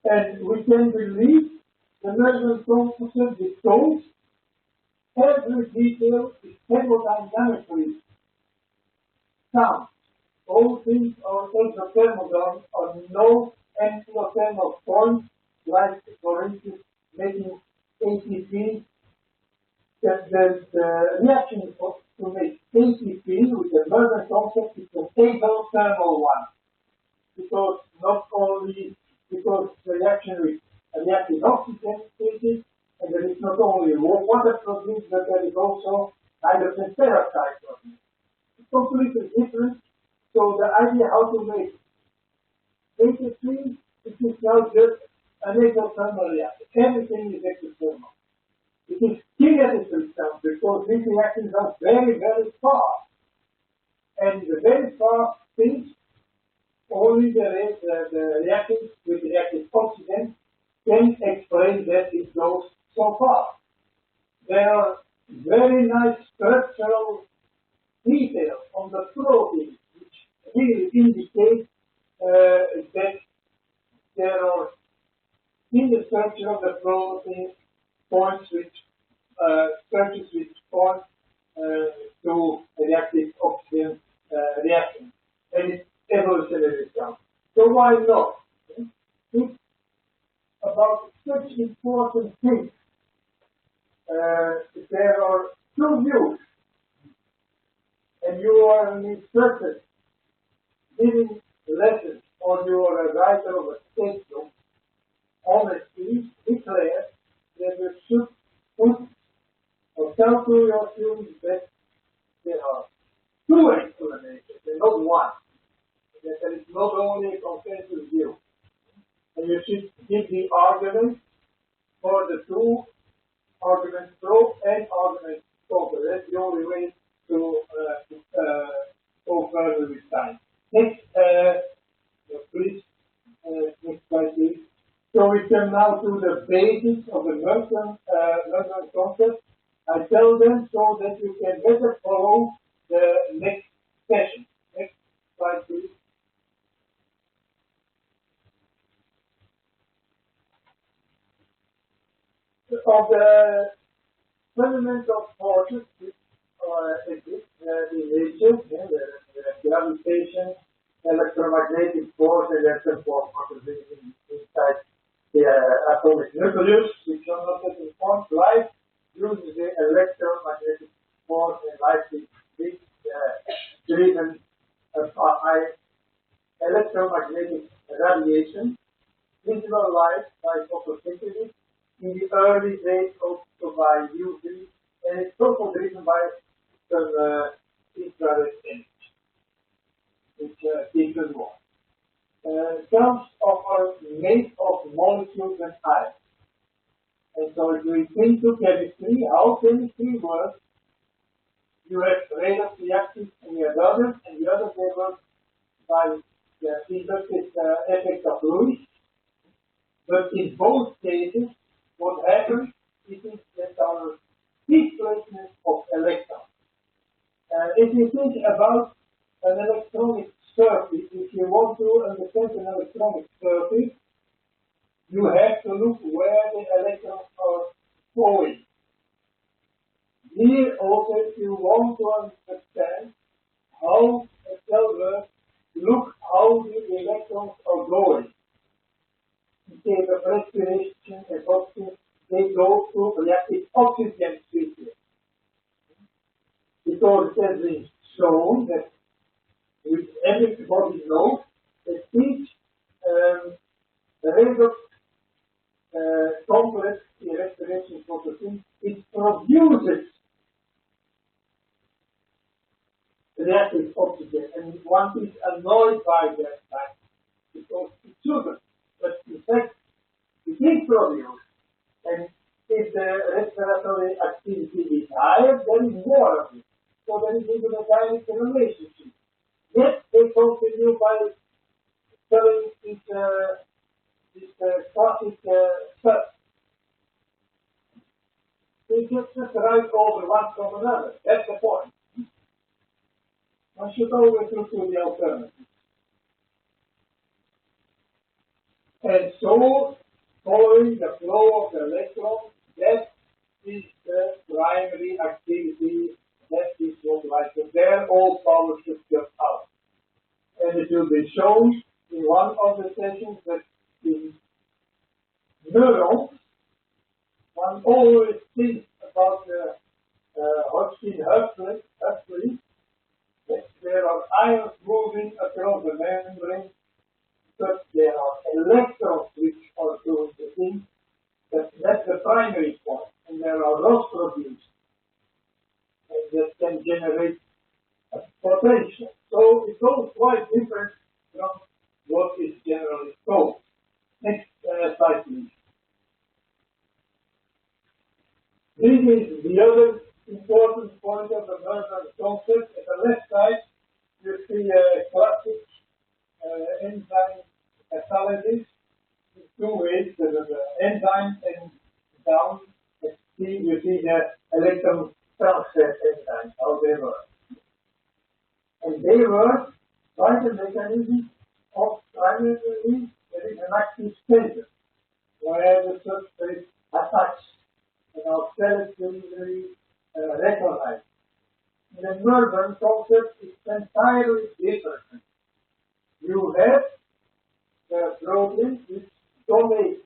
And we can believe the murburn concept because every detail is thermodynamically sound. All things are exothermal, or no endothermal points, like, for instance, making ATP. The reaction to make ATP with the murburn concept is an exothermal one, because not only because the reaction with reactive oxygen species, and there is not only water produced, but there is also hydrogen peroxide produced. It's completely different. So the idea how to make ATP, it is now just an exothermal reaction. Everything is exothermal. It is kinetically sound because these reactions are very, very fast. And the very fast things, only the reactions with reactive oxygen can explain that it goes so fast. There are very nice structural details on the protein, which really indicate that there are in the structure of the protein points which structures which point to reactive oxygen reaction, and it's evolutionary sound. So why not? speak about such important things. There are two views, and you are an instructor giving lessons, or you are a writer of a statement. Honestly, declare that you should put or tell to your students that there are two explanations and not one. That there is not only a consensus view. And you should give the arguments for the two arguments pro and arguments contra. That's the only way to go further with time. Next, please, next slide, please. So we come now to the basis of the murburn concept. I tell them so that you can better follow the next session. Next slide, please. Of the fundamental forces which exist in nature, the gravitation, electromagnetic force, and electron force inside the atomic nucleus, which are not yet informed. Life uses the electromagnetic force, and life is driven by electromagnetic radiation. Visible light by photosynthesis. In the early days also by UV, and it's also driven by some infrared energy, which keeps us warm. Cells are made of molecules and ions. And so if we think to chemistry, how chemistry works, you have radioactive reactions and the others, and the others they work by the inductive effect of Lewis. But in both cases, what happens is that there are displacement of electrons. If you think about an electronic circuit, if you want to understand an electronic circuit, you have to look where the electrons are going. Here also, if you want to understand how a cell works, look how the electrons are going. In case of respiration and oxygen, they go through reactive oxygen species. Because it has been shown that with everybody knows that each redox complex in respiration photosynthesis, it produces reactive oxygen, and one is annoyed by that fact because it shouldn't. But in fact, it is produced, and if the respiratory activity is higher, there is more of it. So there is even a direct relationship. Yet they continue by telling this classic stuff. They just write over one from another. That's the point. One should always look to the alternative. And so, following the flow of the electron, that is the primary activity, that is what life is. There all power should come out. And it will be shown in one of the sessions that in neurons, one always thinks about the Hodgkin-Huxley, that there are ions moving across the membrane, but there are electrons which are doing the thing. That's the primary point. And there are loss produced. And that can generate a potential. So it's all quite different from what is generally told. Next slide, please. This is the other important point of the murburn concept. At the left side, you see a classic enzyme catalysis in two ways. There's the enzyme and down. You see the electron transfer enzymes, how they work. And they work by the mechanism of primarily there is an active center where the substrate attached and our cells usually recognize. In the murburn concept, it's entirely different. You have the protein which donate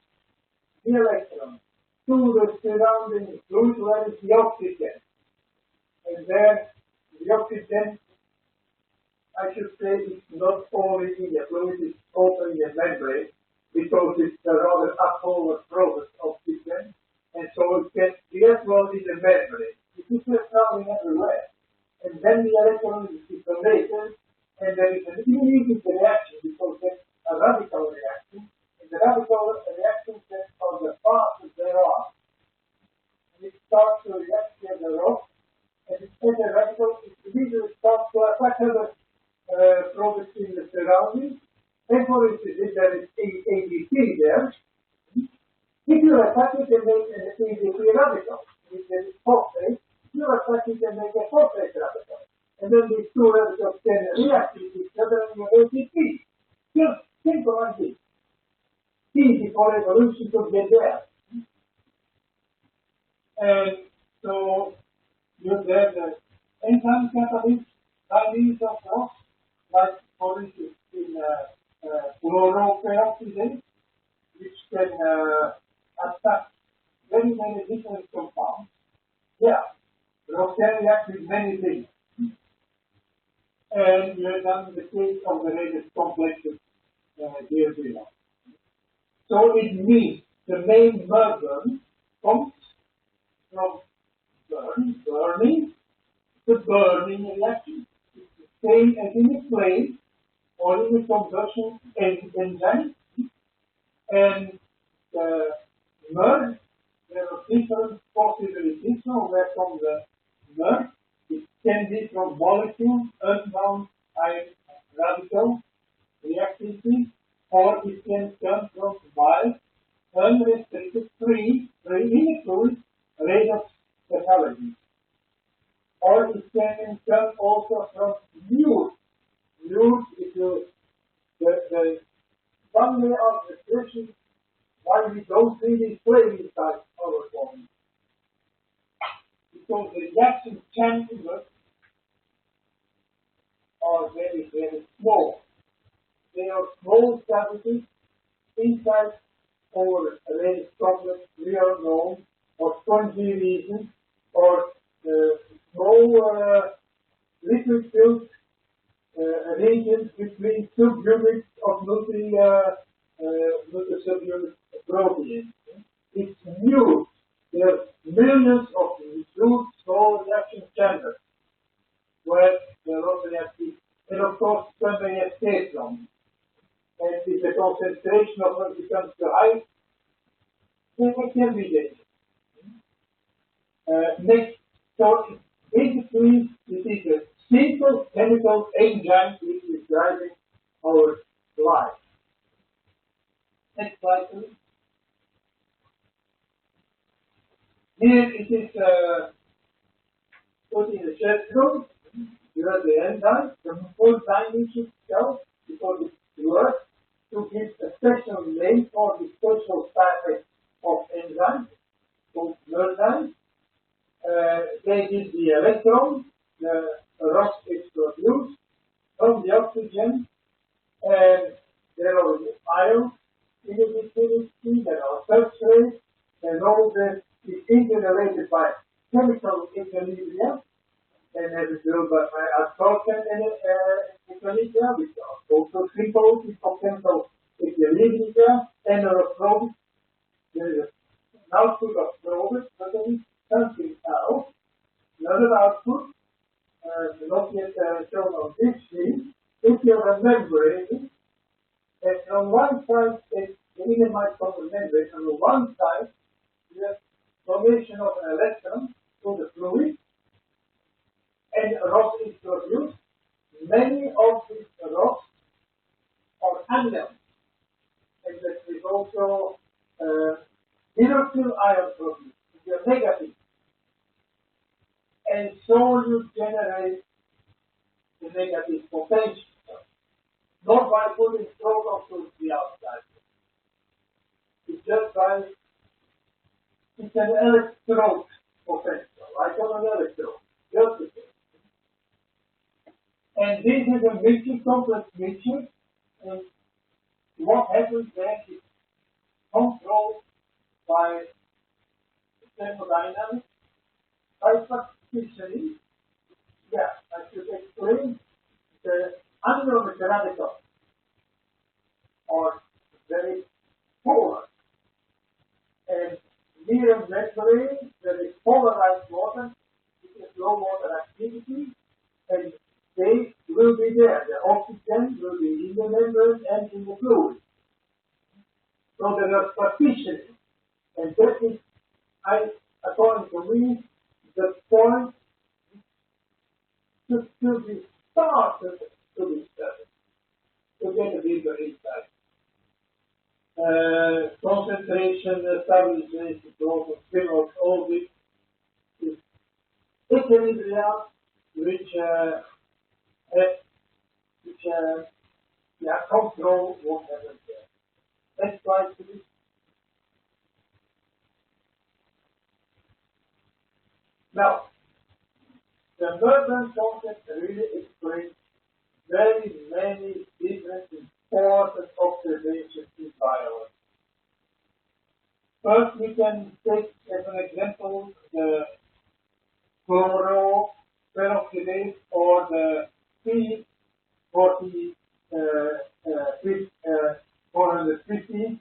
the electron to the surrounding fluid where is the oxygen. And there, the oxygen, I should say, is not only in the fluid, it's also in the membrane, because it's a rather upward process of oxygen, and so it gets the electron in the membrane. It is traveling everywhere. And then the electron is donated, and there is an immediate reaction, because there's a radical reaction, and the radical reaction are the fastest there are. And it starts to react with the rock, and it's the radical, it immediately starts to affect other products in the surroundings. And for instance, if there is ADP there, if you attack it and make an ADP radical, if there is phosphate, you attack it and make a phosphate radical. And then these two radicals can react with each other and you have ADP. Just simple like this. Easy for evolution to get there. And so you have the enzyme catalyst, kinase of rocks, like for instance in fluoroperoxidase, which can attack very many different compounds. Yeah, rocks can react with many things. And you have done the case of the latest complexes here below. So it means the main murburn comes from burning, the burning reaction. It's the same as in the flame or in the combustion enzyme. And the merge, there are different possibilities. So where from the merge, it can be from molecule, unbound ion radical reactivity, or it can come from wild, unrestricted, free in fluid redox pathology. Or it can come also from mute. Mute is the one way of description why we don't really play inside our body. Because the reaction chambers are very, very small. They are small cavities inside our range complex, we are known, or spongy regions, or small liquid-filled regions between subunits of multi-subunit proteins. It's new. There are millions of huge small reaction chambers where the rock reactive, and of course, when they escape from. And if the concentration of it becomes too high, then it can be dangerous. Next, so basically, it is a simple chemical enzyme which is driving our life. Next slide, please. Here it is put in the shell group. You have the enzyme, the full binding itself, because it works to give a special name for the special type of enzyme, called enzyme. They give the electron, the rocks is produced from the oxygen, and there are ions in the vicinity, there are substrates, and all that is interrelated by chemical equilibrium, and as a result by absorption and equilibrium, which are also simple chemical equilibrium, and electronics. There is an output of products, but there is something else, another output, not yet shown on this sheet. If you have a membrane, and on one side, it's the inner mitochondrial membrane, and on one side, you have formation of an electron to the fluid, and rock is produced. Many of these rocks are anions, and there is also hydroxyl ion produced. They are negative. And so you generate the negative potential, not by putting protons to the outside. It's just by, it's an electrode potential, like on an electrode, just the same. And this is a mixture, complex mixture, and what happens then is controlled by thermodynamics, by partitioning. Yeah, I should explain the anionic radicals are very polar. And near membrane, there is polarized water, it is low water activity, and they will be there. The oxygen will be in the membrane and in the fluid. So there are partitioning. And that is, according to me, the point to be started to be studied, to get a deeper insight. Concentration, stabilization, spin-off, all this is equilibrium, which control what happens there. Next slide, please. Now, the murburn concept really explains very many different important observations in biology. First, we can take as an example the chloroperoxidase or the P40 450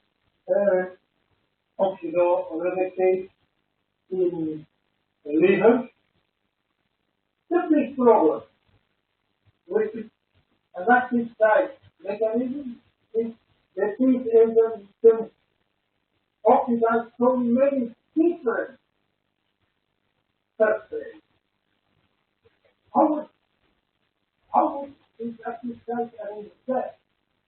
oxidoreductase in the liver. The big problem with an active site mechanism is that these enzymes can oxidize so many different substrates. How would this active site arrange that?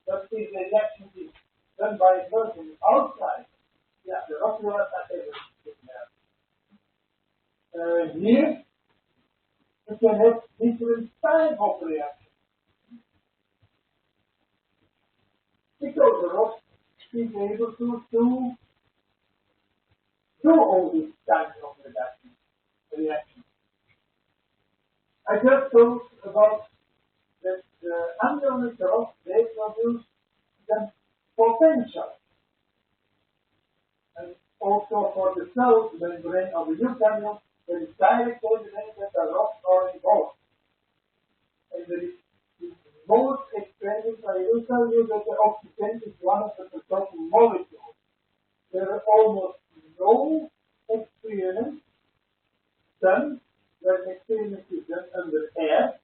But this reaction is done by a person outside. Yeah, the ocular attack here, you can have different type of reaction. Because the rock is able to do all these types of reactions. I just talked about that anionic rocks, they produce the potential. And also for the cell membrane of the eukaryote, there is direct evidence that the rocks are involved. And there is most experienced by eukaryote that the oxygen is one of the protein molecules. There are almost no experiments done where experiment is done under air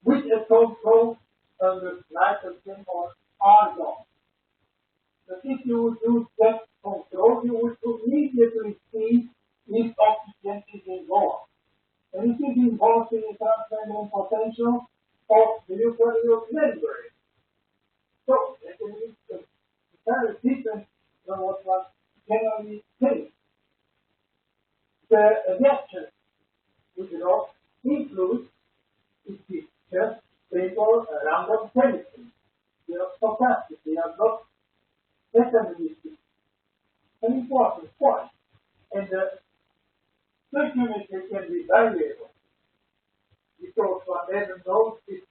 with a control under nitrogen or argon. But if you would use that control, you would immediately see if oxygen is involved. And it is involved in the transmembrane potential of the eukaryote membrane. So, that is very different from what one generally thinks. The reaction with rock includes it is just simple random chemistry. They are stochastic, they are not deterministic. An important point. And the stoichiometry can be variable. Because one never knows if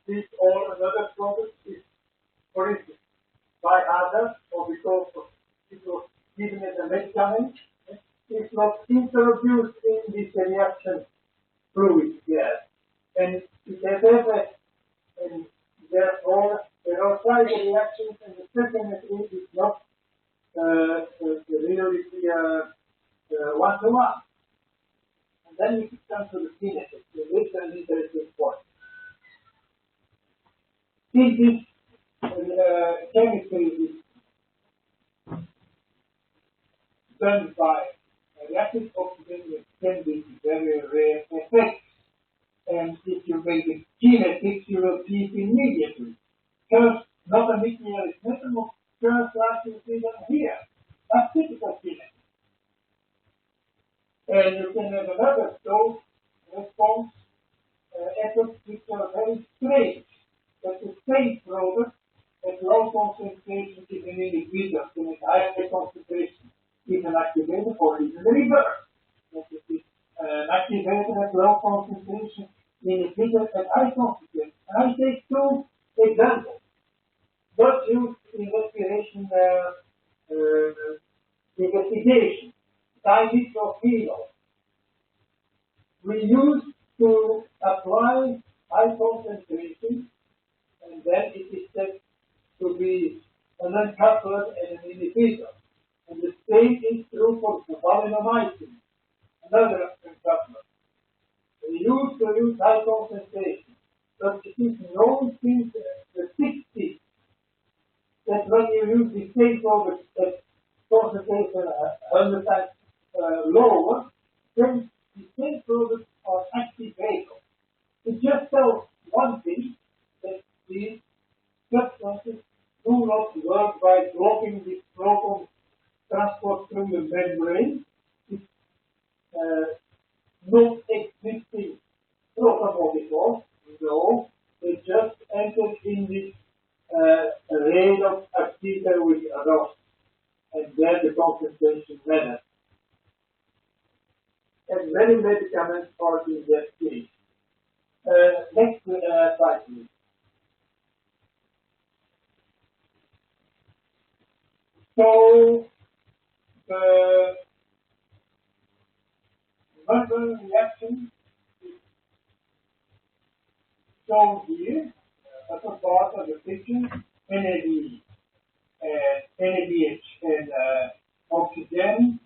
this or another product is, for instance, by others or because it was given as a medicament, is not introduced in this reaction fluid gas. And it has effect, and therefore there are side reactions, and the stoichiometry is not really one-to-one. And then we come to the kinetics, the next and interesting point. If this chemistry is done by reactive oxygen, it can be very rare effects. And if you make it kinetics, you will see it immediately. Because not a nuclear metal occurs like you see them here. That's typical kinetics. And you can have another dose response efforts which are very strange. That the same product at low concentration is an individual, and at higher concentration is an activator or even the reverse. That is an activator at low concentration, inhibitor at high concentration. And I take two examples. But used in respiration investigation, dimetrophenol. We used to apply high concentration, and then it is said to be an uncoupler and an inhibitor. And the same is true for valinomycin, another uncoupler. We used to use high concentration, but it is known since the 60s that when you use the same product at concentration 100 times lower, then the same products are activated. It just tells one thing, that these substances do not work by blocking the proton transport through the membrane. It's not existing protomolecules, no, they just enter in this radon activator with rust, and then the concentration matters. And many medicaments are in that case. Next slide, please. So, the murburn reaction is shown here as a part of the picture. NADH and oxygen